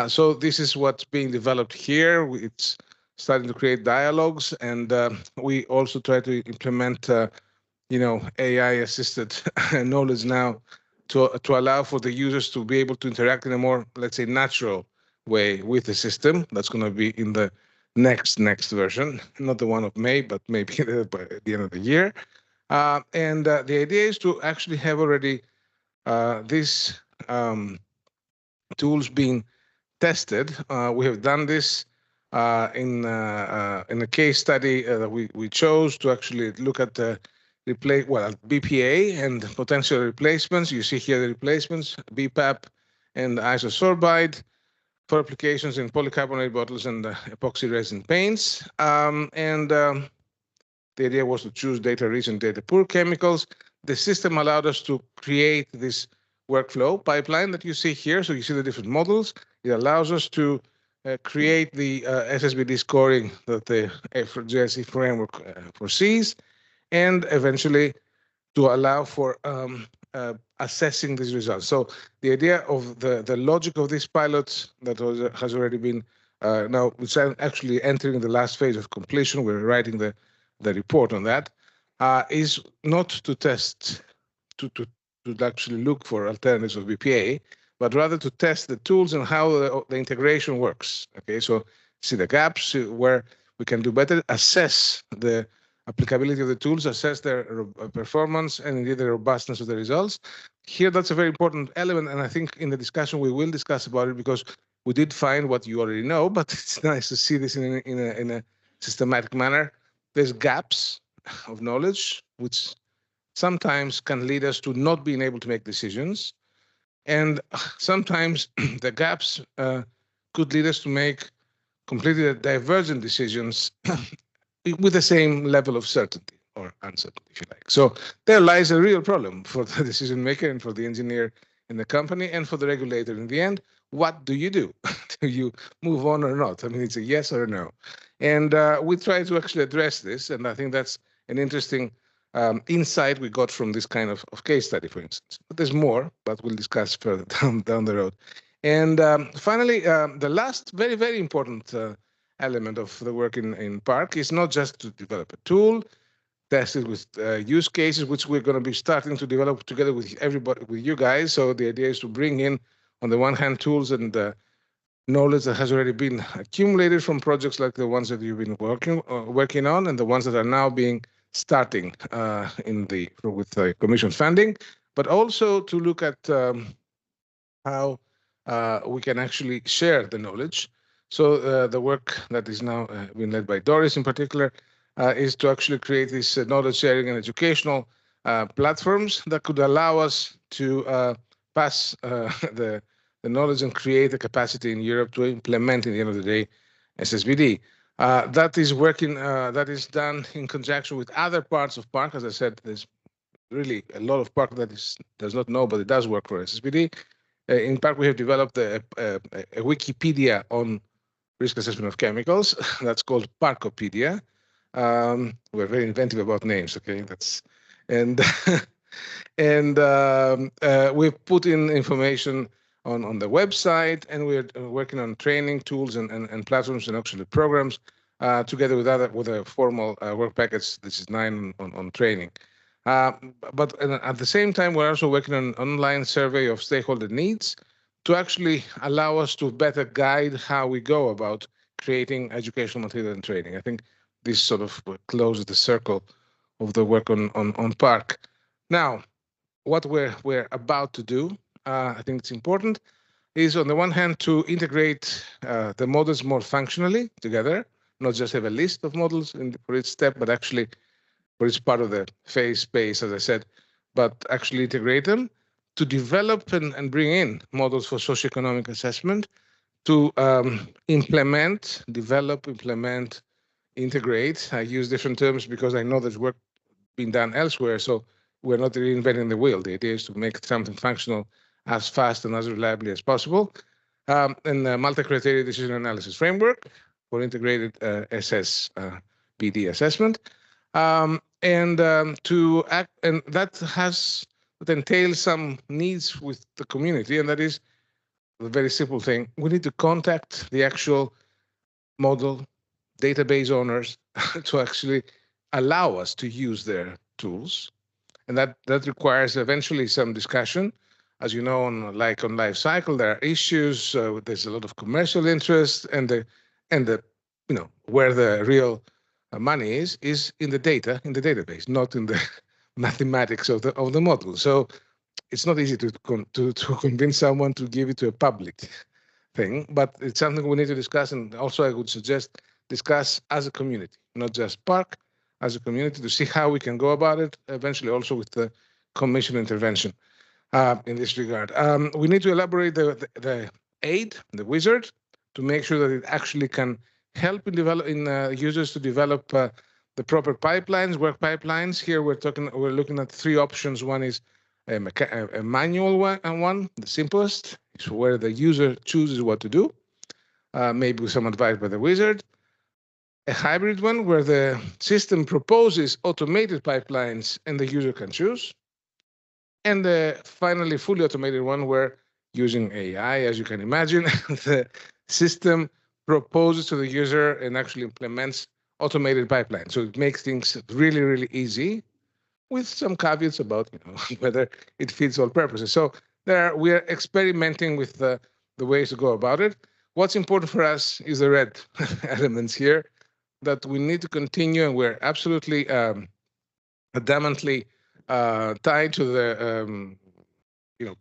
So this is what's being developed here. It's starting to create dialogues, and we also try to implement, AI-assisted knowledge now to allow for the users to be able to interact in a more, let's say, natural way with the system. That's going to be in the next version, not the one of May, but maybe by the end of the year. And the idea is to actually have already these tools being tested. We have done this in a case study that we chose to actually look at the BPA and potential replacements. You see here the replacements, BPAP and isosorbide for applications in polycarbonate bottles and epoxy resin paints. The idea was to choose data-rich and data-poor chemicals. The system allowed us to create this workflow pipeline that you see here. So you see the different models. It allows us to create the SSbD scoring that the JRC framework foresees, and eventually to allow for assessing these results. So the idea of the logic of this pilot that has already been now, it's actually entering the last phase of completion. We're writing the report on that, is not to test, to actually look for alternatives of BPA, but rather to test the tools and how the integration works. Okay, so see the gaps where we can do better, assess the applicability of the tools, assess their performance, and indeed the robustness of the results. Here, that's a very important element, and I think in the discussion we will discuss about it, because we did find what you already know, but it's nice to see this in a systematic manner. There's gaps of knowledge, which sometimes can lead us to not being able to make decisions. And sometimes the gaps could lead us to make completely divergent decisions with the same level of certainty or uncertainty, if you like. So there lies a real problem for the decision maker and for the engineer in the company and for the regulator in the end. What do you do? Do you move on or not? I mean, it's a yes or a no. And we try to actually address this, and I think that's an interesting insight we got from this kind of case study, for instance. But there's more, but we'll discuss further down the road. And finally, the last very, very important element of the work in PARC is not just to develop a tool, test it with use cases, which we're going to be starting to develop together with everybody, with you guys. So the idea is to bring in, on the one hand, tools and knowledge that has already been accumulated from projects like the ones that you've been working on, and the ones that are now starting with Commission funding, but also to look at how we can actually share the knowledge. So the work that is now being led by Doris in particular is to actually create these knowledge sharing and educational platforms that could allow us to pass the knowledge and create the capacity in Europe to implement, in the end of the day, SSbD. That is working. That is done in conjunction with other parts of PARC. As I said, there's really a lot of PARC that does not know, but it does work for SSbD. In PARC, we have developed a Wikipedia on risk assessment of chemicals. That's called Parkopedia. We're very inventive about names. Okay, we've put in information on the website, and we're working on training tools and platforms and actually programs together with a formal work package. This is 9 on training. But at the same time, we're also working on an online survey of stakeholder needs to actually allow us to better guide how we go about creating educational material and training. I think this sort of closes the circle of the work on PARC. Now, what we're about to do, I think it's important, is on the one hand to integrate the models more functionally together, not just have a list of models for each step, but actually for each part of the phase space, as I said, but actually integrate them to develop and bring in models for socioeconomic assessment, to develop, implement, integrate. I use different terms because I know there's work being done elsewhere, so we're not reinventing the wheel. The idea is to make something functional as fast and as reliably as possible. And the multi-criteria decision analysis framework for integrated SSbD assessment. That entails some needs with the community, and that is a very simple thing. We need to contact the actual model database owners to actually allow us to use their tools. And that requires eventually some discussion. As you know, on life cycle, there are issues. There's a lot of commercial interest, and where the real money is in the data, in the database, not in the mathematics of the model. So it's not easy to convince someone to give it to a public thing, but it's something we need to discuss. And also, I would suggest discuss as a community, not just PARC, as a community, to see how we can go about it. Eventually, also with the Commission intervention in this regard. We need to elaborate the aid, the wizard, to make sure that it actually can help in users to develop the proper pipelines, work pipelines. Here we're looking at 3 options. One is a manual one, the simplest, is where the user chooses what to do, maybe with some advice by the wizard. A hybrid one where the system proposes automated pipelines and the user can choose. And finally, fully automated one where, using AI, as you can imagine, the system proposes to the user and actually implements automated pipelines. So it makes things really, really easy, with some caveats about whether it fits all purposes. So we are experimenting with the ways to go about it. What's important for us is the red elements here, that we need to continue, and we're absolutely adamantly tied to the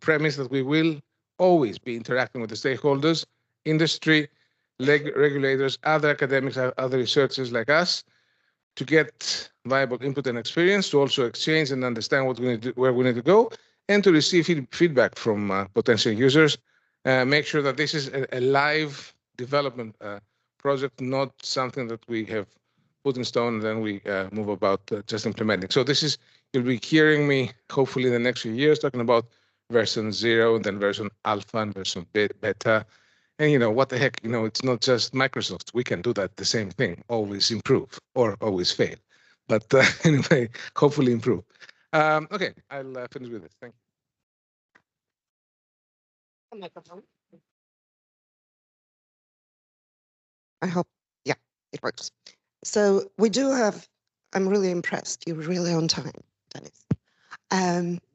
premise that we will always be interacting with the stakeholders, industry, regulators, other academics, other researchers like us, to get viable input and experience, to also exchange and understand what we need to, where we need to go, and to receive feedback from potential users. Make sure that this is a live development project, not something that we have put in stone and then we move about just implementing. So this is, you'll be hearing me hopefully in the next few years talking about version 0, and then version alpha and version beta. And what the heck, it's not just Microsoft. We can do that, the same thing, always improve or always fail. But anyway, hopefully improve. Okay, I'll finish with this. Thank you. Microphone. I hope, yeah, it works. So we do have, I'm really impressed. You're really on time, Dennis.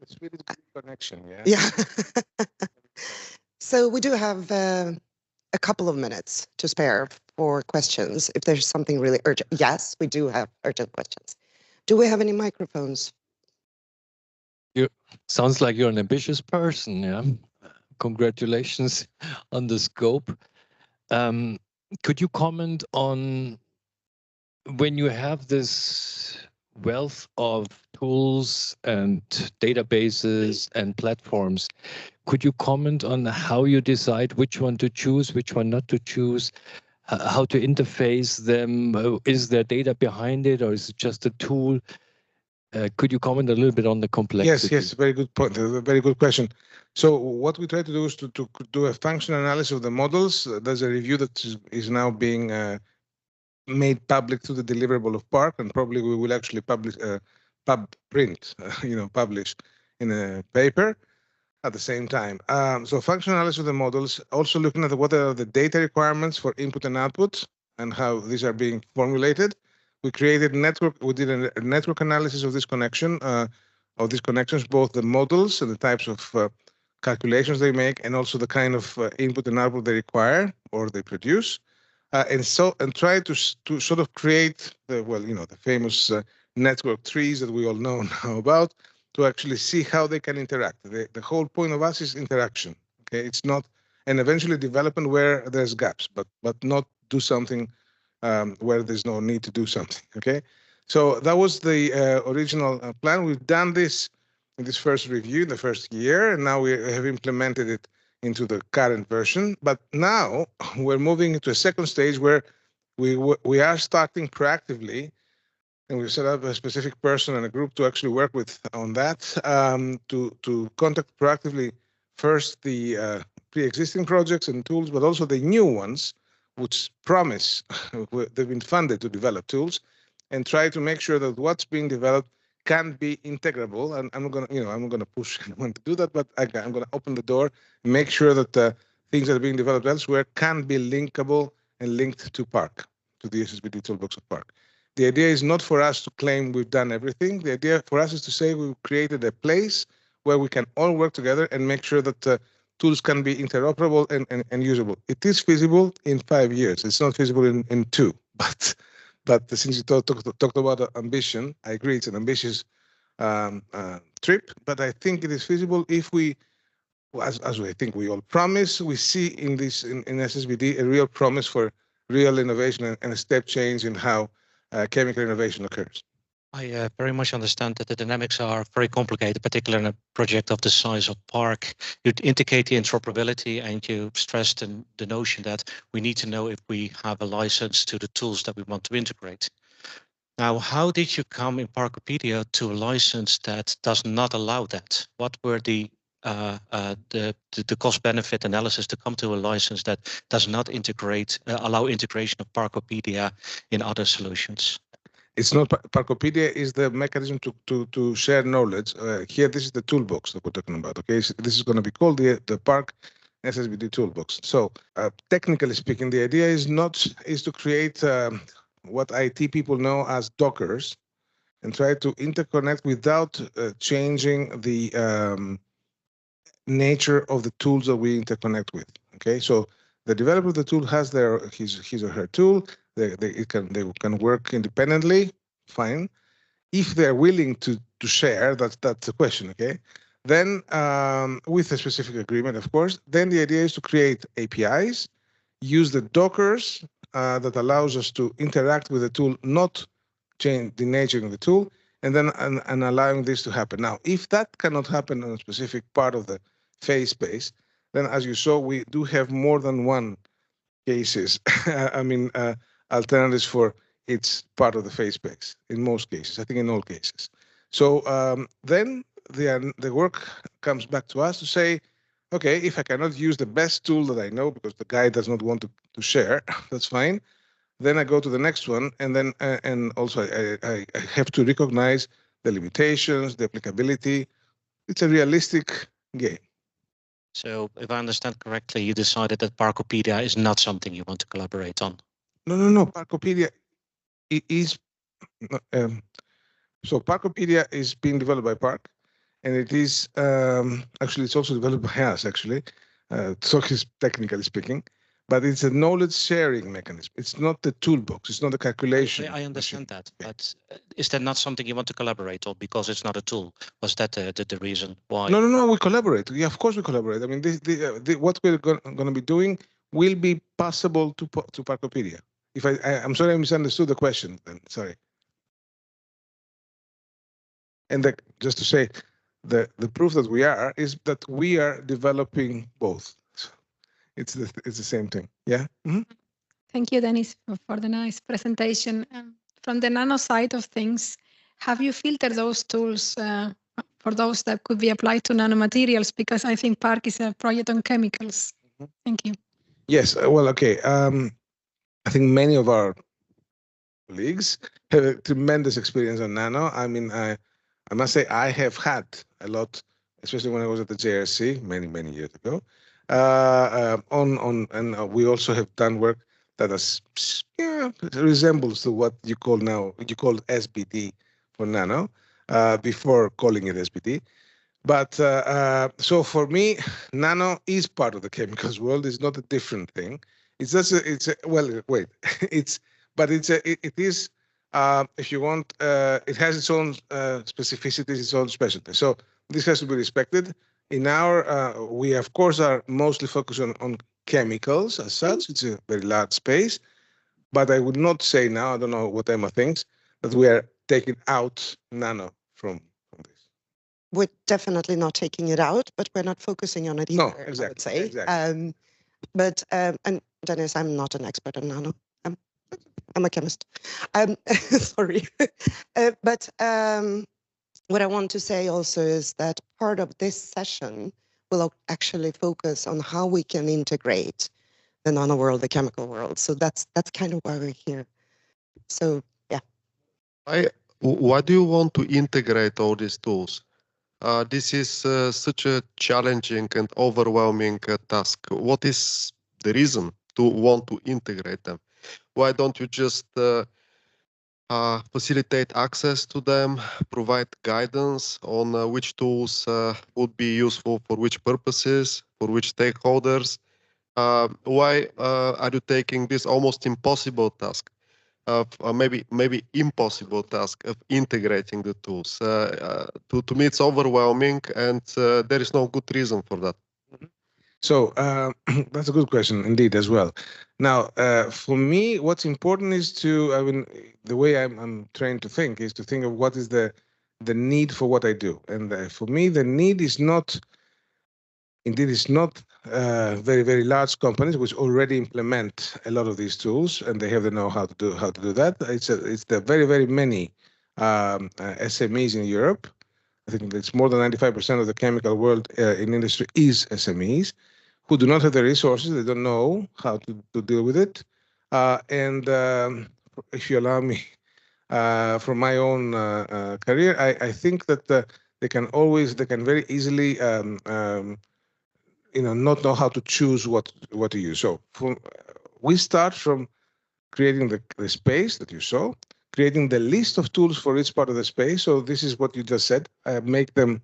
It's really good connection, yeah. Yeah. So we do have a couple of minutes to spare for questions if there's something really urgent. Yes, we do have urgent questions. Do we have any microphones? Sounds like you're an ambitious person, yeah? Congratulations on the scope. Could you comment on when you have this wealth of tools and databases and platforms, could you comment on how you decide which one to choose, which one not to choose, how to interface them? Is there data behind it, or is it just a tool? Could you comment a little bit on the complexity? Yes, very good point. A very good question. So what we try to do is to do a functional analysis of the models. There's a review that is now being made public through the deliverable of PARC, and probably we will actually publish, publish in a paper at the same time. So functional analysis of the models, also looking at what are the data requirements for input and output and how these are being formulated. We created network. We did a network analysis of this connection, of these connections, both the models and the types of calculations they make, and also the kind of input and output they require or they produce, and try to sort of create the famous network trees that we all know now about, to actually see how they can interact. The whole point of us is interaction. Okay, it's not, and eventually development where there's gaps, but not do something where there's no need to do something. Okay, so that was the original plan. We've done this in this first review, the first year, and now we have implemented it into the current version. But now we're moving into a second stage where we are starting proactively, and we set up a specific person and a group to actually work with on that, to contact proactively first the pre-existing projects and tools, but also the new ones, which promise they've been funded to develop tools, and try to make sure that what's being developed can be integrable. And I'm gonna push anyone to do that, but I'm gonna open the door, make sure that things that are being developed elsewhere can be linkable and linked to PARC, to the SSbD toolbox of PARC. The idea is not for us to claim we've done everything. The idea for us is to say we've created a place where we can all work together and make sure that tools can be interoperable and usable. It is feasible in 5 years. It's not feasible in 2. But since you talked about ambition, I agree it's an ambitious trip. But I think it is feasible if we, as I think we all promise, we see in SSbD a real promise for real innovation and a step change in how chemical innovation occurs. I very much understand that the dynamics are very complicated, particularly in a project of the size of PARC. You indicate the interoperability, and you stressed the notion that we need to know if we have a license to the tools that we want to integrate. Now, how did you come in Parkopedia to a license that does not allow that? What were the cost-benefit analysis to come to a license that does not allow integration of Parkopedia in other solutions? It's not Parkopedia is the mechanism to share knowledge. Here, this is the toolbox that we're talking about. Okay, so this is going to be called the PARC SSbD toolbox. So, technically speaking, the idea is to create what IT people know as Dockers, and try to interconnect without changing the nature of the tools that we interconnect with. Okay, so the developer of the tool has his or her tool. They can work independently, fine. If they're willing to share, that's the question, okay? Then with a specific agreement, of course, then the idea is to create APIs, use the Dockers that allows us to interact with the tool, not change the nature of the tool, and then and allowing this to happen. Now, if that cannot happen on a specific part of the phase space, then as you saw, we do have more than one cases. Alternatives for its part of the phase space in most cases, I think in all cases. So then the work comes back to us to say, okay, if I cannot use the best tool that I know because the guy does not want to share, that's fine. Then I go to the next one, and then and also I have to recognize the limitations, the applicability. It's a realistic game. So if I understand correctly, you decided that Parkopedia is not something you want to collaborate on. No. Parkopedia is so Parkopedia is being developed by PARC, and it is actually it's also developed by us. Actually, so technically speaking, but it's a knowledge sharing mechanism. It's not the toolbox. It's not the calculation. I understand that, but is that not something you want to collaborate on because it's not a tool? Was that the reason why? No, we collaborate. Yeah, of course we collaborate. I mean, what we're going to be doing will be possible to Parkopedia. If I'm sorry, I misunderstood the question then, sorry. And just to say, the proof that we are is that we are developing both. So it's the same thing. Yeah. Mm-hmm. Thank you, Dennis, for the nice presentation. From the nano side of things, have you filtered those tools for those that could be applied to nanomaterials? Because I think PARC is a project on chemicals. Mm-hmm. Thank you. Yes. Well, okay. I think many of our colleagues have a tremendous experience on nano. I mean, I must say I have had a lot, especially when I was at the JRC many years ago. And we also have done work that resembles to what you call SbD for nano, before calling it SbD. But so for me, nano is part of the chemicals world. It's not a different thing. It's just it is if you want, it has its own specificities, its own specialty. So this has to be respected. In our, we of course are mostly focused on chemicals as such. It's a very large space, but I would not say now, I don't know what Emma thinks, that we are taking out nano from this. We're definitely not taking it out, but we're not focusing on it either, no, exactly, I would say. Exactly. And Dennis, I'm not an expert on nano. I'm a chemist. Sorry. But what I want to say also is that part of this session will actually focus on how we can integrate the nano world, the chemical world. So that's kind of why we're here. So yeah. Why do you want to integrate all these tools? This is such a challenging and overwhelming task. What is the reason to want to integrate them? Why don't you just facilitate access to them, provide guidance on which tools would be useful for which purposes, for which stakeholders? Why are you taking this almost impossible task of maybe impossible task of integrating the tools? To me, it's overwhelming, and there is no good reason for that. So that's a good question indeed as well. Now, for me, what's important is to, I mean, the way I'm trained to think is to think of what is the need for what I do. And for me, the need is not, indeed, it's not very large companies which already implement a lot of these tools and they have the know-how to do that. It's the very many SMEs in Europe. I think it's more than 95% of the chemical world in industry is SMEs who do not have the resources. They don't know how to deal with it. And if you allow me, from my own career, I think that they can very easily not know how to choose what to use. So we start from creating the space that you saw, creating the list of tools for each part of the space. So this is what you just said. Make them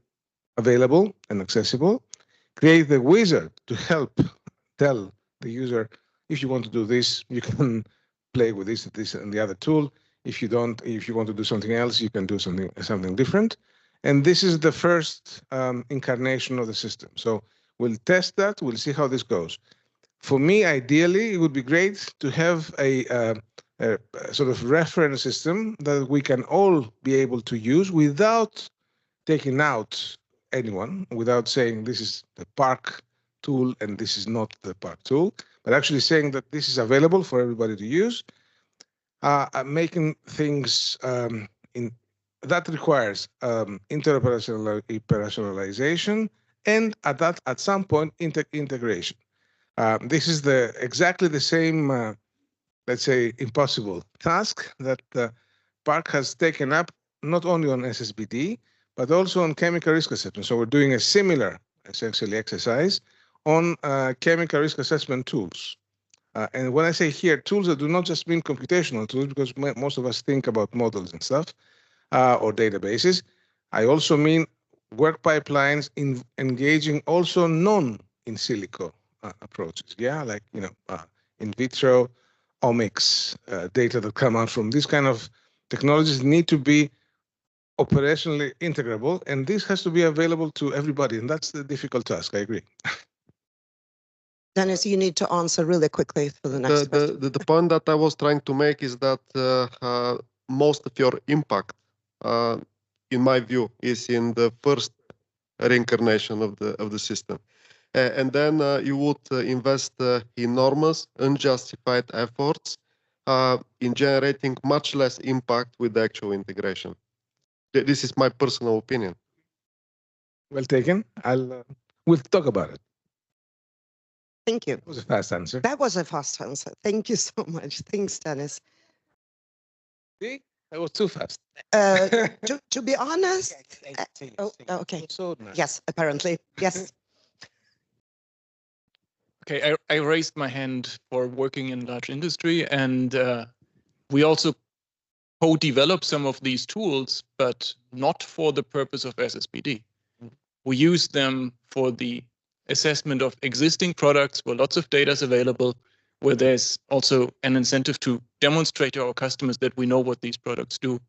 available and accessible. Create the wizard to help tell the user, if you want to do this, you can play with this and the other tool. If you don't, if you want to do something else, you can do something different. And this is the first incarnation of the system. So we'll test that. We'll see how this goes. For me, ideally, it would be great to have a sort of reference system that we can all be able to use without taking out anyone, without saying this is the PARC tool and this is not the PARC tool, but actually saying that this is available for everybody to use, making things that requires interoperationalization and at some point integration. This is exactly the same, let's say, impossible task that PARC has taken up not only on SSbD, but also on chemical risk assessment. So we're doing a similar, essentially, exercise on chemical risk assessment tools. And when I say here tools, I do not just mean computational tools, because most of us think about models and stuff, or databases. I also mean work pipelines in engaging also non-in silico approaches. Yeah, like in vitro omics data that come out from these kind of technologies need to be operationally integrable, and this has to be available to everybody, and that's the difficult task. I agree. Dennis, you need to answer really quickly for the next question. The point that I was trying to make is that most of your impact, in my view, is in the first reincarnation of the system. And then you would invest enormous, unjustified efforts in generating much less impact with the actual integration. This is my personal opinion. Well taken. We'll talk about it. Thank you. That was a fast answer. That was a fast answer. Thank you so much. Thanks, Dennis. See, that was too fast. To be honest, okay. Yes, apparently, yes. Okay, I raised my hand for working in large industry, and we also co-develop some of these tools, but not for the purpose of SSBD. We use them for the assessment of existing products where lots of data is available, where there's also an incentive to demonstrate to our customers that we know what these products do.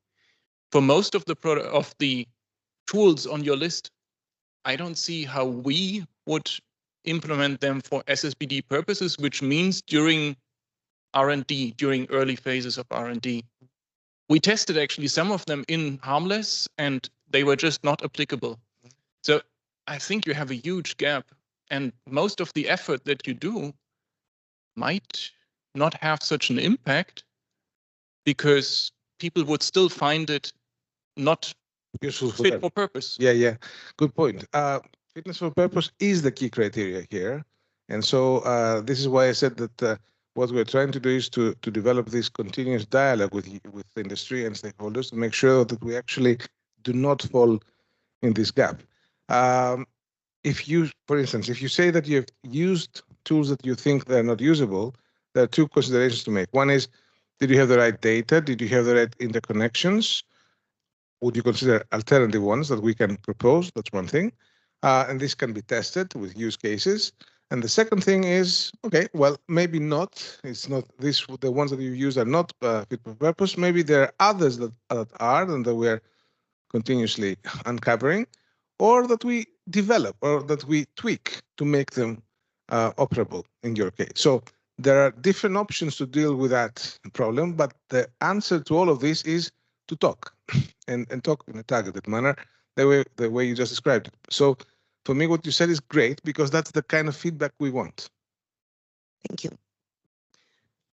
For most of the tools on your list, I don't see how we would implement them for SSBD purposes, which means during R&D, during early phases of R&D. We tested actually some of them in Harmless, and they were just not applicable. So I think you have a huge gap, and most of the effort that you do might not have such an impact because people would still find it not useful fit for purpose. Yeah. Good point. Fitness for purpose is the key criteria here. And so this is why I said that what we're trying to do is to develop this continuous dialogue with industry and stakeholders to make sure that we actually do not fall in this gap. If you, for instance, if you say that you've used tools that you think they're not usable, there are two considerations to make. One is, did you have the right data? Did you have the right interconnections? Would you consider alternative ones that we can propose? That's one thing. And this can be tested with use cases. And the second thing is, okay, well, maybe not. It's not this. The ones that you use are not fit for purpose. Maybe there are others that are, and that we're continuously uncovering, or that we develop, or that we tweak to make them operable in your case. So there are different options to deal with that problem, but the answer to all of this is to talk and talk in a targeted manner, the way you just described it. So for me, what you said is great, because that's the kind of feedback we want. Thank you.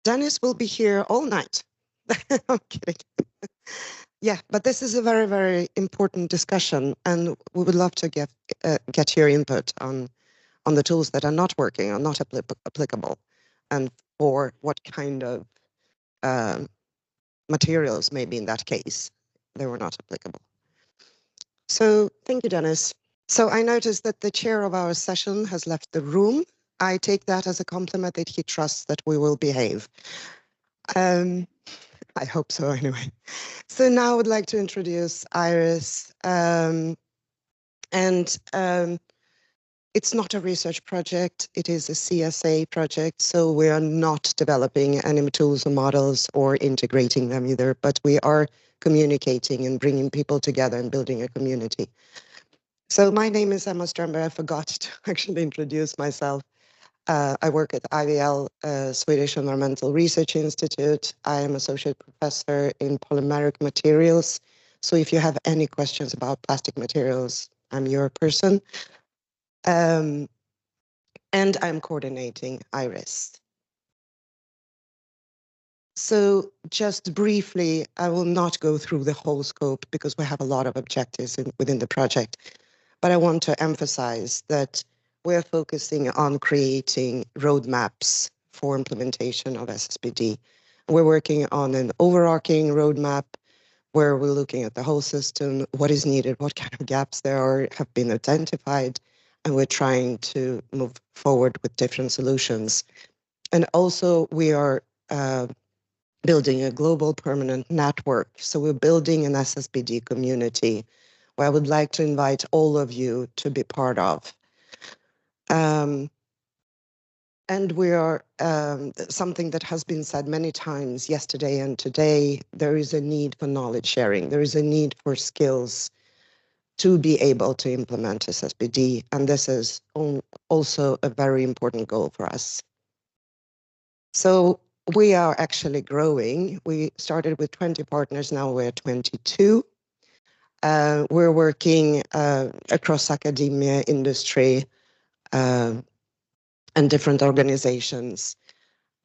Dennis will be here all night. I'm kidding. Yeah, but this is a very, very important discussion, and we would love to get your input on the tools that are not working, or not applicable, and for what kind of materials, maybe in that case, they were not applicable. So thank you, Dennis. So I noticed that the chair of our session has left the room. I take that as a compliment that he trusts that we will behave. I hope so anyway. So now I would like to introduce IRISS. It's not a research project, it is a CSA project, so we are not developing any tools or models or integrating them either, but we are communicating and bringing people together and building a community. So my name is Emma Strömberg. I forgot to actually introduce myself. I work at IVL, Swedish Environmental Research Institute. I am associate professor in polymeric materials. So if you have any questions about plastic materials, I'm your person. And I'm coordinating IRISS. So just briefly, I will not go through the whole scope because we have a lot of objectives within the project. But I want to emphasize that we're focusing on creating roadmaps for implementation of SSBD. We're working on an overarching roadmap where we're looking at the whole system, what is needed, what kind of gaps there have been identified, and we're trying to move forward with different solutions. And also we are building a global permanent network. So we're building an SSBD community where I would like to invite all of you to be part of. And we are, something that has been said many times yesterday and today, there is a need for knowledge sharing. There is a need for skills to be able to implement SSbD. And this is also a very important goal for us. So we are actually growing. We started with 20 partners, now we're 22. We're working across academia, industry, and different organizations.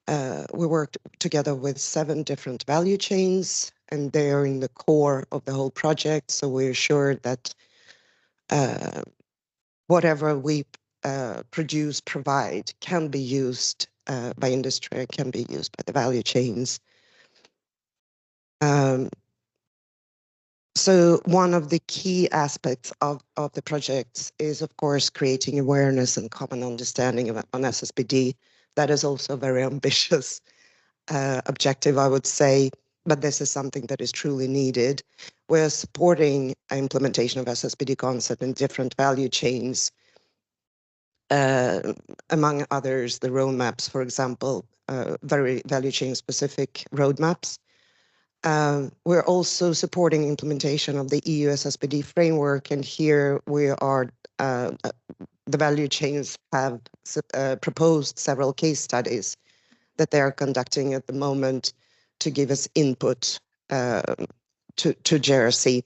We worked together with 7 different value chains, and they are in the core of the whole project. So we're sure that whatever we produce, provide, can be used by industry, can be used by the value chains. So one of the key aspects of the project is, of course, creating awareness and common understanding on SSbD. That is also a very ambitious objective, I would say, but this is something that is truly needed. We're supporting implementation of SSbD concept in different value chains, among others, the roadmaps, for example, very value chain specific roadmaps. We're also supporting implementation of the EU SSbD framework, and here we are, the value chains have proposed several case studies that they are conducting at the moment to give us input to JRC.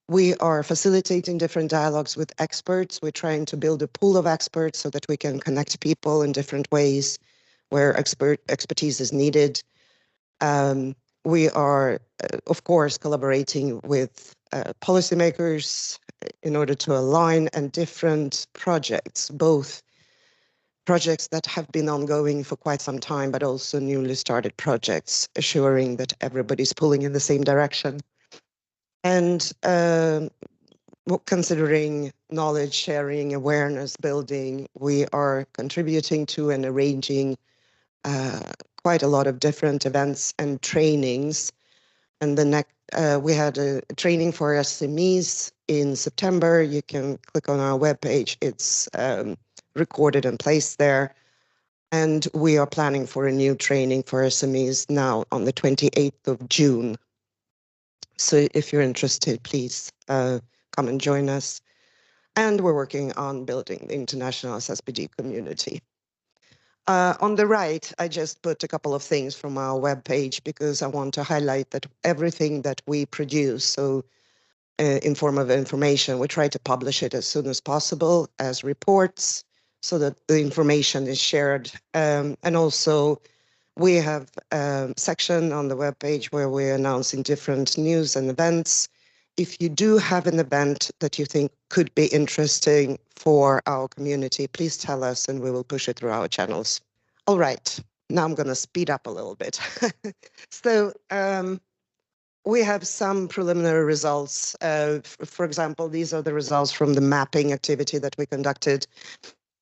We are facilitating different dialogues with experts. We're trying to build a pool of experts so that we can connect people in different ways where expertise is needed. We are, of course, collaborating with policymakers in order to align and different projects, both projects that have been ongoing for quite some time, but also newly started projects, assuring that everybody's pulling in the same direction. And considering knowledge sharing, awareness building, we are contributing to and arranging quite a lot of different events and trainings. And the next, we had a training for SMEs in September. You can click on our webpage. It's recorded and placed there. And we are planning for a new training for SMEs now on the 28th of June. So if you're interested, please come and join us. And we're working on building the international SSbD community. On the right, I just put a couple of things from our webpage because I want to highlight that everything that we produce, so in form of information, we try to publish it as soon as possible as reports so that the information is shared. And also, we have a section on the webpage where we're announcing different news and events. If you do have an event that you think could be interesting for our community, please tell us and we will push it through our channels. All right, now I'm going to speed up a little bit. So we have some preliminary results. For example, these are the results from the mapping activity that we conducted,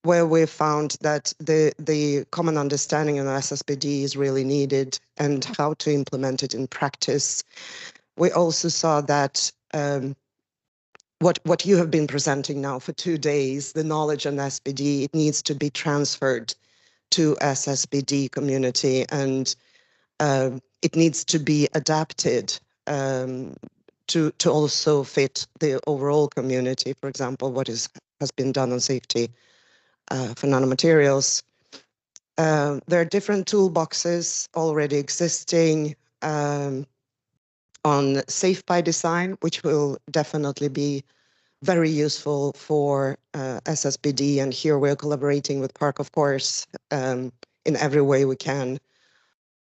where we found that the common understanding of SSbD is really needed and how to implement it in practice. We also saw that what you have been presenting now for 2 days, the knowledge on SBD, it needs to be transferred to SSbD community, and it needs to be adapted to also fit the overall community. For example, what has been done on safety for nanomaterials. There are different toolboxes already existing on Safe by Design, which will definitely be very useful for SSbD. And here we're collaborating with PARC, of course, in every way we can.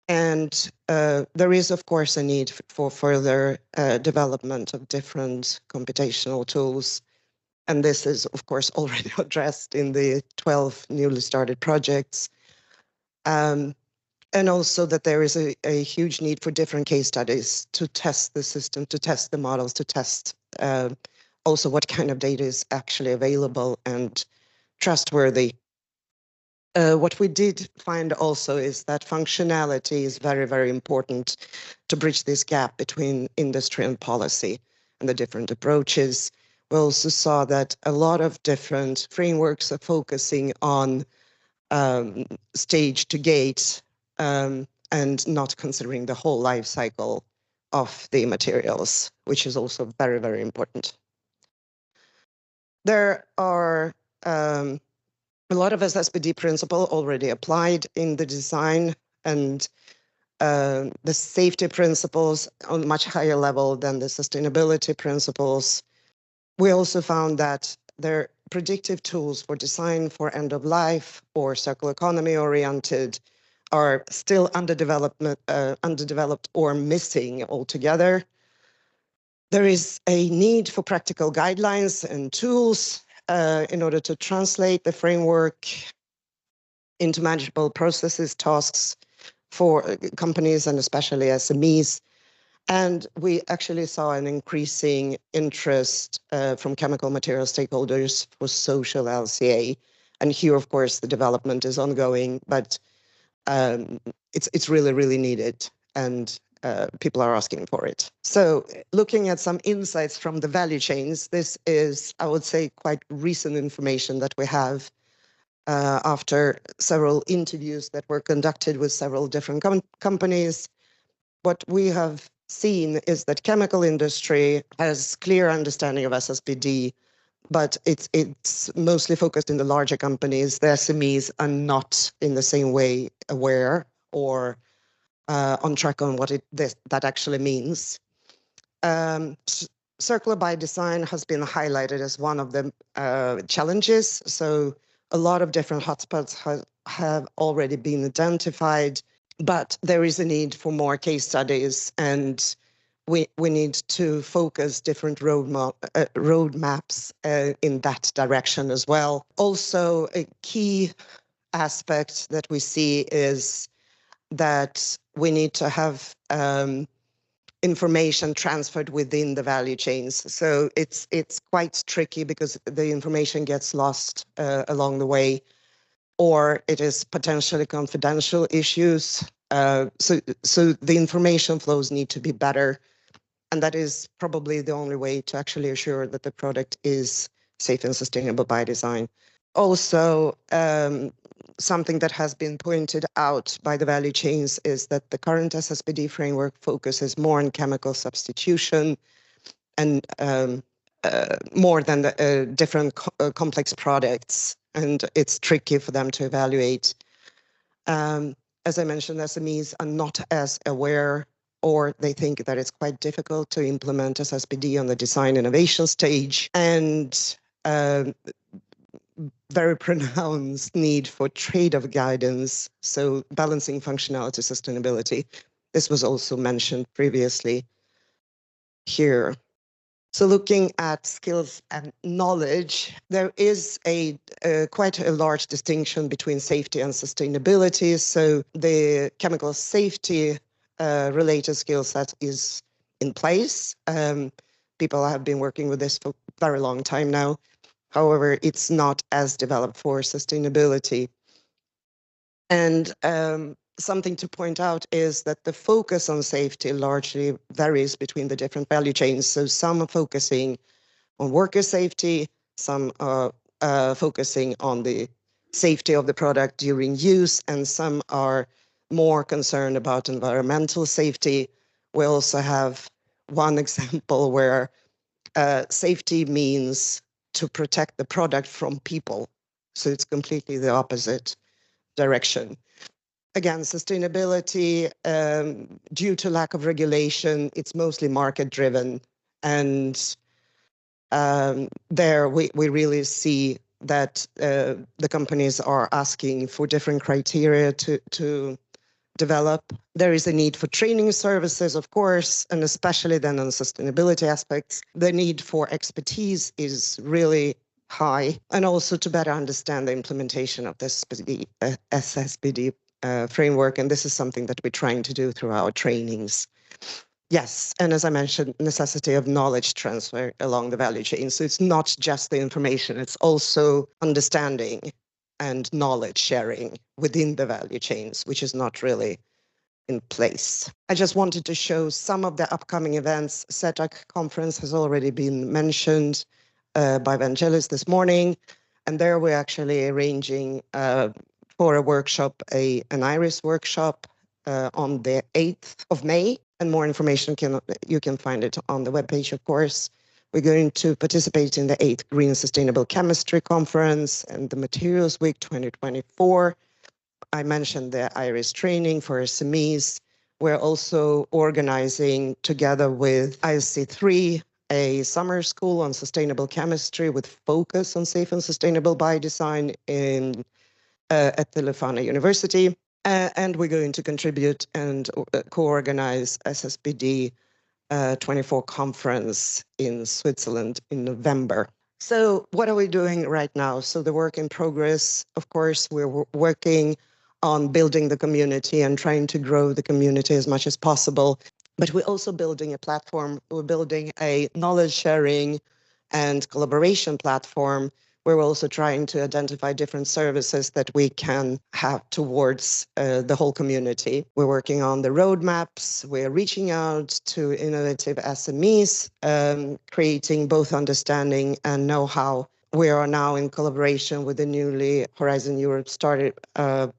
And there is, of course, a need for further development of different computational tools. And this is, of course, already addressed in the 12 newly started projects. And also that there is a huge need for different case studies to test the system, to test the models, to test also what kind of data is actually available and trustworthy. What we did find also is that functionality is very, very important to bridge this gap between industry and policy and the different approaches. we also saw that a lot of different frameworks are focusing on stage to gate and not considering the whole life cycle of the materials, which is also very, very important. There are a lot of SSbD principle already applied in the design, and the safety principles on a much higher level than the sustainability principles. We also found that their predictive tools for design for end of life or circular economy oriented are still underdeveloped or missing altogether. There is a need for practical guidelines and tools in order to translate the framework into manageable processes, tasks for companies and especially SMEs. And we actually saw an increasing interest from chemical material stakeholders for social LCA. And here, of course, the development is ongoing, but it's really, really needed. And people are asking for it. So looking at some insights from the value chains, this is, I would say, quite recent information that we have after several interviews that were conducted with several different companies. What we have seen is that chemical industry has clear understanding of SSbD, but it's mostly focused in the larger companies. The SMEs are not in the same way aware or on track on what that actually means. Circular by design has been highlighted as one of the challenges. So a lot of different hotspots have already been identified, but there is a need for more case studies, and we need to focus different roadmaps in that direction as well. Also, a key aspect that we see is that we need to have information transferred within the value chains. So it's quite tricky because the information gets lost along the way, or it is potentially confidential issues. So the information flows need to be better, and that is probably the only way to actually assure that the product is safe and sustainable by design. Also, something that has been pointed out by the value chains is that the current SSbD framework focuses more on chemical substitution and more than the different complex products, and it's tricky for them to evaluate. As I mentioned, SMEs are not as aware, or they think that it's quite difficult to implement SSbD on the design innovation stage, and very pronounced need for trade-off guidance, so balancing functionality, sustainability. This was also mentioned previously here. So looking at skills and knowledge, there is quite a large distinction between safety and sustainability. So the chemical safety related skill set is in place. People have been working with this for a very long time now. However, it's not as developed for sustainability. And something to point out is that the focus on safety largely varies between the different value chains. So some are focusing on worker safety, some are focusing on the safety of the product during use, and some are more concerned about environmental safety. We also have one example where safety means to protect the product from people. So it's completely the opposite direction. Again, sustainability, due to lack of regulation, it's mostly market driven. And there we really see that the companies are asking for different criteria to develop. There is a need for training services, of course, and especially then on sustainability aspects. The need for expertise is really high, and also to better understand the implementation of this SSbD framework. And this is something that we're trying to do through our trainings. Yes, and as I mentioned, necessity of knowledge transfer along the value chain. So it's not just the information, it's also understanding and knowledge sharing within the value chains, which is not really in place. I just wanted to show some of the upcoming events. SETAC conference has already been mentioned. by Vangelis this morning. And there we're actually arranging for a workshop, an IRISS workshop on the 8th of May. And more information, you can find it on the webpage, of course. We're going to participate in the 8th Green Sustainable Chemistry Conference and the Materials Week 2024. I mentioned the IRISS training for SMEs. We're also organizing, together with ISC3, a summer school on sustainable chemistry with focus on safe and sustainable by design at the Leuphana University. And we're going to contribute and co-organize SSbD 24 conference in Switzerland in November. So what are we doing right now? So the work in progress, of course, we're working on building the community and trying to grow the community as much as possible. But we're also building a platform. We're building a knowledge sharing and collaboration platform where we're also trying to identify different services that we can have towards the whole community. We're working on the roadmaps. We're reaching out to innovative SMEs, creating both understanding and know-how. We are now in collaboration with the newly Horizon Europe started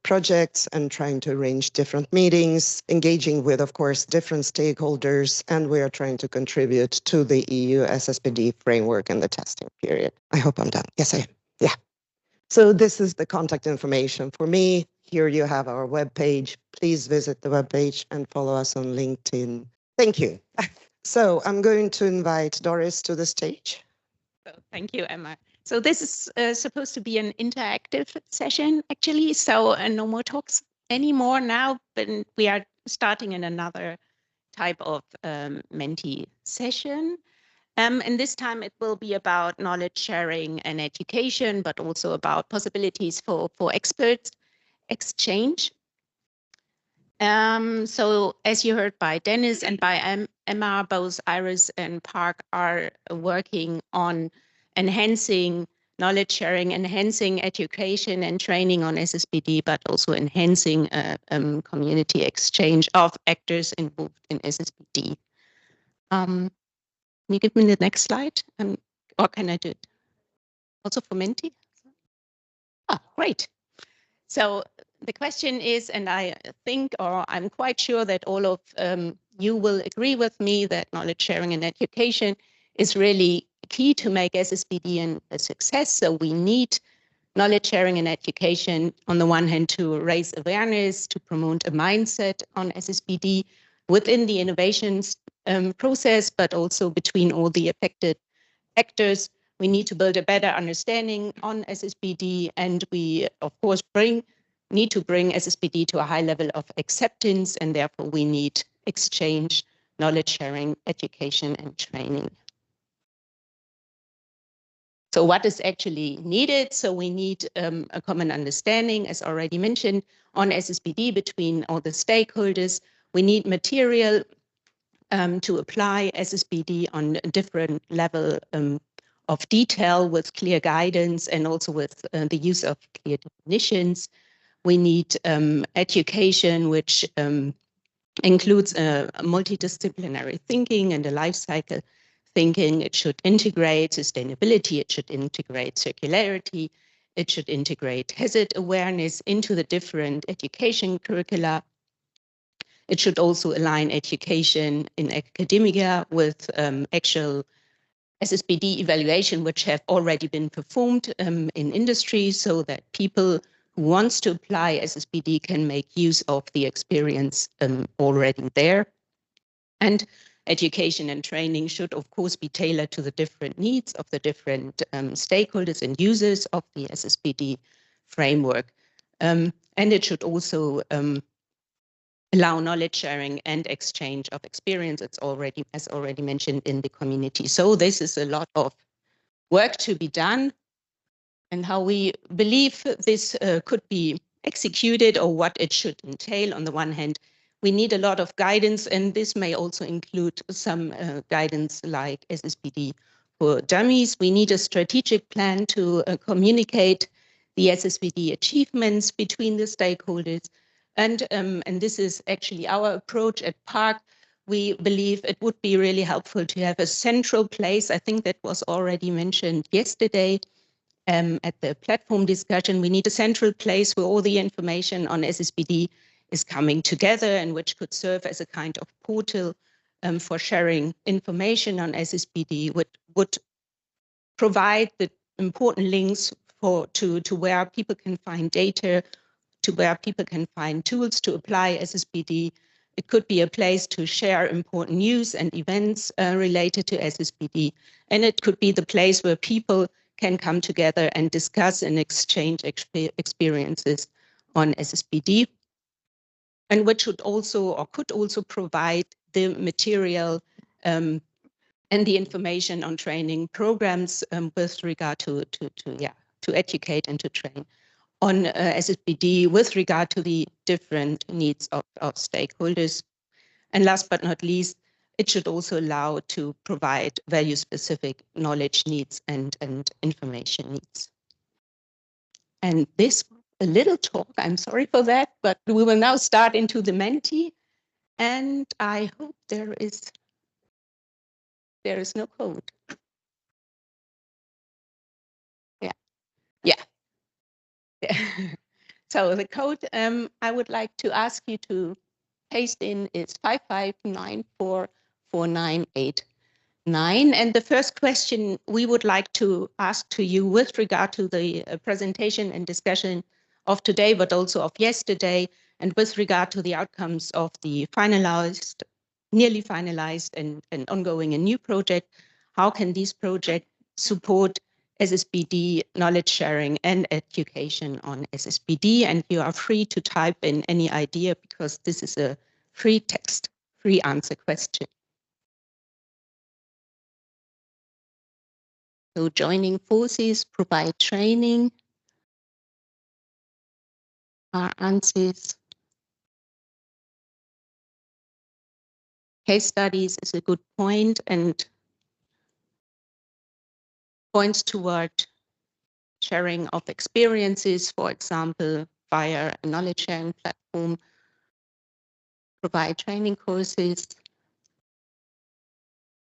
projects and trying to arrange different meetings, engaging with, of course, different stakeholders, and we are trying to contribute to the EU SSbD framework and the testing period. I hope I'm done. Yes, I am. Yeah. So this is the contact information for me. Here you have our webpage. Please visit the webpage and follow us on LinkedIn. Thank you. So I'm going to invite Doris to the stage. Thank you, Emma. So this is supposed to be an interactive session, actually. So no more talks anymore now, but we are starting in another type of Menti session. And this time it will be about knowledge sharing and education, but also about possibilities for expert exchange. So as you heard by Dennis and by Emma, both IRISS and PARC are working on enhancing knowledge sharing, enhancing education and training on SSbD, but also enhancing community exchange of actors involved in SSbD. Can you give me the next slide? Or can I do it? Also for Menti? Ah, great. So the question is, and I think, or I'm quite sure that all of you will agree with me that knowledge sharing and education is really key to make SSbD a success. So we need knowledge sharing and education on the one hand to raise awareness, to promote a mindset on SSbD within the innovations process, but also between all the affected actors. We need to build a better understanding on SSbD, and we, of course, need to bring SSbD to a high level of acceptance, and therefore we need exchange, knowledge sharing, education, and training. So what is actually needed? So we need a common understanding, as already mentioned, on SSbD between all the stakeholders. We need material to apply SSbD on a different level of detail with clear guidance and also with the use of clear definitions. We need education which includes multidisciplinary thinking and a life cycle thinking. It should integrate sustainability, it should integrate circularity, it should integrate hazard awareness into the different education curricula. It should also align education in academia with actual SSbD evaluation, which have already been performed in industry, so that people who want to apply SSbD can make use of the experience already there. And education and training should, of course, be tailored to the different needs of the different stakeholders and users of the SSbD framework. And it should also allow knowledge sharing and exchange of experience. It's already, as already mentioned, in the community. So this is a lot of work to be done, and how we believe this could be executed or what it should entail. On the one hand, we need a lot of guidance, and this may also include some guidance like SSbD for dummies. We need a strategic plan to communicate the SSbD achievements between the stakeholders. And this is actually our approach at PARC. we believe it would be really helpful to have a central place. I think that was already mentioned yesterday at the platform discussion. We need a central place where all the information on SSBD is coming together and which could serve as a kind of portal for sharing information on SSBD, would provide the important links to where people can find data, to where people can find tools to apply SSBD. It could be a place to share important news and events related to SSBD. And it could be the place where people can come together and discuss and exchange experiences on SSBD, and which would also, or could also, provide the material and the information on training programs with regard to educate and to train on SSBD with regard to the different needs of stakeholders. And last but not least, it should also allow to provide value-specific knowledge needs and information needs. And this a little talk, I'm sorry for that, but we will now start into the Menti, and I hope there is no code. Yeah. So the code I would like to ask you to paste in is 55944989. And the first question we would like to ask to you with regard to the presentation and discussion of today, but also of yesterday, and with regard to the outcomes of the finalized, nearly finalized and ongoing a new project, how can these projects support SSBD knowledge sharing and education on SSBD? And you are free to type in any idea because this is a free text, free answer question. So joining forces, provide training, our answers. Case studies is a good point and points toward sharing of experiences, for example, via a knowledge sharing platform, provide training courses,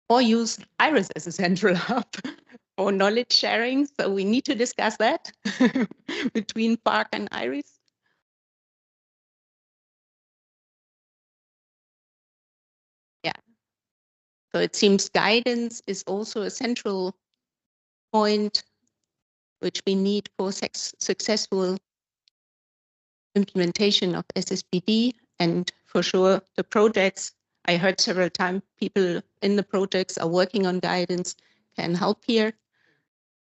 or use IRISS as a central hub for knowledge sharing. So we need to discuss that between PARC and IRISS. Yeah. So it seems guidance is also a central point which we need for successful implementation of SSBD, and for sure the projects, I heard several times people in the projects are working on guidance, can help here.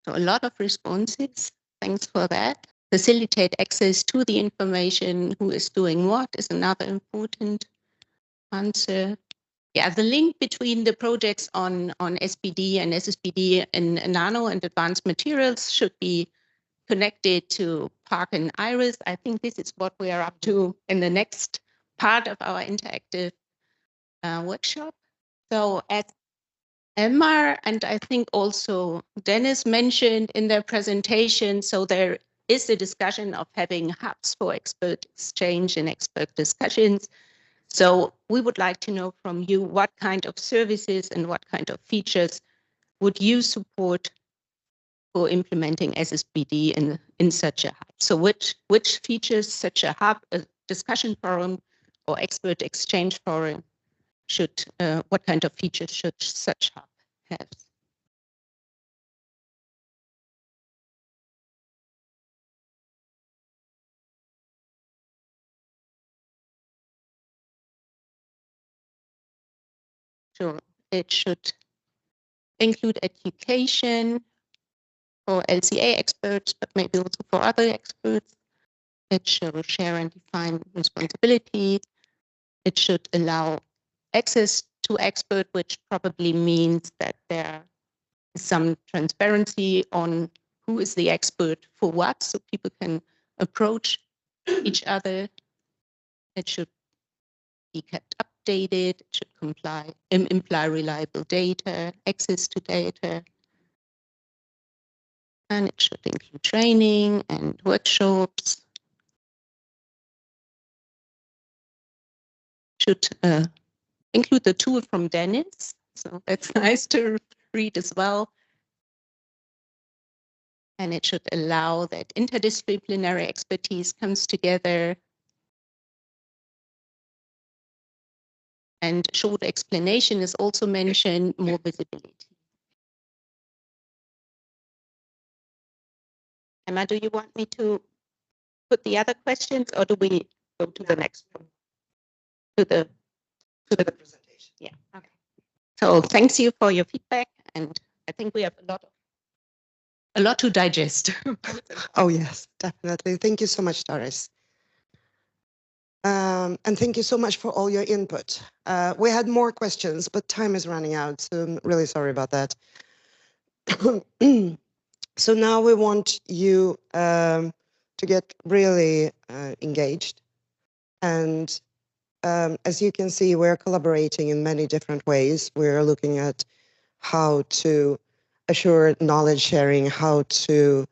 So a lot of responses, thanks for that. Facilitate access to the information, who is doing what is another important answer. Yeah, the link between the projects on SBD and SSBD and Nano and advanced materials should be connected to PARC and IRISS. I think this is what we are up to in the next part of our interactive workshop. So as Elmar and I think also Dennis mentioned in their presentation, so there is a discussion of having hubs for expert exchange and expert discussions. So we would like to know from you what kind of services and what kind of features would you support for implementing SSBD in such a hub? So which features such a hub, a discussion forum or expert exchange forum should, what kind of features should such hub have? Sure, it should include education for LCA experts, but maybe also for other experts. It should share and define responsibility. It should allow access to expert, which probably means that there is some transparency on who is the expert for what, so people can approach each other. It should be kept updated. It should imply reliable data, access to data. And it should include training and workshops. Should include the tool from Dennis. So that's nice to read as well. And it should allow that interdisciplinary expertise comes together. And short explanation is also mentioned, more visibility. Emma, do you want me to put the other questions, or do we go to the next one? To the presentation. Yeah. Okay. So thanks you for your feedback, and I think we have a lot to digest. Oh yes, definitely. Thank you so much, Doris. And thank you so much for all your input. We had more questions, but time is running out, so I'm really sorry about that. So now we want you to get really engaged. And as you can see, we're collaborating in many different ways. We're looking at how to assure knowledge sharing, how to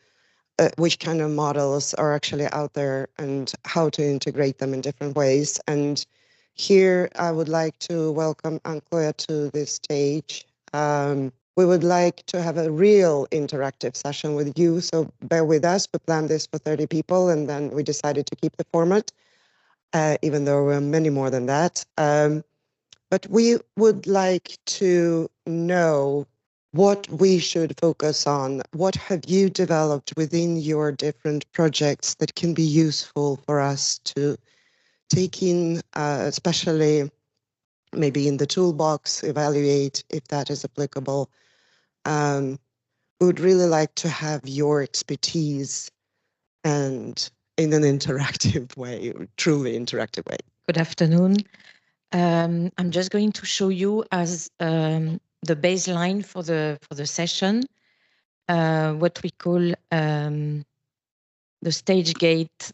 which kind of models are actually out there and how to integrate them in different ways. And here I would like to welcome Anne-Claire to this stage. We would like to have a real interactive session with you, so bear with us. We planned this for 30 people and then we decided to keep the format, even though we're many more than that. But we would like to know what we should focus on. What have you developed within your different projects that can be useful for us to take in, especially maybe in the toolbox, evaluate if that is applicable. We would really like to have your expertise and in an interactive way, truly interactive way. Good afternoon. I'm just going to show you as the baseline for the session, what we call the stage gate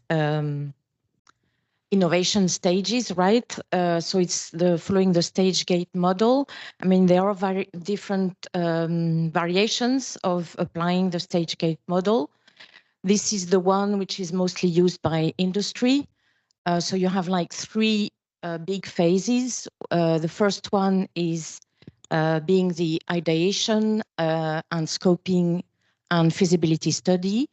innovation stages, right? So it's following the stage gate model. I mean, there are very different variations of applying the stage gate model. This is the one which is mostly used by industry. So you have like three big phases. The first one is being the ideation and scoping and feasibility study.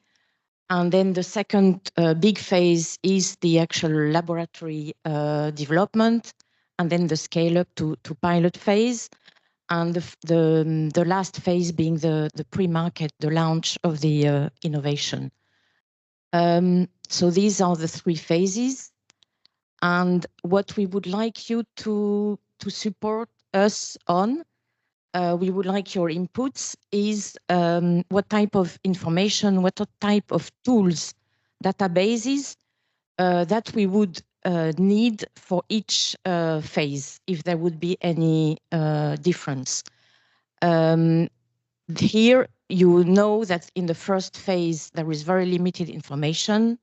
And then the second big phase is the actual laboratory development, and then the scale up to pilot phase. And the last phase being the pre-market, the launch of the innovation. So these are the three phases. And what we would like you to support us on, we would like your inputs, is what type of information, what type of tools, databases that we would need for each phase, if there would be any difference. Here, you know that in the first phase, there is very limited information.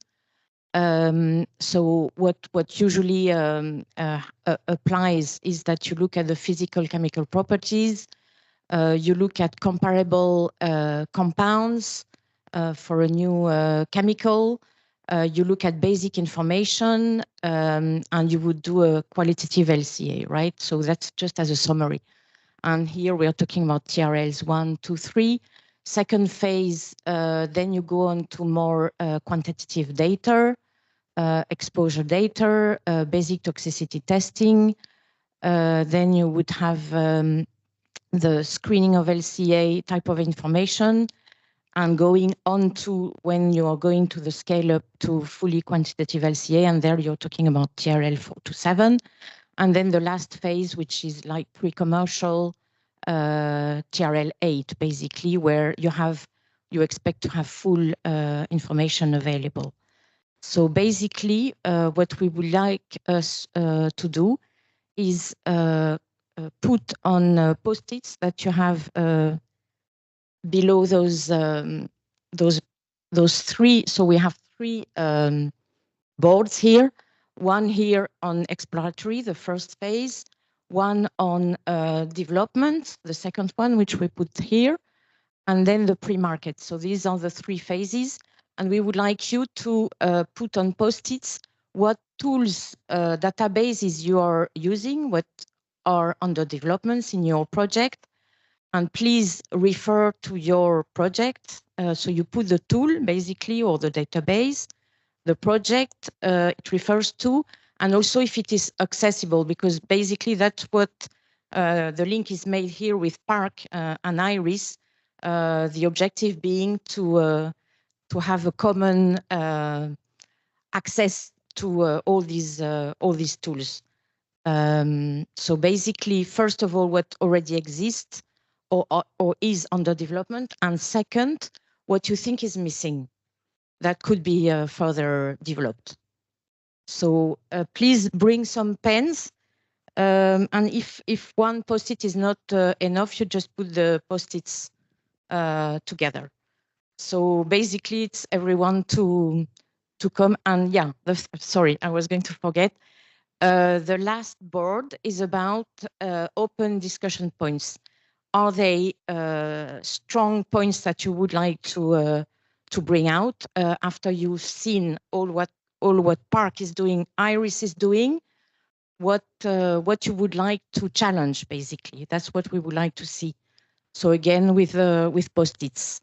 So what usually applies is that you look at the physical chemical properties, you look at comparable compounds for a new chemical, you look at basic information, and you would do a qualitative LCA, right? So that's just as a summary. And here we are talking about TRLs 1, 2, 3. Second phase, then you go on to more quantitative data, exposure data, basic toxicity testing. Then you would have the screening of LCA type of information, and going on to when you are going to the scale up to fully quantitative LCA, and there you're talking about TRL 4 to 7. And then the last phase, which is like pre-commercial, TRL 8, basically, where you expect to have full information available. So basically, what we would like us to do is put on post-its that you have below those three. So we have three boards here. One here on exploratory, the first phase. One on development, the second one, which we put here. And then the pre-market. So these are the three phases. And we would like you to put on post-its what tools, databases you are using, what are under development in your project. And please refer to your project. So you put the tool basically, or the database, the project it refers to, and also if it is accessible, because basically that's what the link is made here with PARC and IRISS, the objective being to have a common access to all these tools. So basically, first of all, what already exists or is under development, and second, what you think is missing that could be further developed. So please bring some pens, and if one post-it is not enough, you just put the post-its together. So basically, it's everyone to come. And yeah, sorry, I was going to forget. The last board is about open discussion points. Are they strong points that you would like to bring out after you've seen all what PARC is doing, IRISS is doing? What you would like to challenge, basically? That's what we would like to see. So again, with post-its.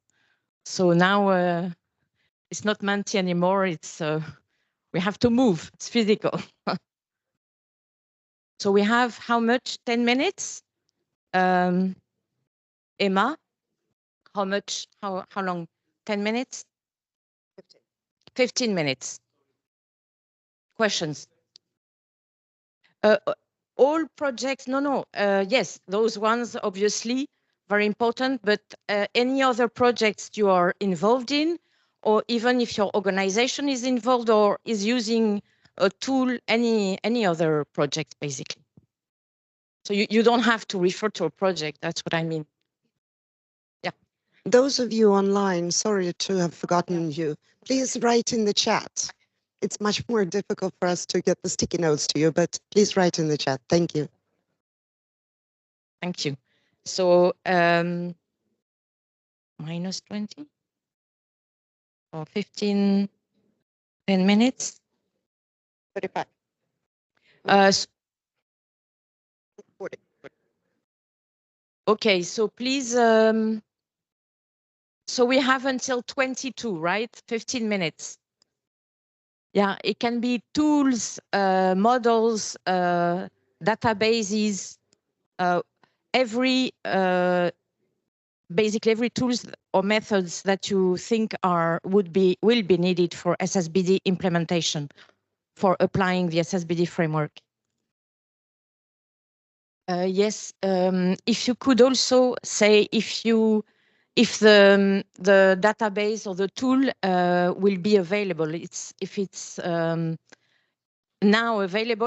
So now it's not Menti anymore. It's we have to move. It's physical. So we have how much? 10 minutes. Emma, how much? How long? 10 minutes? 15 minutes. Questions? All projects? No. Yes, those ones obviously very important. But any other projects you are involved in, or even if your organization is involved or is using a tool, any other project basically. So you don't have to refer to a project. That's what I mean. Yeah. Those of you online, sorry to have forgotten you, please write in the chat. It's much more difficult for us to get the sticky notes to you, but please write in the chat. Thank you. Thank you. So minus 20 or 15, 10 minutes? 35. 40. Okay, so please, so we have until 22, right? 15 minutes. Yeah, it can be tools, models, databases, basically every tools or methods that you think will be needed for SSbD implementation, for applying the SSbD framework. Yes, if you could also say if the database or the tool will be available. If it's now available.